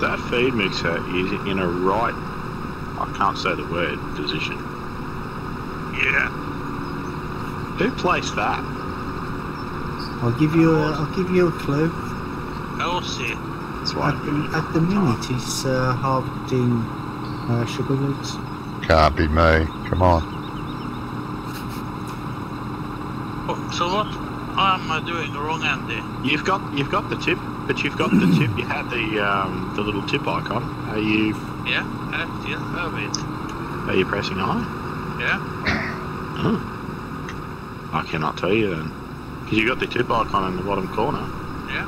That feed mixer is in a right, I can't say the word, position. Yeah. Who placed that? I'll give you a clue. I'll see. That's why At the minute, he's harvesting sugar beets. Can't be me. Come on. Oh, so what am I doing wrong, Andy? You've got the tip, but you've got the tip. You had the little tip icon. Are you? Yeah, I still have it. Are you pressing I? Yeah. Oh. I cannot tell you then, because you got the tip icon in the bottom corner. Yeah.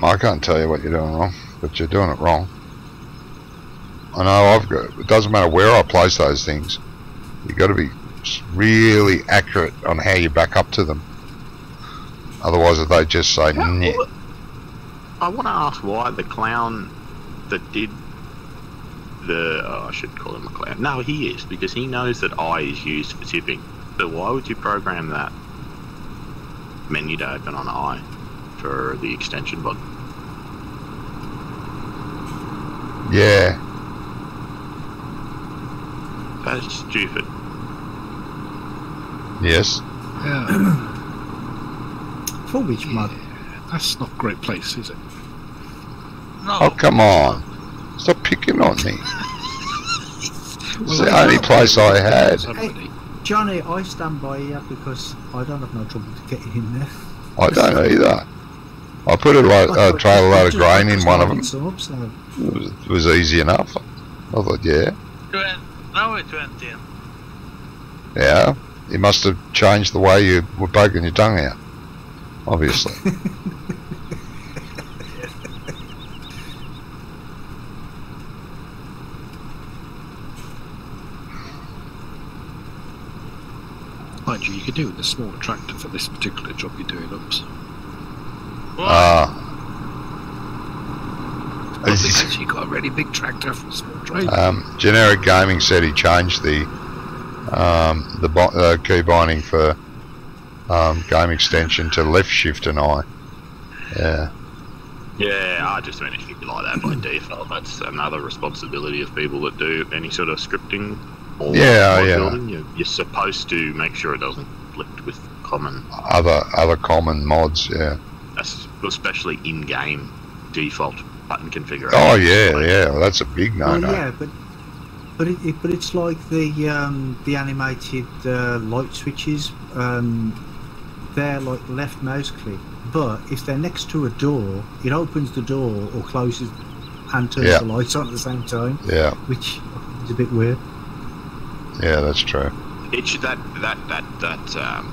I can't tell you what you're doing wrong, but you're doing it wrong. I know it doesn't matter where I place those things. You've got to be really accurate on how you back up to them. Otherwise, they just say, "Nyeh." Well, I want to ask why the clown that did I should call him a clown. No, he is, because he knows that I is used for tipping. So why would you program that menu to open on I for the extension button? Yeah. That's stupid. Yes. Yeah. For which mod? That's not a great place, is it? No. Oh, come on. Stop picking on me. It's the only place I had. Somebody. Johnny, I stand by you because I don't have no trouble to get in there. I don't either. I put a trailer load of grain in one of them. It was easy enough. I thought, yeah. Now it went in. Yeah. You must have changed the way you were poking your tongue out. Obviously. Mind you, you could do with a smaller tractor for this particular job you're doing, Ups. Why? Because you got a really big tractor for a small trailer. Generic Gaming said he changed the key binding for game extension to left shift and I. Yeah. Yeah, I just mean if you like that by default, that's another responsibility of people that do any sort of scripting or mod building. You're supposed to make sure it doesn't conflict with common Other common mods, yeah. Especially in-game default button configuration. Oh yeah, well, that's a big no-no. Well, yeah, but it's like the animated light switches. They're like left mouse click, but if they're next to a door, it opens the door or closes and turns the lights on at the same time. Yeah, which is a bit weird. Yeah, that's true. It should that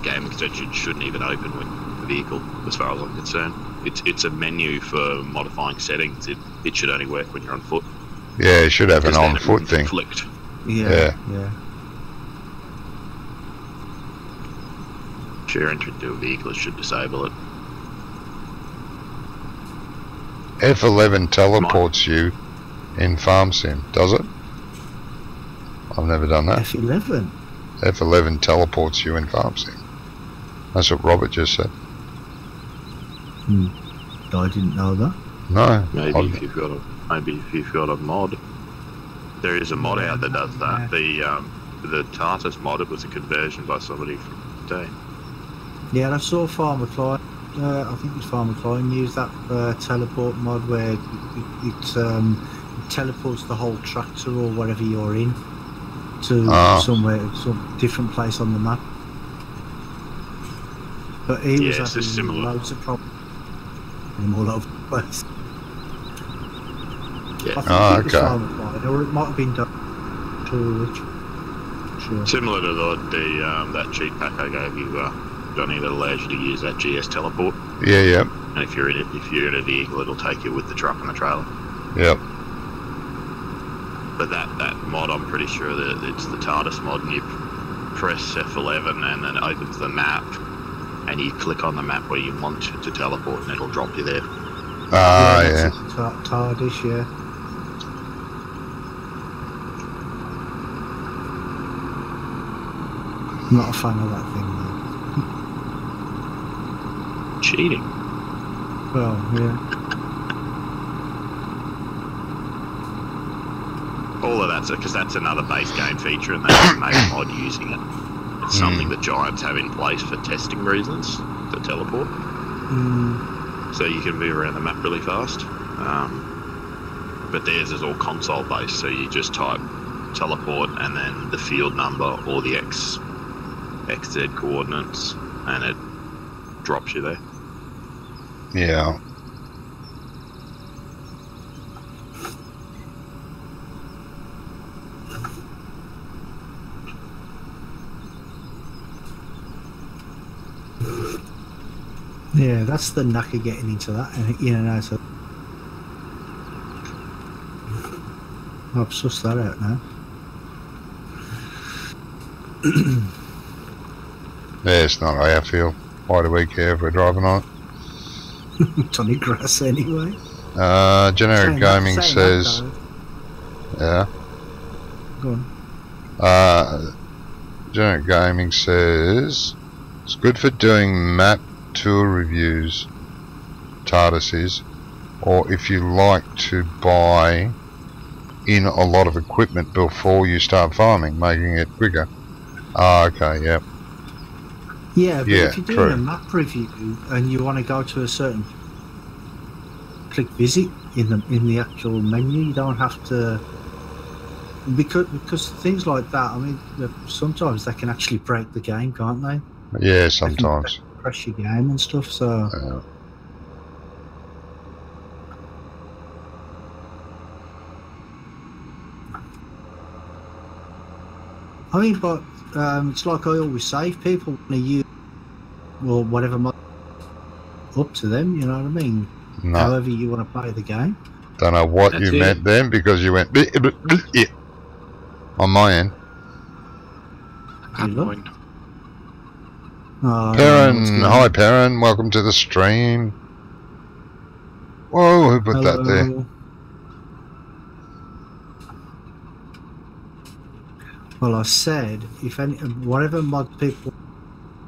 game extension shouldn't even open with the vehicle, as far as I'm concerned. It's a menu for modifying settings. It should only work when you're on foot. Yeah, it should have an on foot thing. Conflict. Yeah. If you're entering into a vehicle, it should disable it. F11 teleports you in Farm Sim, does it? I've never done that. F11? F11 teleports you in Farm Sim. That's what Robert just said. I didn't know that. No. Maybe if you've got a mod. There is a mod out that does that. The Tartus mod, it was a conversion by somebody from the day. Yeah, I saw Farmer Klien. I think it was Farmer Klien used that teleport mod where it teleports the whole tractor or whatever you're in to some different place on the map. But he was having loads of problems all over the place. Yeah. I think it was Farmer Klien, or it might have been Docta. Sure. Similar to that cheat pack I gave you, Johnny, that allows you to use that GS teleport. Yeah. And if you're in a vehicle, it'll take you with the truck and the trailer. Yep. But that mod, I'm pretty sure that it's the TARDIS mod, and you press F11 and then it opens the map, and you click on the map where you want to teleport, and it'll drop you there. Yeah. TARDIS, yeah. Not a fan of that thing, though. Cheating. Well, yeah. All of that's because that's another base game feature, and they haven't made a mod using it. It's something that Giants have in place for testing reasons to teleport. So you can move around the map really fast. But theirs is all console based, so you just type teleport and then the field number or the XZ coordinates, and it drops you there. Yeah. Yeah, that's the knack of getting into that and in and out of. I've sussed that out now. Yeah, it's not our field. Why do we care if we're driving on it? It's only grass anyway. Generic Gaming says... Yeah. Go on. Generic Gaming says... It's good for doing map tour reviews, TARDIS is, or if you like to buy in a lot of equipment before you start farming, making it quicker. Okay, yep. Yeah, but Yeah, if you're doing true. a map review and you want to go to a certain, click visit in the actual menu. You don't have to, because things like that. I mean, sometimes they can actually break the game, can't they? Yeah, They can sometimes. crash your game and stuff. So I mean, but it's like I always say, if people want to use or whatever mod, up to them. You know what I mean? No, However you want to play the game. don't know what That's you it. meant then because you went yeah, on my end. And look? mine. Oh, Perrin, hi Perrin, welcome to the stream. Whoa, who put that there? Hello. Well, I said if any, whatever mod people,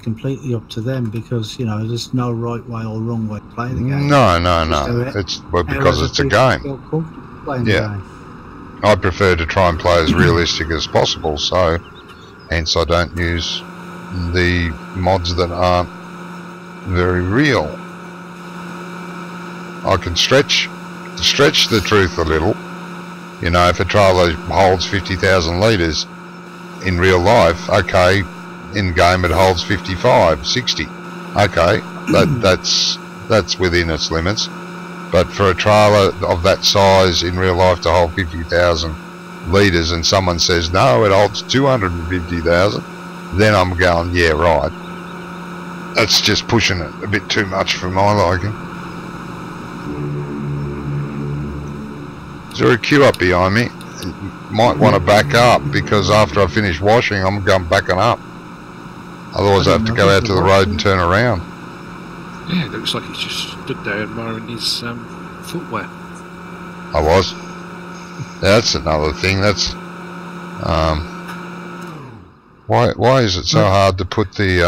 completely up to them, because you know there's no right way or wrong way to play the game. No. Just It's because it's a game. feel comfortable playing Yeah. the game. I prefer to try and play as realistic as possible, so hence I don't use the mods that aren't very real. I can stretch the truth a little. You know, if a trailer holds 50,000 litres in real life, okay, in game it holds 55, 60. Okay, that's within its limits. But for a trailer of that size in real life to hold 50,000 litres and someone says, no, it holds 250,000, then I'm going, yeah, right. That's just pushing it a bit too much for my liking. Is there a queue up behind me? You might want to back up because after I finish washing, I'm going backing up. Otherwise, I have to go out to the road and turn around. Yeah, it looks like he's just stood there admiring his footwear. I was. That's another thing. That's why is it so hard to put the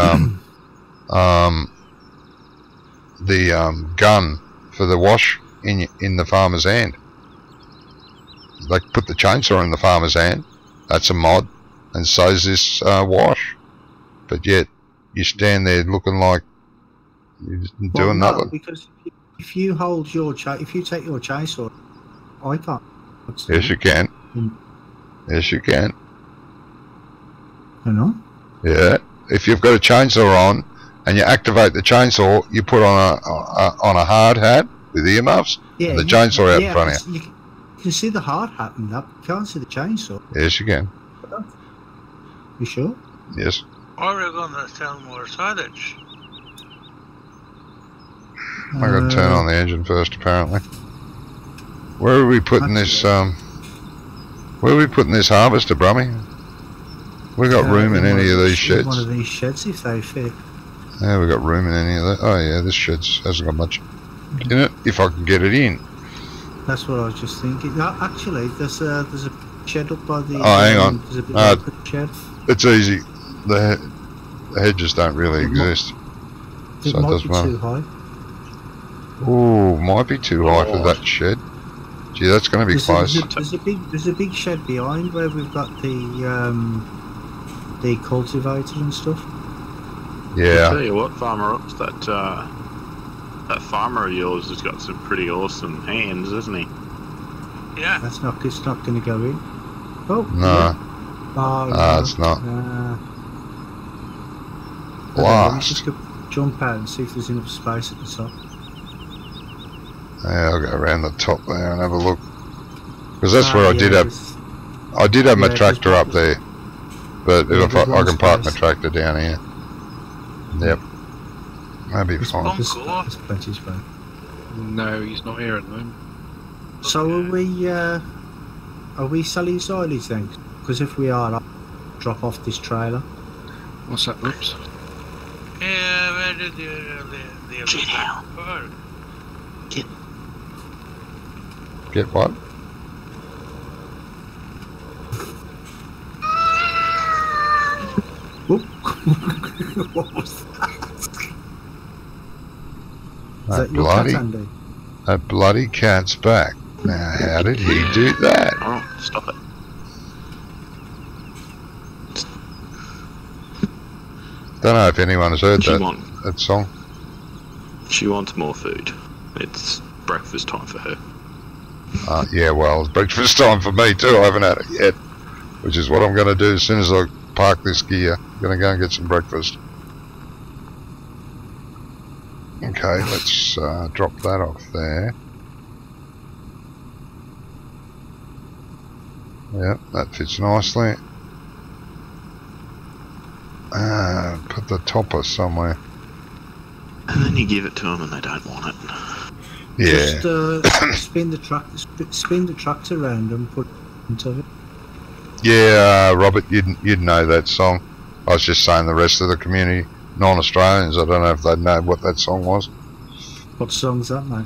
gun for the wash in the farmer's hand? Like put the chainsaw in the farmer's hand. That's a mod, and so's this wash. But yet you stand there looking like you're doing nothing. Because if you hold your if you take your chainsaw, I can't. Yes, you can. Yes, you can. I know. Yeah. If you've got a chainsaw on and you activate the chainsaw, you put on a hard hat with earmuffs and the chainsaw out in front of you. You can see the hard hat and that. You can't see the chainsaw. Yes, you can. You sure? Yes. Or we're gonna sell more silage. I got to turn on the engine first, apparently. Where are we putting this? Where are we putting this harvester, Brummie? We got room in any of these sheds? One of these sheds, if they fit. Yeah, we got room in any of that. Oh yeah, this shed hasn't got much in it. If I can get it in. That's what I was just thinking. No, actually, there's a shed up by the. Oh, hang on. There's a bit of a shed. It's easy. The hedges don't really exist. It might be too high. Ooh, might be too high for that shed. Gee, that's going to be close. There's a big shed behind where we've got the cultivator and stuff. Yeah. I'll tell you what, Farmer Ups, that farmer of yours has got some pretty awesome hands, hasn't he? Yeah. It's not going to go in. Oh No. yeah. Oh, No, it's not. Let me just go jump out and see if there's enough space at the top. Yeah, I'll go around the top there and have a look. Because that's where I did have my tractor up there. But if I can park my tractor down here. Yep. That'd be fine. There's plenty of space. No, he's not here at the moment. So are we selling silage then? Because if we are, I'll drop off this trailer. What's that, Oops? Yeah, where did you Get out. Get what? What was that? That bloody cat's back. Now, how did he do that? Oh, stop it. Don't know if anyone has heard She that song. She wants more food. It's breakfast time for her. Yeah, well, it's breakfast time for me too. I haven't had it yet, which is what I'm going to do as soon as I park this gear. I'm going to go and get some breakfast. Okay, let's drop that off there. Yep, that fits nicely. Put the topper somewhere. And then you give it to them and they don't want it. Yeah. Just spin the trucks around and put it into it. Yeah, Robert, you'd know that song. I was just saying the rest of the community, non-Australians, I don't know if they'd know what that song was. What song's that, mate?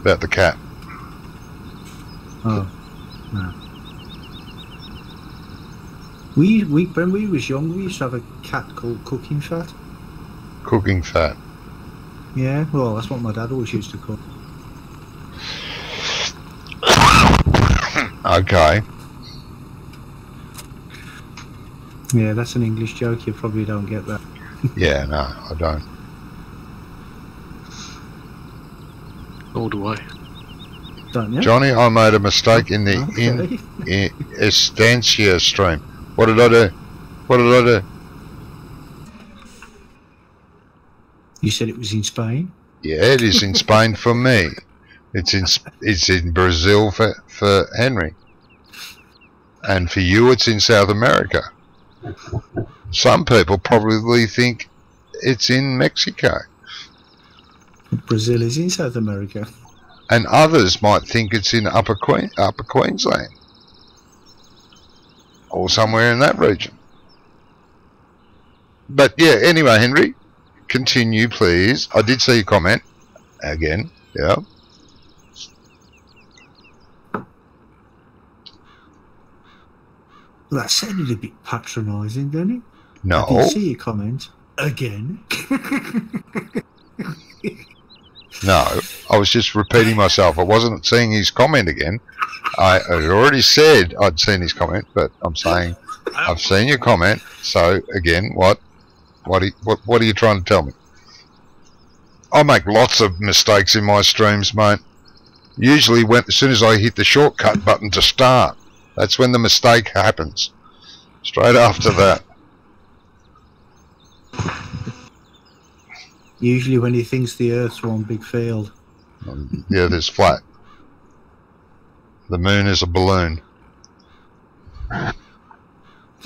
About the cat. Oh, no. When we was young, we used to have a cat called Cooking Fat. Cooking Fat. Yeah, well, that's what my dad always used to call it. Okay. Yeah, that's an English joke. You probably don't get that. Yeah, no, I don't. All the way. Don't you? Johnny, I made a mistake in the Okay. Estancia stream. What did I do? What did I do? You said it was in Spain? Yeah, it is in Spain for me. It's in Brazil for Henry. And for you, it's in South America. Some people probably think it's in Mexico. Brazil is in South America. And others might think it's in Upper Queensland. Or somewhere in that region. But yeah, anyway, Henry, continue, please. I did see your comment. Again, yeah. Well, that sounded a bit patronising, didn't it? No. I did see your comment. Again. No, I was just repeating myself. I wasn't seeing his comment again. I already said I'd seen his comment, but I'm saying I've seen your comment. So again, what are you trying to tell me? I make lots of mistakes in my streams, mate. Usually, as soon as I hit the shortcut button to start, that's when the mistake happens. Straight after that. Usually when he thinks the Earth's one big field. Yeah, there's flat. The moon is a balloon. The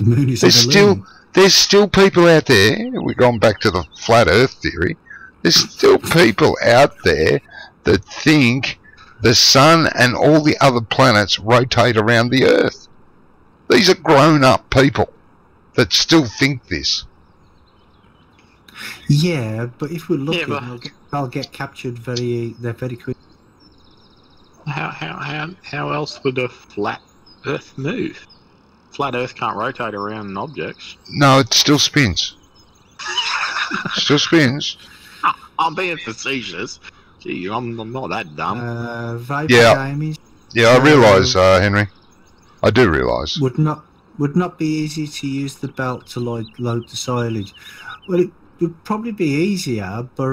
moon is a balloon. There's still people out there. We've gone back to the flat Earth theory. There's still people out there that think the sun and all the other planets rotate around the Earth. These are grown-up people that still think this. Yeah, but if we're looking, they'll get captured very quick. How else would a flat Earth move? Flat Earth can't rotate around objects. No, it still spins. Still spins. I'm being facetious. Gee, I'm not that dumb. Yeah, I realise, Henry. I do realise. Would not be easy to use the belt to load the silage. Well, it would probably be easier, but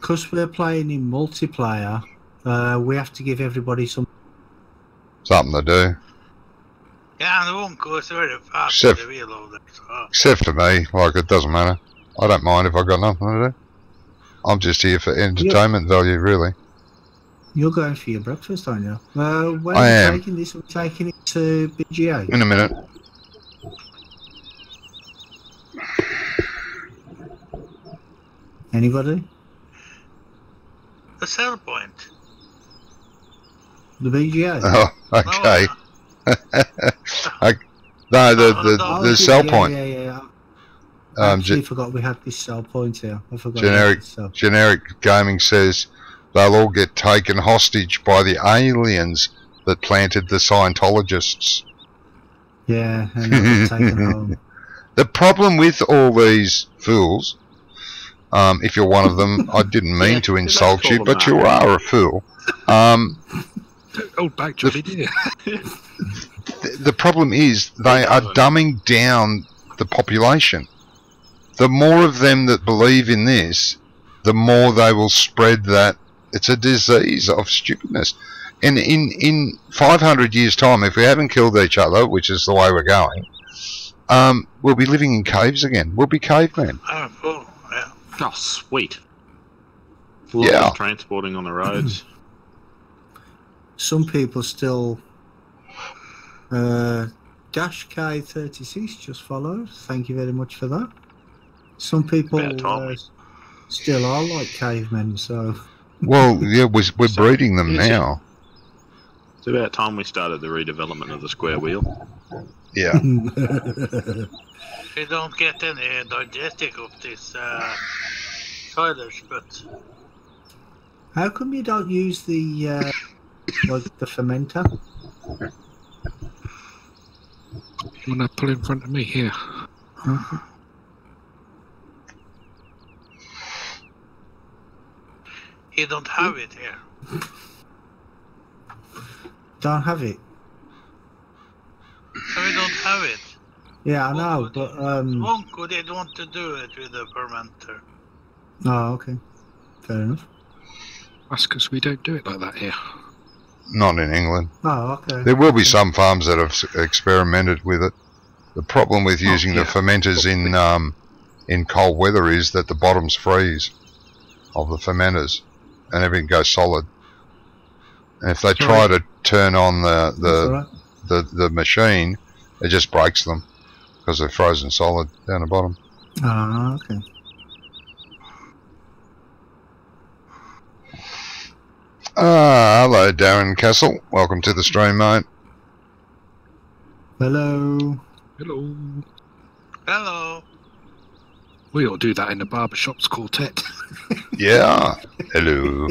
because we're playing in multiplayer, we have to give everybody something to do. Yeah, and the one goes very fast. Except for me, like, it doesn't matter. I don't mind if I've got nothing to do. I'm just here for entertainment value, really. You're going for your breakfast, aren't you? When I are am. you taking this? We're taking it to BGA. In a minute. Anybody? The sell point. The BGA? Oh, okay. No, the sell point. Yeah. I actually forgot we had this sell point here. I forgot. Generic Gaming says they'll all get taken hostage by the aliens that planted the Scientologists. Yeah, and they'll get taken home. The problem with all these fools, if you're one of them, I didn't mean to insult you, but you are a fool. Old back, Johnny, dear. The problem is they are dumbing down the population. The more of them that believe in this, the more they will spread that. It's a disease of stupidness. And in 500 years' time, if we haven't killed each other, which is the way we're going, we'll be living in caves again. We'll be cavemen. Oh, cool. Yeah. Oh, sweet. Yeah. Transporting on the roads. Some people still. Dash K36 just followed. Thank you very much for that. Some people still are like cavemen, so. Well, yeah, we're breeding them now. It's about time we started the redevelopment of the square wheel. Yeah. We don't get any digestic of this silage, but How come you don't use the like the fermenter? You want to pull in front of me here? Okay. you don't have it here. Don't have it. So we don't have it. Yeah, I know, but One could they want to do it with the fermenter. oh, okay, fair enough. That's because we don't do it like that here. Not in England. Oh, okay. There will be some farms that have experimented with it. The problem with using the fermenters in cold weather is that the bottoms freeze of the fermenters and everything goes solid. And if they try to turn on the machine, it just breaks them because they're frozen solid down the bottom. Ah, okay. Hello, Darren Castle. Welcome to the stream, mate. Hello. Hello. Hello. We ought to do that in the barbershop's quartet. Yeah. Hello.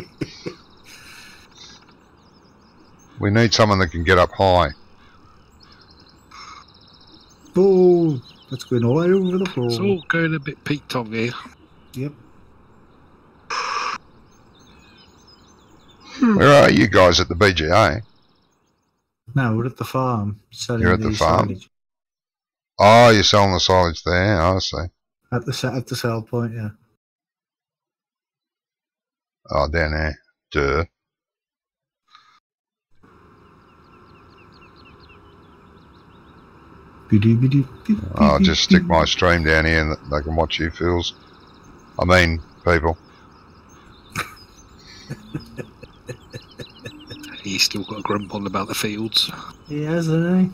We need someone that can get up high. Oh, that's going all over the floor. It's all going a bit peaked on here. Yep. Where are you guys at the BGA? No, we're at the farm selling You're at the farm? silage. Oh, you're selling the silage there. I see. At the sell point, yeah. Oh, down there. Duh. I'll just stick my stream down here and they can watch you fools. I mean, people. He's still got a grump on about the fields. He has, hasn't he?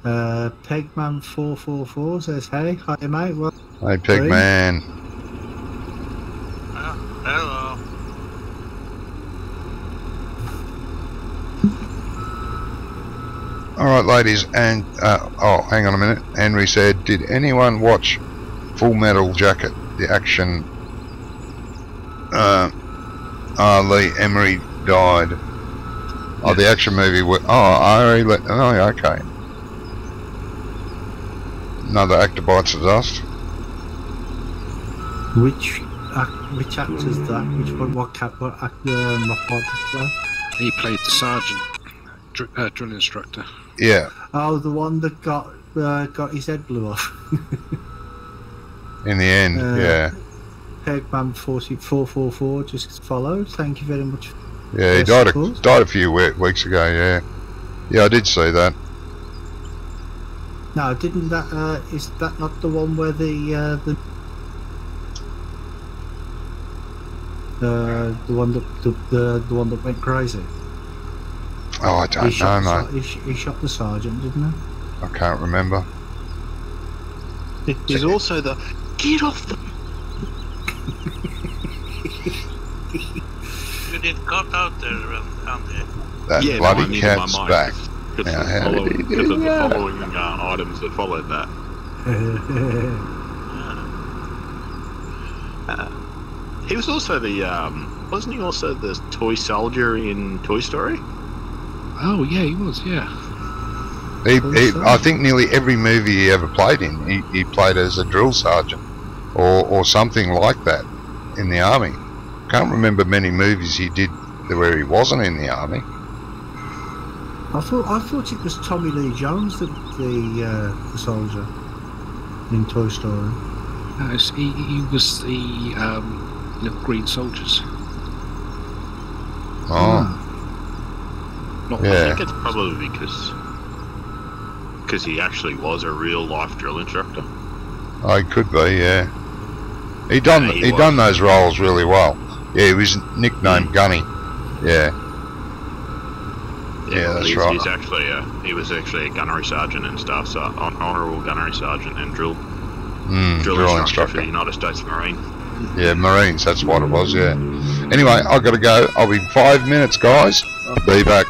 Pegman444 says, hey, hi mate. Well, Hey, Pigman. Hello. Alright, ladies, and, oh, hang on a minute. Henry said, did anyone watch Full Metal Jacket, the action? Lee Emery died. Oh, the action movie. Oh, okay. Another actor bites the dust. which actor's that? Which one? What actor? He played the sergeant, drill instructor. Yeah. Oh, the one that got his head blew off. In the end, yeah. Pegman444 just followed. Thank you very much. Yeah, he died a few weeks ago, yeah. Yeah, I did see that. No, didn't that? Is that not the one where the one that went crazy? Oh, I don't know, mate. He shot the sergeant, didn't he? I can't remember. There's also the get off the. You did cut out there around here. That bloody cat's back. Because of the following items that followed that. He was also the, wasn't he also the toy soldier in Toy Story? Oh, yeah, he was, yeah. I think nearly every movie he ever played in, he played as a drill sergeant or something like that in the army. Can't remember many movies he did where he wasn't in the army. I thought it was Tommy Lee Jones, the soldier. in Toy Story. No, he was the little green soldiers. Oh, Not I yeah. think it's probably because he actually was a real life drill instructor. Oh, he could be, yeah. He was. done those roles really well. Yeah, he was nicknamed Gunny. Yeah. Yeah, well, that's he's, right. He's actually he was actually a gunnery sergeant and stuff, so honourable gunnery sergeant and drill Drill instructor for instructor. the United States Marine. Yeah, Marines, that's what it was, yeah. Anyway, I've got to go. I'll be 5 minutes, guys. I'll be back.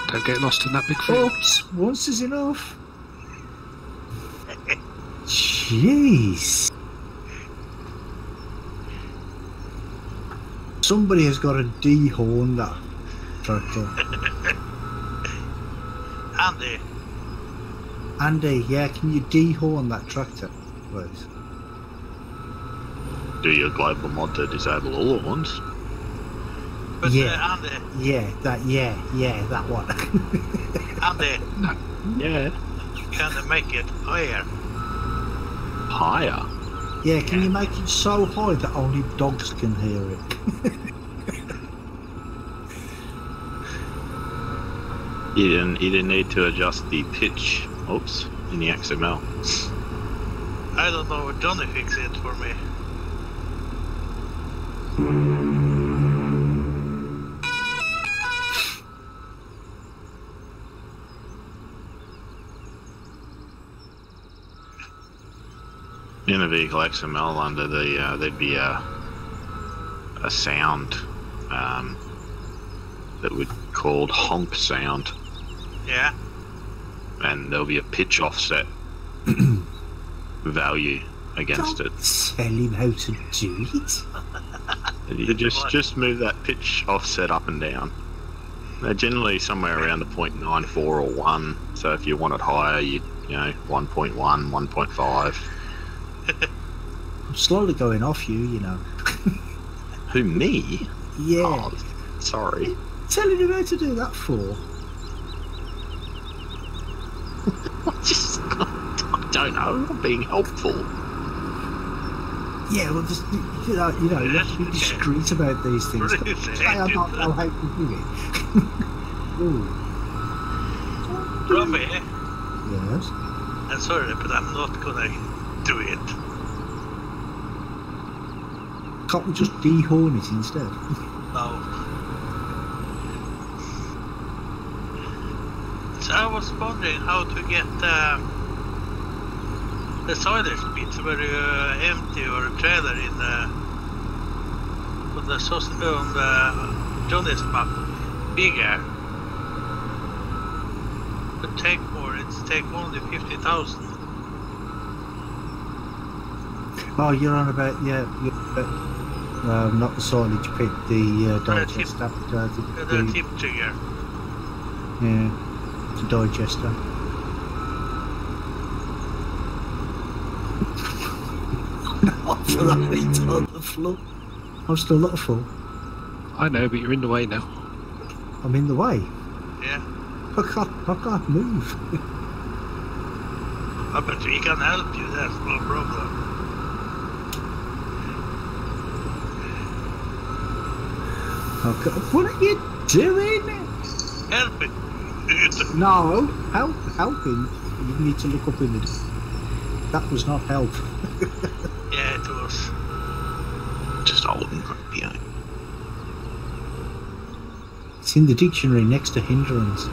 Don't get lost in that big field. Oops, once is enough. Jeez. Somebody has got to dehorn that tractor. Andy, yeah, can you dehorn that tractor, please? Do your global mod to disable all at once? But Yeah. Andy, Yeah, that one. Andy, Yeah. can they make it higher? Higher. Yeah, can you make it so high that only dogs can hear it? You didn't need to adjust the pitch. Oops, in the XML. I don't know, Johnny fix it for me. In the vehicle XML under the there'd be a sound that would called honk sound, Yeah. and there'll be a pitch offset value against it. Tell him how to do it. You just move that pitch offset up and down. They're generally somewhere around the 0.94 or 1. So if you want it higher, you know 1.1, 1.5. I'm slowly going off you, you know. Who, me? Yeah. Oh, sorry. Telling him how to do that for. Just I don't know. I'm being helpful. Yeah, well, just, you know, you have to be discreet about these things. Say I don't know how to do it. Ooh. Brummie, Yes. I'm sorry, but I'm not gonna do it. Can't we just dehorn it instead? No. So I was wondering how to get the silage bits where you empty your trailer in on the Johnny's map bigger. But take more, it's take only 50,000. Oh, you're on about, not the silage pit, the digester. The tip trigger. Yeah, the digester. I've already done the floor. I'm still not full. I know, but you're in the way now. I'm in the way. Yeah. I can't move. But we can help you, that's no problem. Okay. What are you doing? Helping. No, helping. You need to look up in it. That was not help. Yeah, it was. Just holding behind. It's in the dictionary next to hindrance.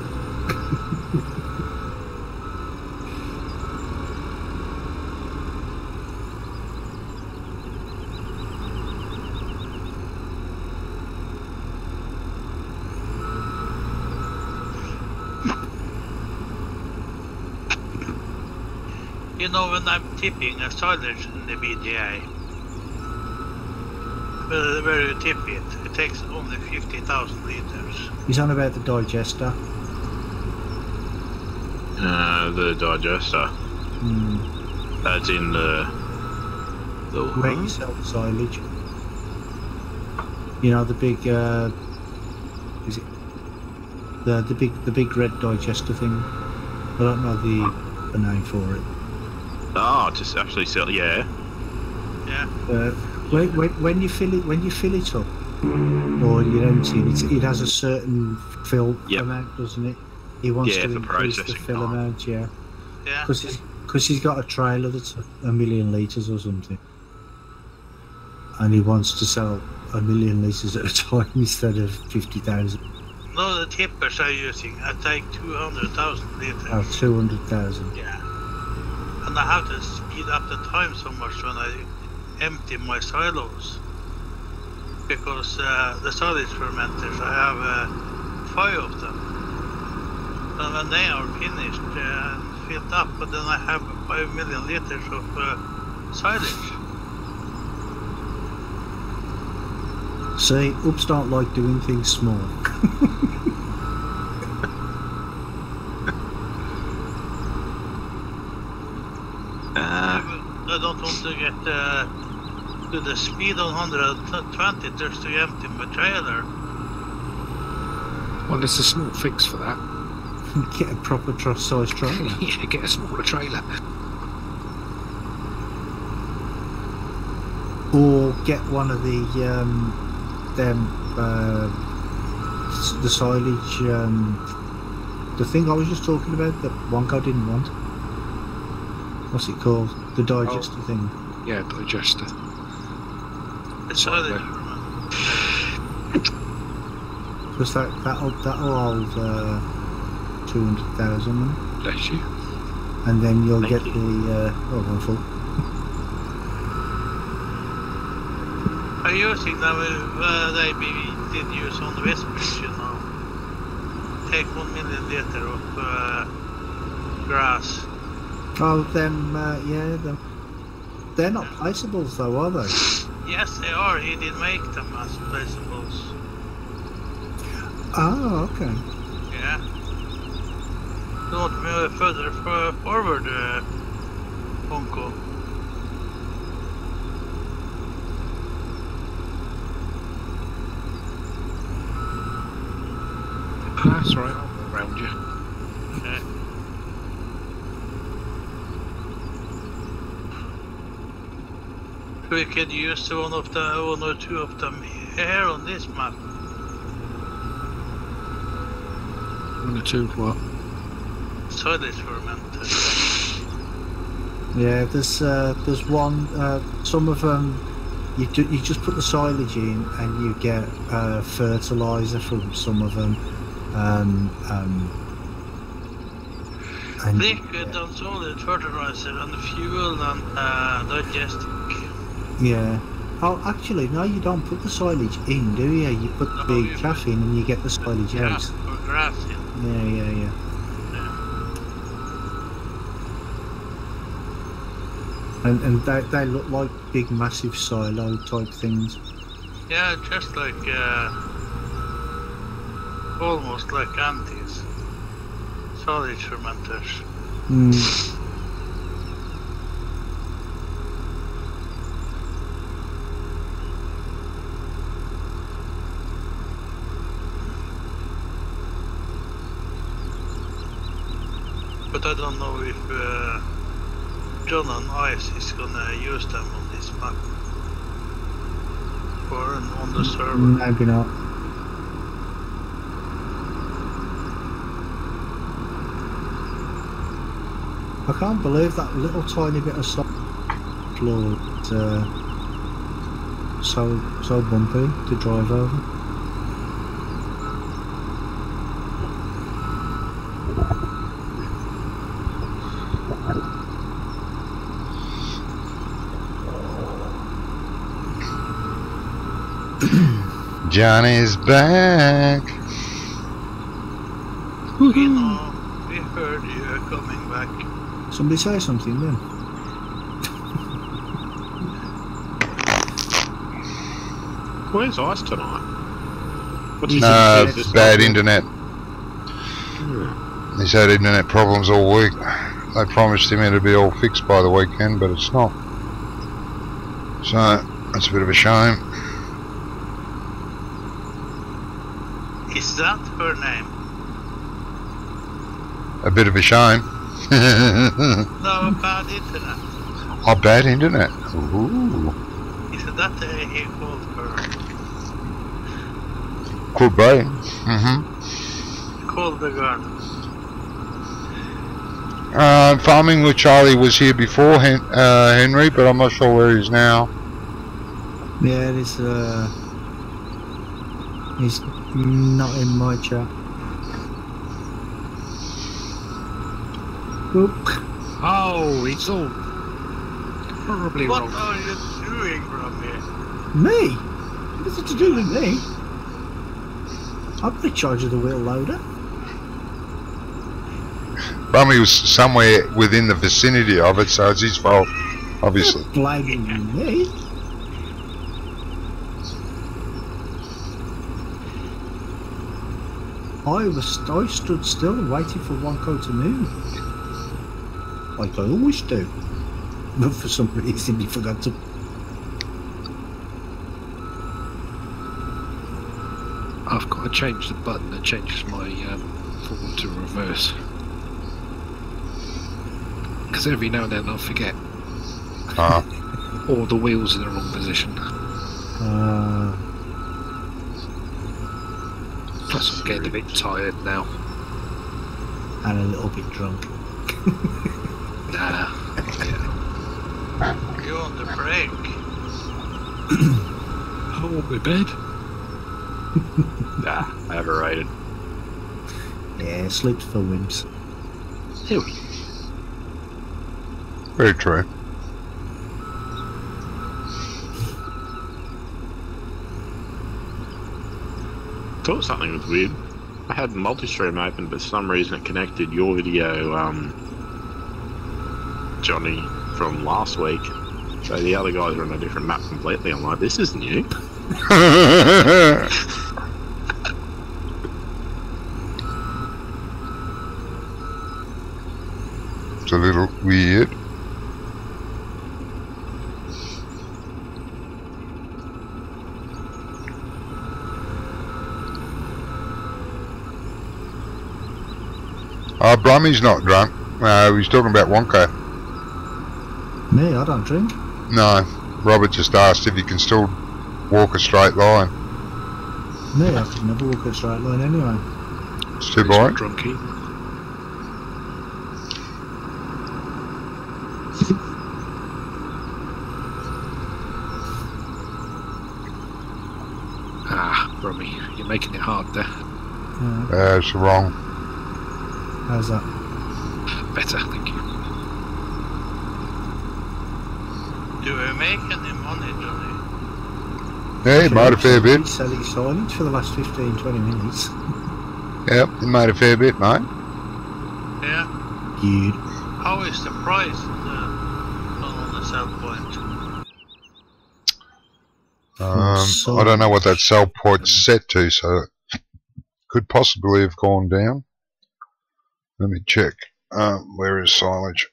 You know, when I'm tipping a silage in the VGA, where you tip it, it takes only 50,000 liters. He's on about the digester. The digester. That's in the Where you sell the silage. You know, the big is it the big red digester thing? I don't know the proper name for it. Oh, just actually sell. Yeah. Yeah. When you fill it up, or you empty it, it has a certain fill Yep. amount, doesn't it? He wants Yeah, to for increase the processing fill time. amount, yeah. Yeah. Because he's got a trailer that's a million litres or something, and he wants to sell 1 million litres at a time instead of 50,000. No, the tippers are using, I take 200,000 liters. Oh, 200,000. Yeah. And I have to speed up the time so much when I empty my silos. Because the silage fermenters, I have 5 of them. And when they are finished and filled up, but then I have 5 million liters of silage. See, ups don't like doing things small. I don't want to get to the speed on 120 just to empty my trailer. Well, there's a small fix for that. Get a proper size trailer. Yeah, get a smaller trailer. Or get one of the silage, the thing I was just talking about, the Wonko didn't want. What's it called? The digester thing. Yeah, digester. The silage Because that'll hold 200,000, Bless you. and then you'll Thank get you. the I'm full. I'm using them, they did use on the Westbridge, you know. Take 1 million liter of grass. Oh, them, yeah, them. They're not placeables though, are they? Yes, they are. He did make them as placeables. Oh, okay. Yeah. Don't move further forward, Uncle. That's right, around you. Yeah. We could use one or two of them here on this map. 1 or 2 what? Silage fermented. Yeah, there's one. Some of them, you just put the silage in and you get fertilizer from some of them. And Liquid and solid fertilizer and fuel and digestic. yeah. Oh, actually, no, you don't put the silage in, do you? You put No, the you chaff in and you get the silage out. Grass or grass in. Yeah. And they look like big, massive silo type things. Yeah, just like almost like antis. Silage fermenters. But I don't know if John and Ice is gonna use them on this map or on the server. Maybe not. I can't believe that little tiny bit of soft floor so bumpy to drive over. Johnny's back. You know, we heard you are coming back. Somebody say something then. Where's Ice tonight? What's He's No, in it's bed. bad internet. Hmm. He's had internet problems all week. They promised him it'd be all fixed by the weekend, but it's not. So, that's a bit of a shame. Is that her name? A bit of a shame. No, bad internet. Oh, bad internet. Ooh. He said that he called for. Could be. Mm-hmm. Called the garden. Farming with Charlie was here before Henry, but I'm not sure where he is now. Yeah, he's not in my chat. Oop. Oh, it's all horribly What wrong. are you doing, Brummie? Me? What's it to do with me? I'm in charge of the wheel loader. Brummie was somewhere within the vicinity of it, so it's his fault, obviously. You're blaming me. I stood still waiting for one car to move. Like I always do. But for some reason he forgot to. I've got to change the button that changes my forward to reverse. Because every now and then I'll forget. Or the wheel's in the wrong position. Plus I'm getting a bit tired now. And a little bit drunk. Nah. Yeah. You on the break? I want my bed. Nah, overrated. Yeah, sleeps for wimps. Here. Very true. Thought something was weird. I had multi-stream open, but for some reason it connected your video, Johnny, from last week. So the other guys are on a different map completely. I'm like, this is new. It's a little weird. Brummie's not drunk. He's talking about Wonko. Me, I don't drink. No, Robert just asked if you can still walk a straight line. Me, I can never walk a straight line anyway. It's too He's not boring. drunk either. Brummie, you're making it hard there. It's wrong. How's that? Better, thank you. Do we make any money, Johnny? Yeah, he made a fair bit. He's selling silage for the last 15-20 minutes. Yep, he made a fair bit, mate. Yeah. Good. How is the price on the sell point? I don't know what that sell point's set to, so it could possibly have gone down. Let me check. Where is silage?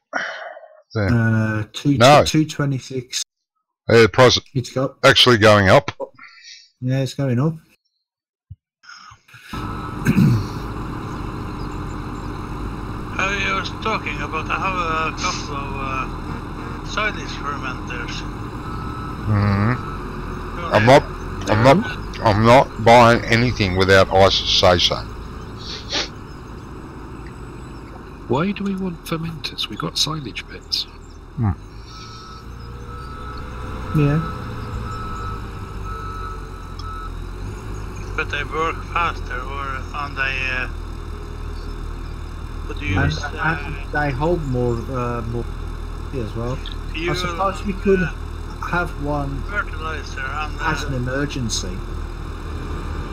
There. 226. The price It's got. actually going up. Yeah, it's going up. I was talking about I have a couple of silage fermenters. I'm not buying anything without Ice's say so. Why do we want fermenters? We got silage bits. Yeah. But they work faster, or and they would you And, use and they hold more as well. I suppose we could have one fertilizer and as an emergency.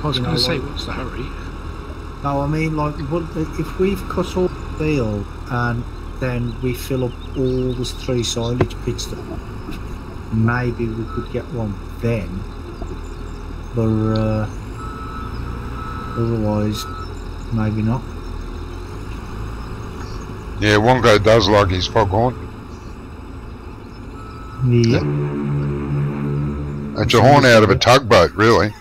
I was You going know, to say, like- what's the hurry? No, I mean, like, if we've cut all the field and then we fill up all the 3 silage pits, maybe we could get one then. But otherwise, maybe not. Yeah, Wonko does like his foghorn. Yeah. It's a horn out of a tugboat, really.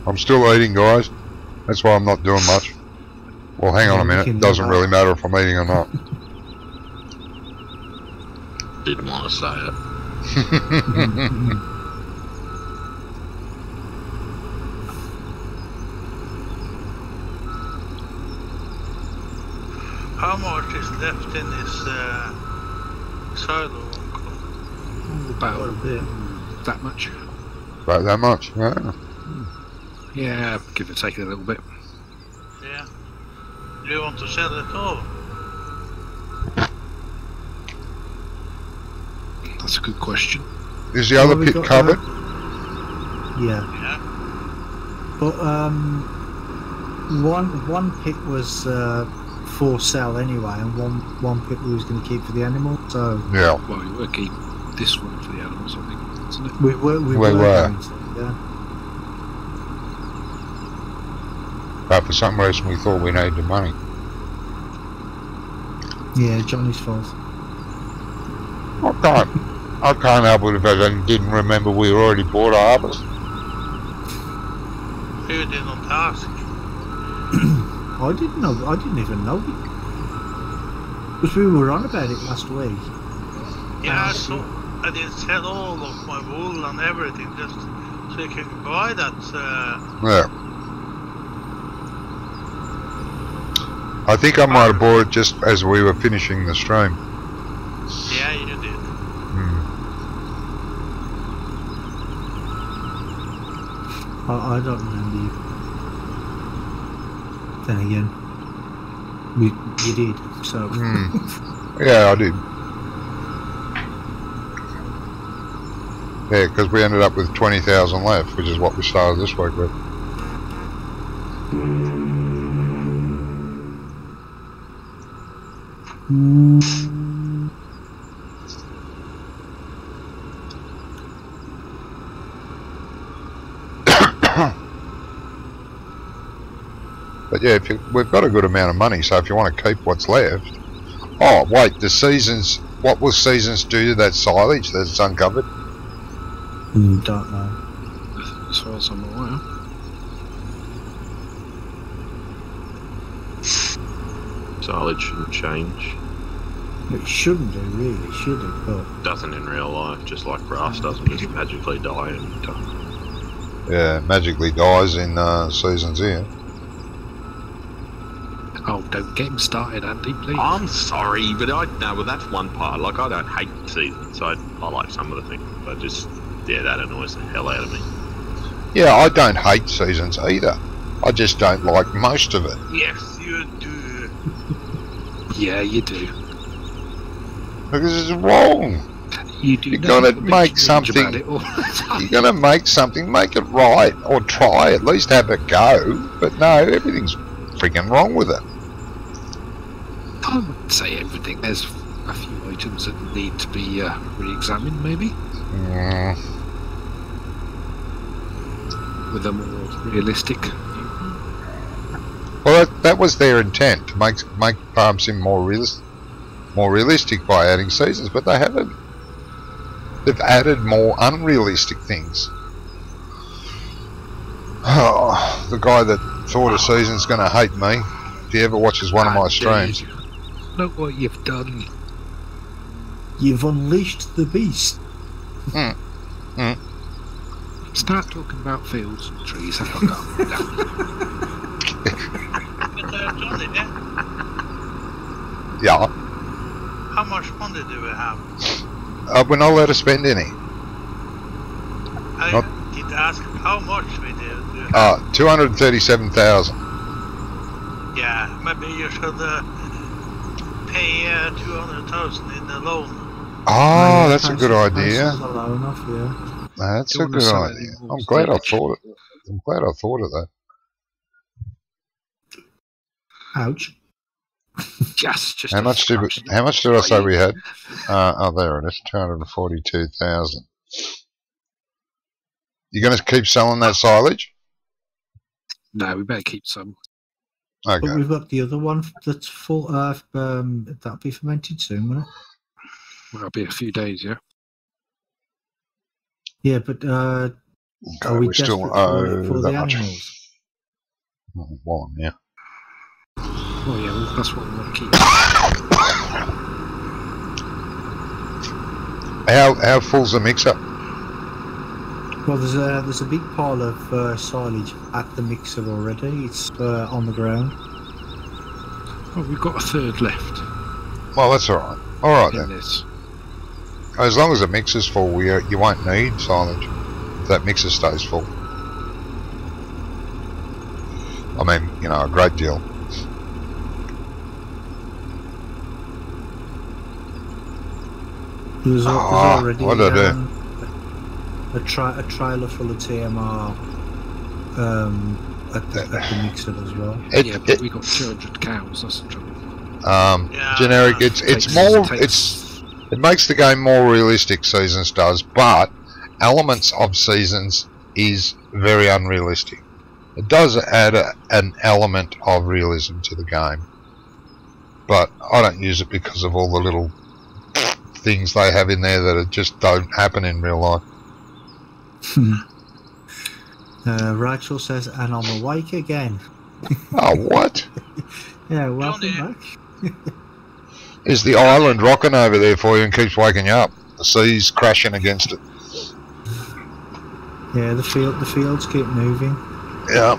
I'm still eating, guys. That's why I'm not doing much. Well, hang on a minute. It doesn't really matter if I'm eating or not. Didn't want to say it. How much is left in this silo, Uncle? About that much. About that much, yeah. Yeah, give or take a little bit. Yeah. Do you want to sell it all? That's a good question. Is the other pit covered? Yeah. Yeah. But one pit was for sale anyway, and one pit we was going to keep for the animals. So Yeah. Well, we were keeping this one for the animals, I think, isn't it? we were We going were. to, yeah. But for some reason we thought we needed the money. Yeah, Johnny's fault. I can't help it if I didn't remember we already bought a harvest. You didn't ask. I didn't know. I didn't even know because we were on about it last week. Yeah, so I did sell all of my wool and everything just so you can buy that. Yeah. I think I might have bought it just as we were finishing the stream. Yeah, you did. I don't remember you. Then again, you did. So Yeah, I did. Yeah, because we ended up with 20,000 left, which is what we started this week with. But yeah, we've got a good amount of money, so if you want to keep what's left... Oh, wait, the seasons... What will seasons do to that silage that's uncovered? don't know. As far as I'm aware. Silage shouldn't change. It shouldn't do, really, should it? But Doesn't in real life, just like grass doesn't just magically die in winter. Yeah, magically dies in seasons here. Oh, don't get him started, Andy, please. I'm sorry, but well, that's one part. Like, I don't hate seasons. I like some of the things, but just, yeah, that annoys the hell out of me. Yeah, I don't hate seasons either. I just don't like most of it. Yes, you do. Yeah, you do. Because it's wrong. You do. You're gonna make something. About it all the time. You're gonna make something, make it right, or try at least have a go. But no, everything's freaking wrong with it. I wouldn't say everything. There's a few items that need to be re-examined, maybe, with a more realistic. Well, that was their intent, to make farm sim more realistic by adding seasons, but they haven't. They've added more unrealistic things. Oh, the guy that thought a season's going to hate me, if he ever watches one of my streams. Look what you've done. you've unleashed the beast. Start talking about fields and trees. Have a go. Johnny, Yeah, how much money do we have? we're not allowed to spend any. I Not- did ask how much we do have. 237,000. Yeah, maybe you should pay 200,000 in the loan. Oh, that's a good idea. Loan off, yeah. That's Don't a wanna good sell idea. any more I'm glad I silage. thought it. I'm glad I thought of that. Ouch. Just How a much fraction. did I say we had? Oh, there it is. 242,000. You going to keep selling that silage? No, we better keep some. But Okay. we've got the other one that's full. That'll be fermented soon, won't it? Well, it'll be a few days, yeah. Yeah, but Okay, Are we we still desperate owe for that the much. animals? Well, yeah. Oh yeah, well, that's what we want to keep. How full's the mixer? Well, there's a big pile of silage at the mixer already. It's on the ground. Oh, we've got a third left Well, that's all right. All right in then. this. As long as the mixer's full, you won't need silage. If that mixer stays full. I mean, you know, a great deal. There's already what did I do? a trailer full of TMR at the mixer as well. Yeah, but we got 200 cows. That's the trouble. Generic. It makes the game more realistic. Seasons does, but elements of Seasons is very unrealistic. It does add an element of realism to the game, but I don't use it because of all the little things they have in there that just don't happen in real life. Rachel says, and I'm awake again. Oh, what? Yeah, welcome back. Is the island rocking over there for you and keeps waking you up? The sea's crashing against it. Yeah, the fields keep moving. Yeah.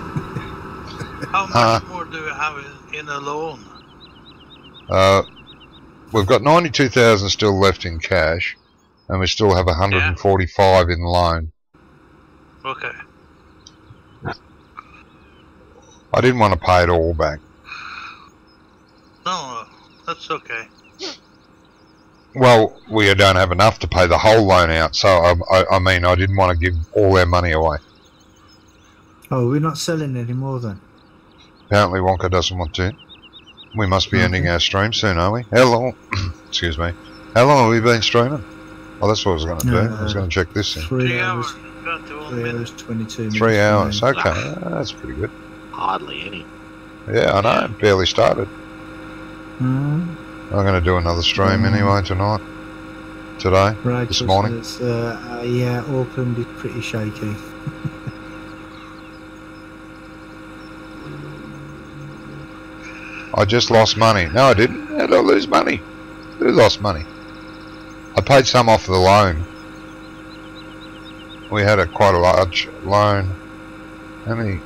How much more do we have in a loan? We've got 92,000 still left in cash, and we still have 145 in loan. Okay. I didn't want to pay it all back. No, that's okay. Well, we don't have enough to pay the whole loan out, so I mean, I didn't want to give all our money away. Oh, we're not selling anymore then? Apparently Wonka doesn't want to. We must be ending our stream soon, are we? How long? Excuse me. How long have we been streaming? Oh, that's what I was going to do. I was going to check this in. 3 hours. 3 hours, 22 minutes. 3 hours. Okay, that's pretty good. Hardly any. Yeah, I know. Barely started. Mm. I'm going to do another stream anyway tonight. Today. Right, this morning. Yeah, Auckland is pretty shaky. I just lost money. No, I didn't. How did I lose money? Who lost money? I paid some off the loan. We had quite a large loan. How many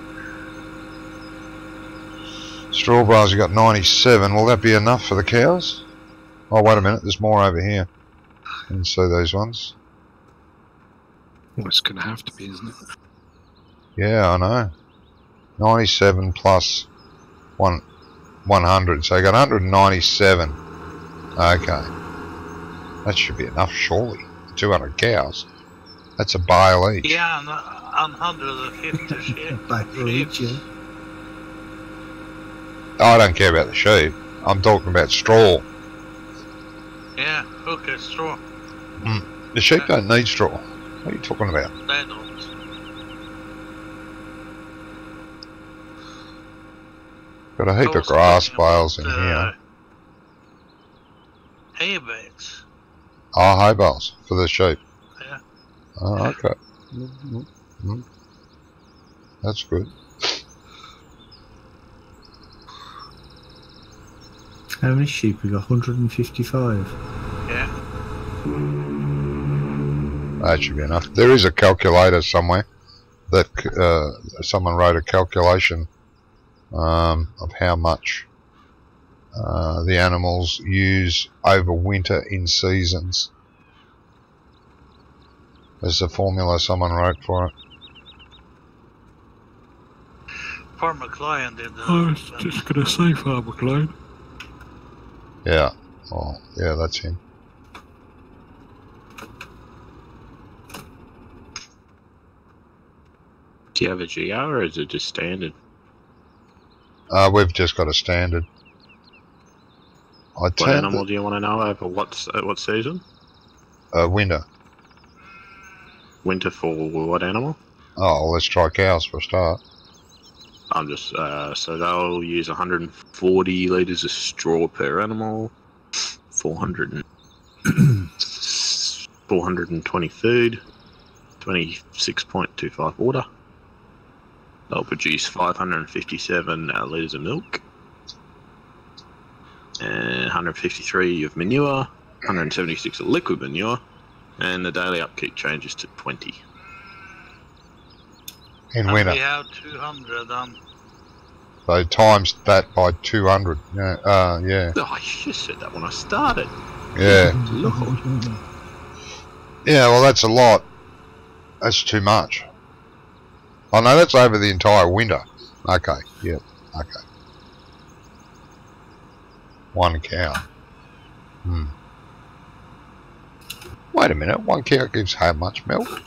straw bales? You got 97. Will that be enough for the cows? Oh, wait a minute. There's more over here. I didn't see those ones. Well, it's going to have to be, isn't it? Yeah, I know. 97 plus 100. So you got 197. Okay. That should be enough, surely. 200 cows. That's a bale each. Yeah, and 150 sheep. I don't care about the sheep. I'm talking about straw. Yeah, okay, straw. The sheep don't need straw. What are you talking about? They don't. Got a heap of grass bales in here. Hay bales. Oh, hay bales for the sheep. Yeah. Oh, okay. That's good. How many sheep we got? 155. Yeah. That should be enough. There is a calculator somewhere that someone wrote a calculation of how much the animals use over winter in seasons. There's a formula someone wrote for it. Farmer Klien did that. I was just going to say Farmer Klien. Yeah. Oh, yeah, that's him. Do you have a GR or is it just standard? We've just got a standard. What animal do you want to know over what season? Winter. Winter for what animal? Oh, let's try cows for a start. I'm just so they'll use 140 litres of straw per animal, 420 food, 26.25 water. They'll produce 557 litres of milk, and 153 of manure, 176 of liquid manure, and the daily upkeep changes to 20. In And winter. we have 200 on. So times that by 200. Yeah. Yeah. Oh, I just said that when I started. Yeah. Lord. Yeah, well, that's a lot. That's too much. Oh, no, that's over the entire winter. Okay, yeah, okay. One cow. Wait a minute, one cow gives how much milk?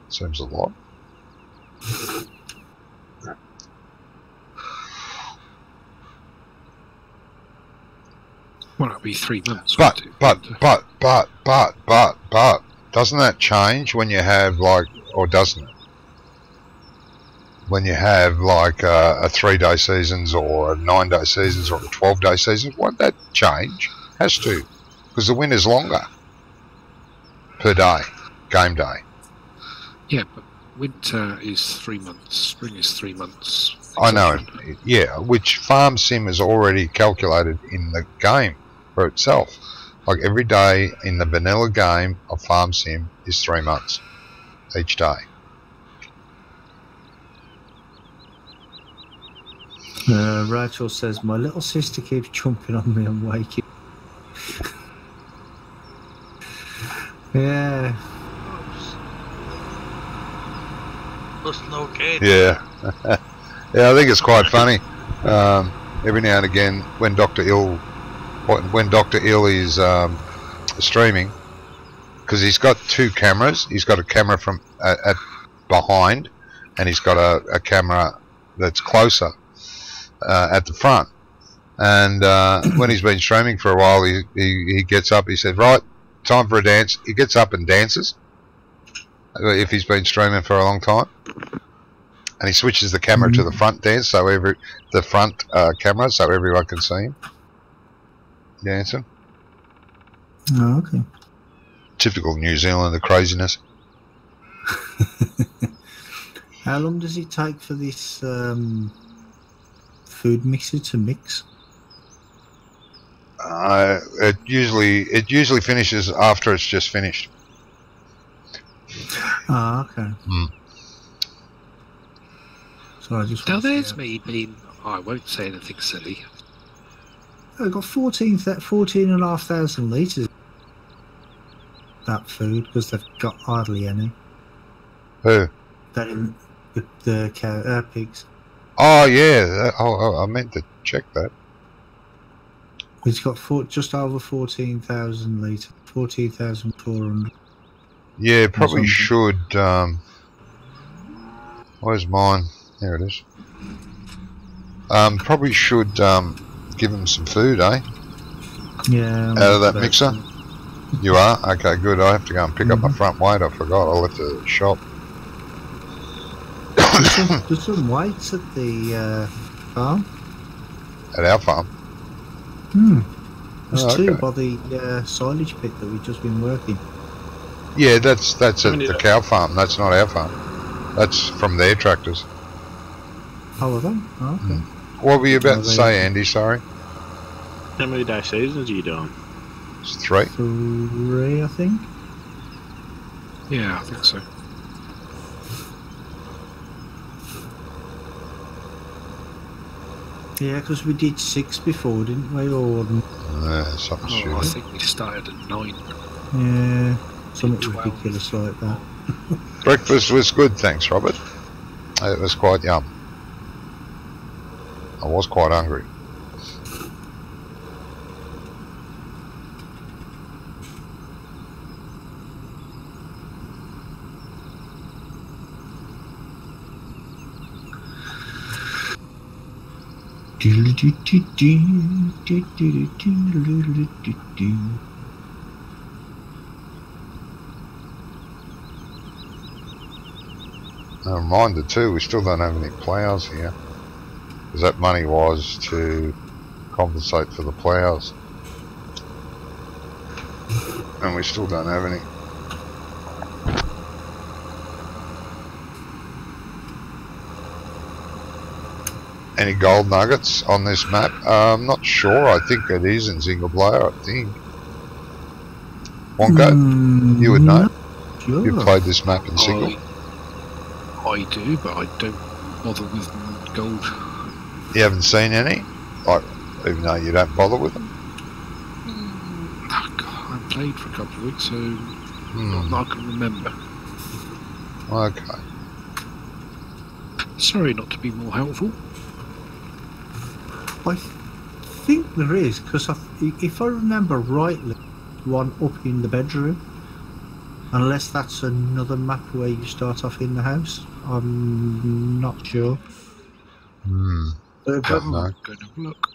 Seems a lot. Well, it'll be 3 months. But, won't it? but, doesn't that change when you have, like, or doesn't it? When you have, like, a 3-day seasons or a 9-day seasons or a 12-day seasons, won't that change? Has to. Because the winter's longer. Per day. Game day. Yeah, but winter is 3 months. Spring is 3 months. I know, etc. yeah, which Farm Sim is already calculated in the game for itself. Like every day in the vanilla game of Farm Sim is 3 months each day. Rachel says, my little sister keeps jumping on me and waking. Yeah. Plus no cage. Yeah. Yeah, I think it's quite funny. Every now and again when Dr. Ill is streaming, because he's got 2 cameras. He's got a camera from at behind, and he's got a camera that's closer at the front. And when he's been streaming for a while, he gets up. He says, "Right, time for a dance." He gets up and dances if he's been streaming for a long time. And he switches the camera to the front dance, so the front camera, so everyone can see him dancing. Oh, okay. Typical New Zealander craziness. How long does it take for this food mixer to mix? It usually finishes after it's just finished. Ah, okay. So I just Now there's me being... I won't say anything silly. I've got 14,500 litres that food because they've got hardly any. Who? The cow, pigs. Oh yeah. I meant to check that. It's got just over 14,000 litres, 14,400. Yeah, probably should. Where's mine? There it is. Probably should give him some food, eh? Yeah. Out of that mixer. You are? Okay, good. I have to go and pick up my front weight. I forgot. I left it at the shop. There's some weights at the farm. At our farm? There's okay. 2 by the silage pit that we've just been working. Yeah, that's at the cow farm. That's not our farm. That's from their tractors. Oh, are they? Oh, okay. What were you about to say, Andy? Sorry. How many day seasons are you doing? It's 3. 3, I think. Yeah, I think so. Yeah, because we did 6 before, didn't we? Or Something I stupid. think we started at 9. yeah, something 12. ridiculous like that. Breakfast was good, thanks, Robert. It was quite yum. I was quite hungry. A reminder too, we still don't have any ploughs here, because that money was to compensate for the ploughs. And we still don't have any. Any gold nuggets on this map? I'm not sure. I think it is in single player, I think. Wonko, you would know. Sure. You've played this map in single. I do, but I don't bother with gold. You haven't seen any? Like, even though you don't bother with them? I played for a couple of weeks, so not I can remember. Okay. Sorry not to be more helpful. I think there is, because if I remember rightly, one up in the bedroom. Unless that's another map where you start off in the house. I'm not sure. Don't know. Go and have a look.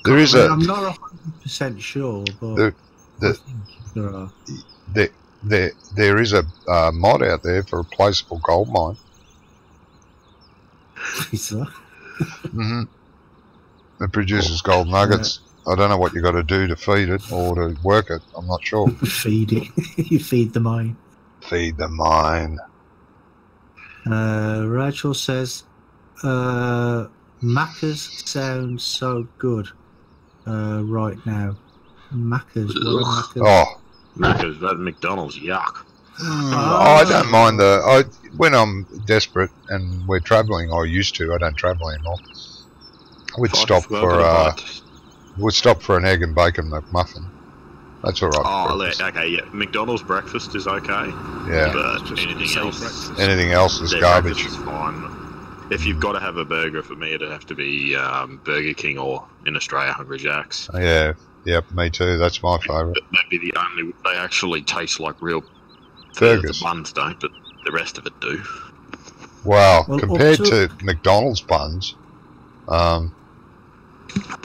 There is I'm not 100% sure, but I think there are. There is a mod out there for a placeable gold mine. Is that? It produces gold nuggets. I don't know what you got to do to feed it or to work it. I'm not sure. Feed it. You feed the mine. Feed the mine. Rachel says, Macca's sounds so good right now. Macca's. What are Macca's? Oh, Macca's, that McDonald's, yuck. I don't mind when I'm desperate and we're travelling. I used to. I don't travel anymore. We'd stop for an egg and bacon McMuffin. That's all right. Oh, okay, yeah. McDonald's breakfast is okay. Yeah. But anything else is garbage. Breakfast is fine. If you've got to have a burger, for me, it'd have to be Burger King or, in Australia, Hungry Jack's. Yeah. Yep, me too. That's my favourite. That'd be the only. They actually taste like real burgers. The buns don't, but the rest of it do. Wow. Compared to McDonald's buns,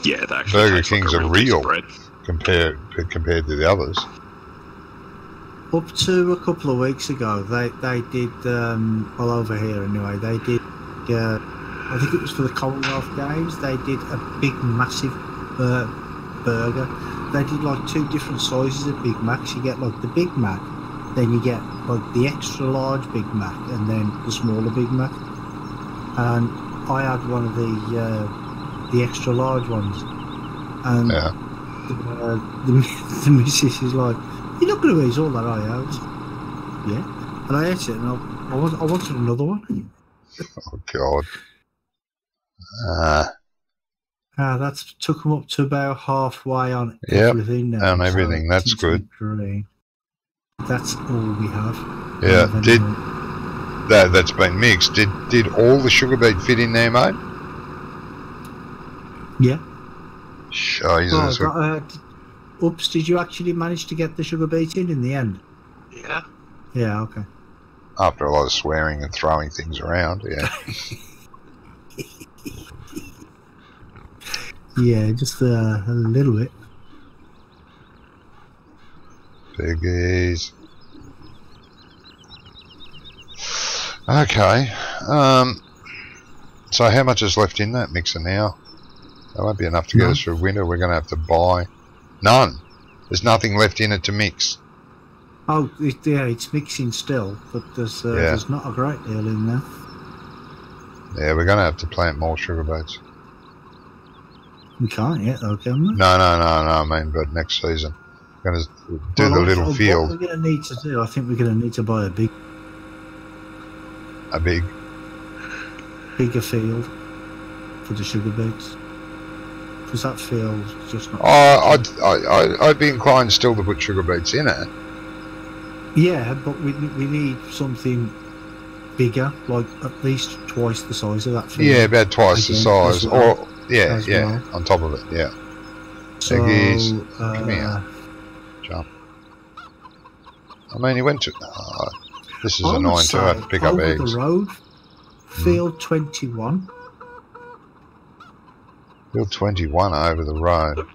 yeah, they actually Burger King's like a real compared to the others. Up to a couple of weeks ago, they did, well over here anyway, they did, I think it was for the Commonwealth Games, they did a big massive burger. They did like 2 different sizes of Big Macs. You get like the Big Mac, then you get like the extra large Big Mac, and then the smaller Big Mac. And I had one of the extra large ones, and the missus is like, "You're not going to eat all that, are you?" I was, yeah, and I ate it, and I wanted another one. Oh God! That's took them up to about halfway on everything now. On everything, so that's good. That's all we have. Yeah, that's been mixed. Did all the sugar beet fit in there, mate? Yeah. Jesus. Oops, did you actually manage to get the sugar beet in the end? Yeah. Yeah, okay. After a lot of swearing and throwing things around, yeah. Yeah, just a little bit. Piggies. Okay. So how much is left in that mixer now? That won't be enough to get us through winter. We're going to have to buy. None. There's nothing left in it to mix. Oh, yeah, it's mixing still, but there's not a great deal in there. Yeah, we're going to have to plant more sugar beets. We can't yet, though, can we? No, I mean, but next season. We're going to do the little field. What we're going to need to do, I think we're going to need to buy a bigger field for the sugar beets. Because that field's just not... I'd be inclined still to put sugar beets in it. Yeah, but we need something bigger, like at least twice the size of that field. Yeah, about twice the size. Well, or well. On top of it, yeah. So, come here. Jump. I mean, he went to... this is annoying too. I have to pick up eggs. The road, field 21. Field 21 over the road.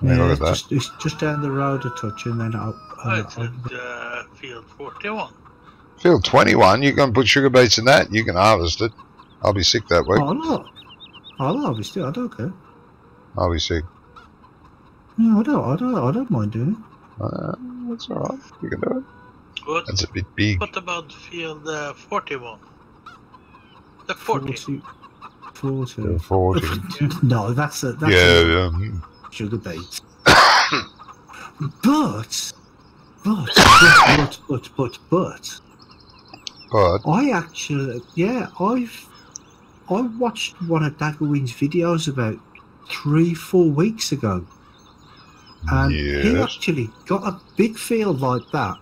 Yeah, look at that. It's just down the road a touch and then up. It's at field 41. Field 21? You can put sugar beets in that? You can harvest it. I'll be sick that week. Oh, no. I'll harvest it. I don't care. I'll be sick. No, I don't mind doing it. That's alright. You can do it. What, That's a bit big. what about field 41? The 40. 40. 40. No, that's a Yeah. sugar beet. But I actually, I watched one of Daggerwin's videos about 3-4 weeks ago, and he Yes. actually got a big field like that,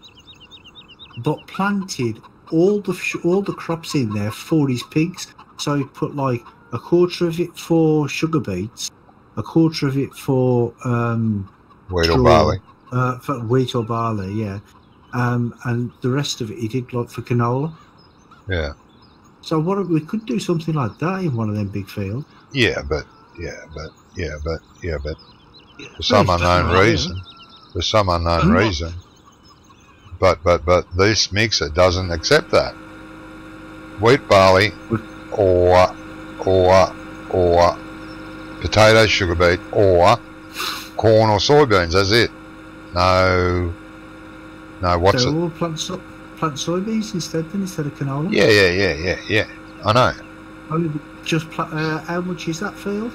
but planted all the crops in there for his pigs. So he put like a quarter of it for sugar beets, a quarter of it for Wheat or barley. for wheat or barley, yeah, and the rest of it he did like for canola. Yeah. So we could do something like that in one of them big fields. But Yeah. for some unknown right, reason. For some unknown reason. But this mixer doesn't accept that. Wheat, barley, or potato, sugar beet, or corn or soybeans. That's it. No, what's so it? we'll plant soybeans instead of canola. Yeah. I know. Only just how much is that field?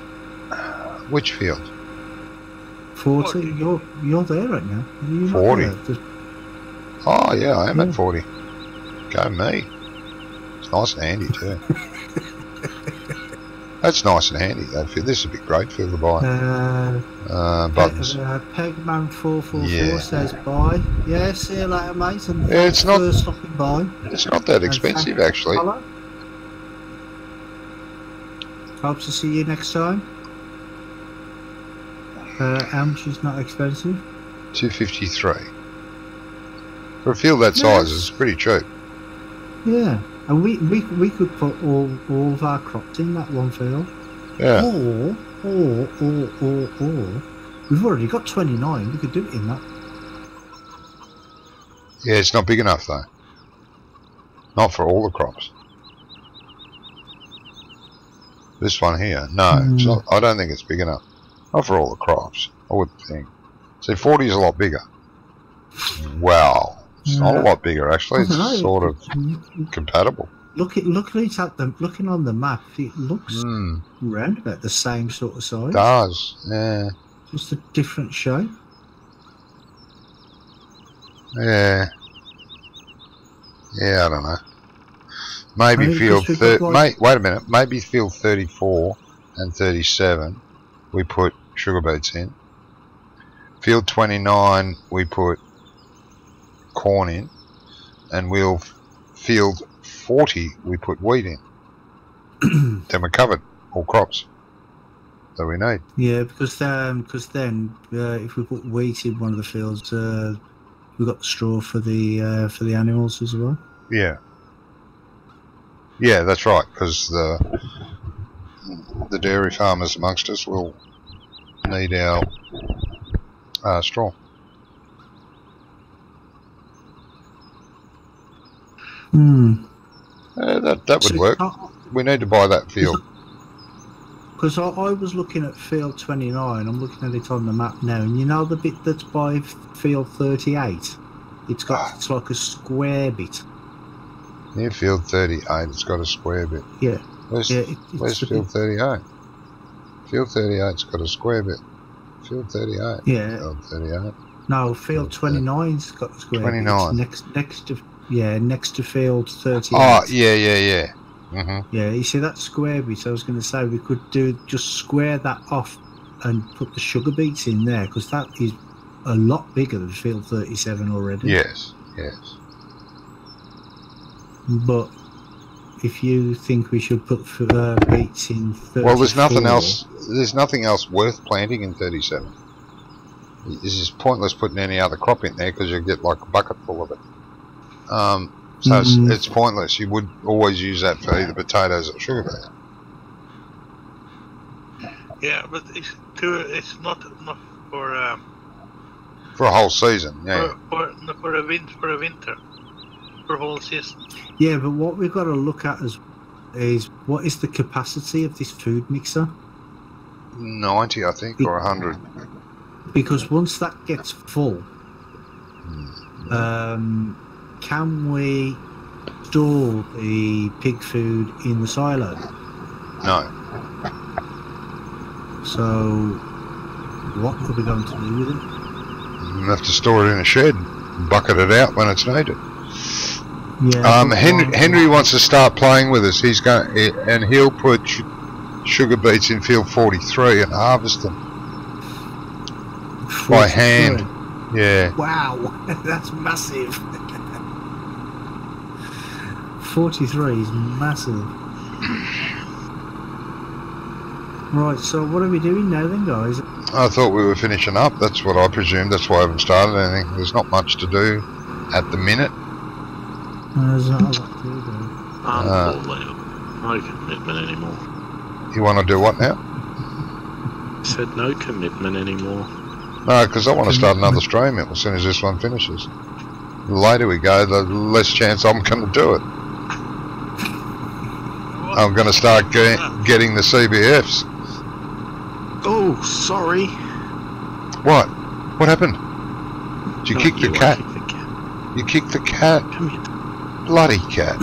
Which field? 40. You're there right now. Are you not 40. there? Oh yeah, I am at 40. Go me. It's nice and handy too. That's nice and handy. That field. This would be great field to buy. Buttons. Pegman444 says bye. Yeah, see you later, mate. And Yeah, it's thanks not- for stopping by. It's not that expensive actually. Hello. Hope to see you next time. How much is not expensive? $2.53. For a field that size, Yes. it's pretty cheap. Yeah, and we could put all of our crops in that one field. Yeah. Or we've already got 29. We could do it in that. Yeah, it's not big enough though. Not for all the crops. This one here, no, it's not. I don't think it's big enough. Not for all the crops, I would think. See, 40 is a lot bigger. Wow, it's not a lot bigger actually. It's sort of compatible. Looking on the map, it looks round about the same sort of size. It does, yeah. Just a different shape. Yeah, I don't know. Maybe Maybe field because we've got, like- wait a minute. Maybe field 34 and 37 we put sugar beets in. Field 29 we put corn in, and field 40 we put wheat in. Then we're covered all crops that we need. Yeah, because then if we put wheat in one of the fields, we've got the straw for the animals as well. Yeah, that's right. Because the dairy farmers amongst us will need our straw. That would work. We need to buy that field. Because I was looking at field 29. I'm looking at it on the map now, and you know the bit that's by field 38. It's like a square bit. Near field 38, it's got a square bit. Yeah. Where's It's field 38? Field 38's got a square bit. Field 38. Yeah. Field 38. No, field 29's got a square 29. bit. It's next to field 38. Oh, yeah. Mm-hmm. Yeah, you see that square bit, I was going to say we could just square that off and put the sugar beets in there, because that is a lot bigger than field 37 already. Yes. But if you think we should put beets in 34... Well, there's nothing else. There's nothing else worth planting in 37. It's just pointless putting any other crop in there because you get like a bucket full of it. So it's pointless. You would always use that for either potatoes or sugar beet. Yeah, but it's not enough for For a whole season, yeah. for a winter, for a whole season. Yeah, but what we've got to look at is what is the capacity of this food mixer? 90, I think, or 100. Because once that gets full, can we store the pig food in the silo? No. So, what are we going to do with it? You have to store it in a shed and bucket it out when it's needed. Yeah. Henry wants to start playing with us. He's going, and he'll put sugar beets in field 43 and harvest them by hand. Yeah. Wow, that's massive. 43 is massive. Right, so what are we doing now then, guys? I thought we were finishing up. That's what I presumed. That's why I haven't started anything. There's not much to do at the minute. There's not a lot to do. No commitment anymore. You want to do what now? I said no commitment anymore. No, because I want to start another stream as soon as this one finishes. The later we go, the less chance I'm going to do it. I'm going to start getting the CBFs. Oh, sorry. What? What happened? Did you kick the cat? I kicked the cat. You kicked the cat? Come here. Bloody cat.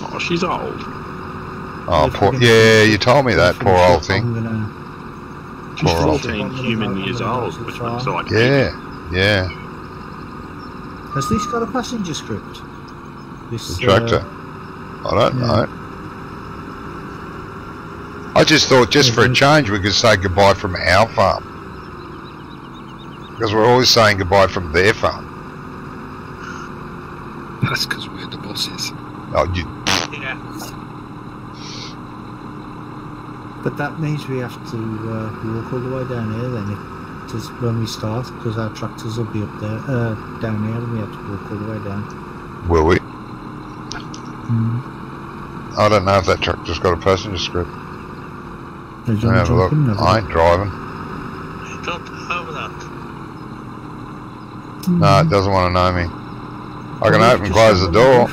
Oh, she's old. Oh, poor. Yeah, you told me that, poor old thing. She's Poor old 14 human years old, which means I can Yeah. Has this got a passenger script? This The tractor. I don't know. I just thought, just for a change, we could say goodbye from our farm. Because we're always saying goodbye from their farm. That's because we're the bosses. Oh, you, Yeah. But that means we have to walk all the way down here then, just when we start, because our tractors will be up there, down here, and we have to walk all the way down. will we? I don't know if that tractor's got a passenger script. There's Have a look. jumping, never I ain't driving. I don't have that. No, it doesn't want to know me. I can open and close the door.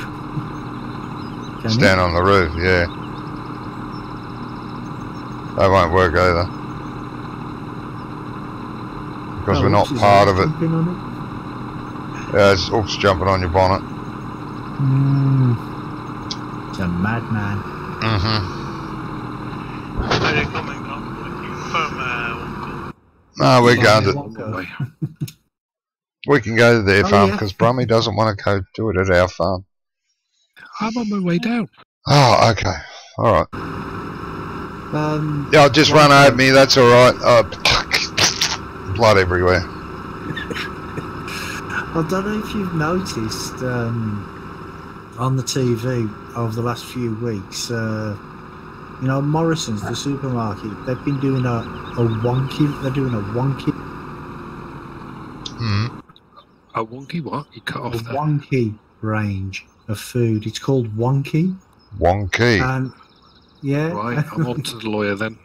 Stand on the roof, yeah. That won't work either. Because we're not part of it. Yeah, it's oops jumping on your bonnet. It's a madman. Are you coming up from No, we're going to. Way. We can go to their farm yeah. because Brummie doesn't want to go do it at our farm. I'm on my way down. Oh, okay. All right. Yeah, I'll just one run over thing- me. That's all right. Blood everywhere. I don't know if you've noticed on the TV over the last few weeks, you know, Morrison's, the supermarket, they've been doing a wonky. They're doing a wonky. A wonky what? You cut A off there. wonky range of food. It's called Wonky. Wonky. And yeah, Right, I'm on to the lawyer then.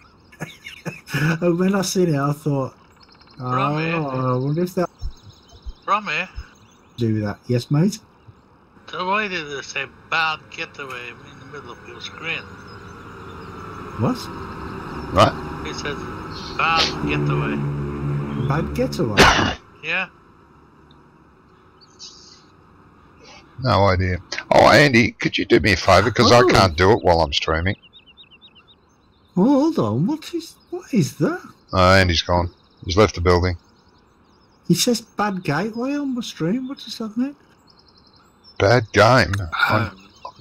and when I seen it, I thought, Brummie. I wonder if they'll Brummie? do that. Yes, mate. So why did they say bad getaway in the middle of your screen? What? Right. It said bad getaway. Bad getaway. Yeah? No idea. Oh, Andy, could you do me a favour? Because I can't do it while I'm streaming. Oh, hold on. What is that? Oh, Andy's gone. He's left the building. He says bad gateway on my stream. What does that mean? Bad game.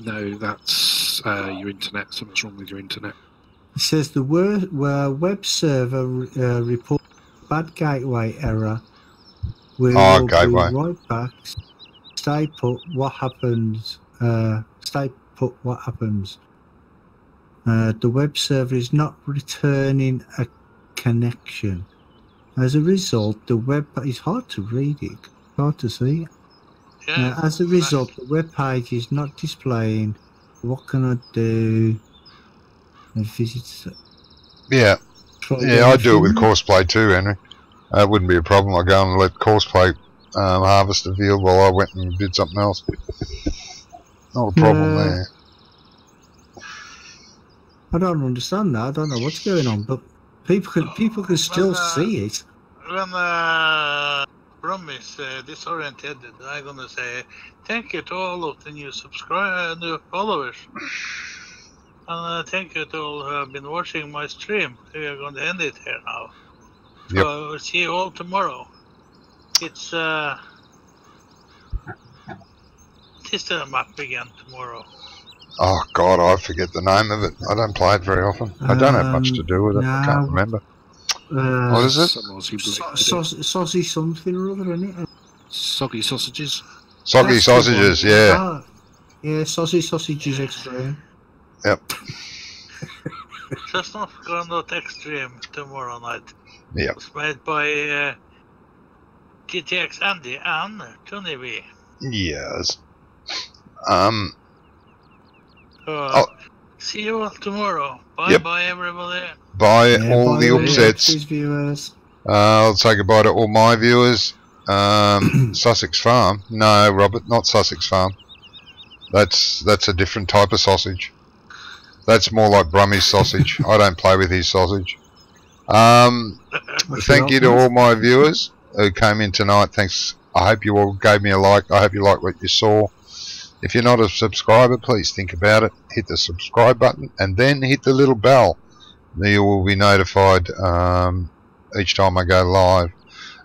No, that's your internet. Something's wrong with your internet. It says the web server report bad gateway error. We'll gateway. be right back. Stay put. What happens? Stay put. What happens? The web server is not returning a connection. As a result, the web is hard to read it, hard to see. Yeah. As a result, the web page is not displaying. What can I do? Visit. Yeah. Yeah, I do it with Courseplay too, Henry. That wouldn't be a problem. I go and let Courseplay harvest the field while I went and did something else. Not a problem there. I don't understand that. I don't know what's going on, but People can still see it. When Brummie is disoriented, I'm gonna say thank you to all of the new new followers, and thank you to all who have been watching my stream. We are going to end it here now. So Yep. we'll see you all tomorrow. It's the map again tomorrow. Oh God, I forget the name of it. I don't play it very often. I don't have much to do with it. I can't remember. What is it? Saucy something or other, isn't it? Soggy sausages. Soggy That's the sausages, one. yeah. Yeah, sausages extreme. Yep. Just not Not Extreme tomorrow night. Yep. It's made by GTX Andy and Tony V. Yes. See you all tomorrow. Bye Yep. bye everybody. Bye all by the way, upsets. please, viewers. I'll say goodbye to all my viewers. Sussex Farm. No, Robert, not Sussex Farm. That's a different type of sausage. That's more like Brummie's sausage. I don't play with his sausage. Thank you to all my viewers who came in tonight. Thanks. I hope you all gave me a like. I hope you liked what you saw. If you're not a subscriber, please think about it. Hit the subscribe button and then hit the little bell. You will be notified each time I go live.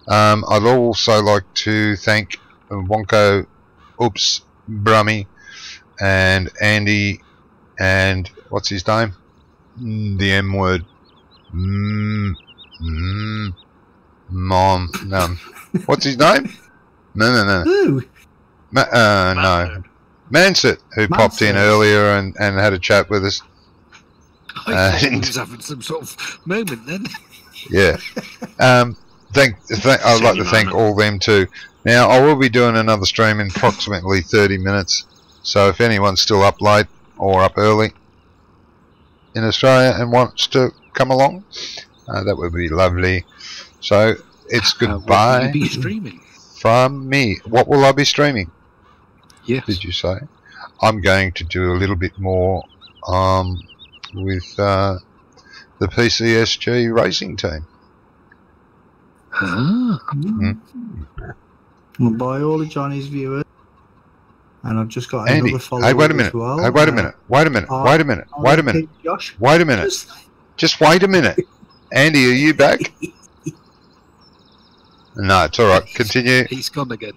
I'd also like to thank Wonko, Oops, Brummie, and Andy, and what's his name? The M word. Mom. No. What's his name? No. Who? No. Mansit, who popped in earlier and had a chat with us. I thought he was having some sort of moment then. Yeah. I'd like to thank all them too. Now, I will be doing another stream in approximately 30 minutes. So if anyone's still up late or up early in Australia and wants to come along, that would be lovely. So it's goodbye. What will you be streaming? From me. What will I be streaming? Yes. Did you say? I'm going to do a little bit more with the PCSG racing team. Well, by all of Johnny's viewers, and I've just got Andy, another follower. hey, wait a minute. As well. Hey, wait a minute. Wait a minute. Wait a minute. Wait a minute. Josh, Wait a minute. Just wait a minute. Andy, are you back? No, it's all right. Continue. He's gone again.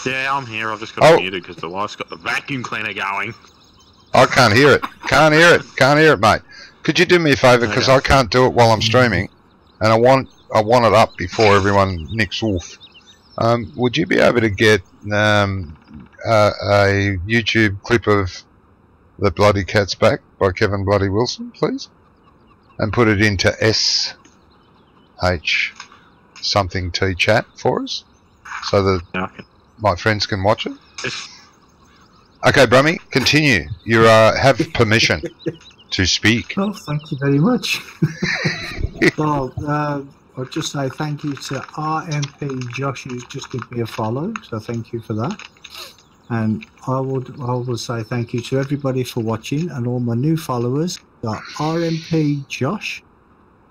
Yeah, I'm here. I've just got it muted because the wife's got the vacuum cleaner going. I can't hear it. Can't hear it. Can't hear it, mate. Could you do me a favour, because I can't do it while I'm streaming, and I want it up before everyone nicks off. Would you be able to get a YouTube clip of The Bloody Cat's Back by Kevin Bloody Wilson, please, and put it into SH something T chat for us, so that my friends can watch it? Okay, Brummie, continue. You have permission to speak. Oh, thank you very much. Well, I'll just say thank you to RMP Josh, who's just given me a follow, so thank you for that. And I will say thank you to everybody for watching, and all my new followers. Got RMP Josh,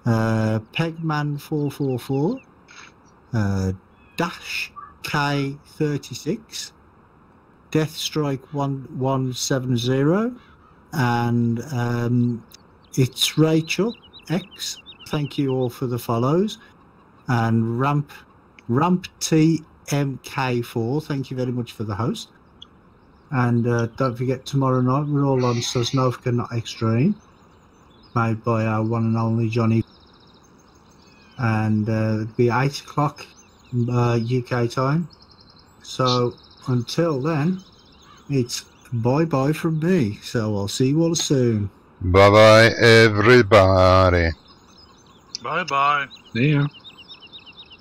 Pegman444, Dash K36, Deathstrike170, and it's Rachel X. Thank you all for the follows, and Ramp TMK4. Thank you very much for the host. And don't forget, tomorrow night we're all on Sosnovka Not Extreme, made by our one and only Johnny, and it'll be 8 o'clock UK time. So until then, it's bye bye from me. So I'll see you all soon. Bye bye, everybody. Bye bye. Yeah.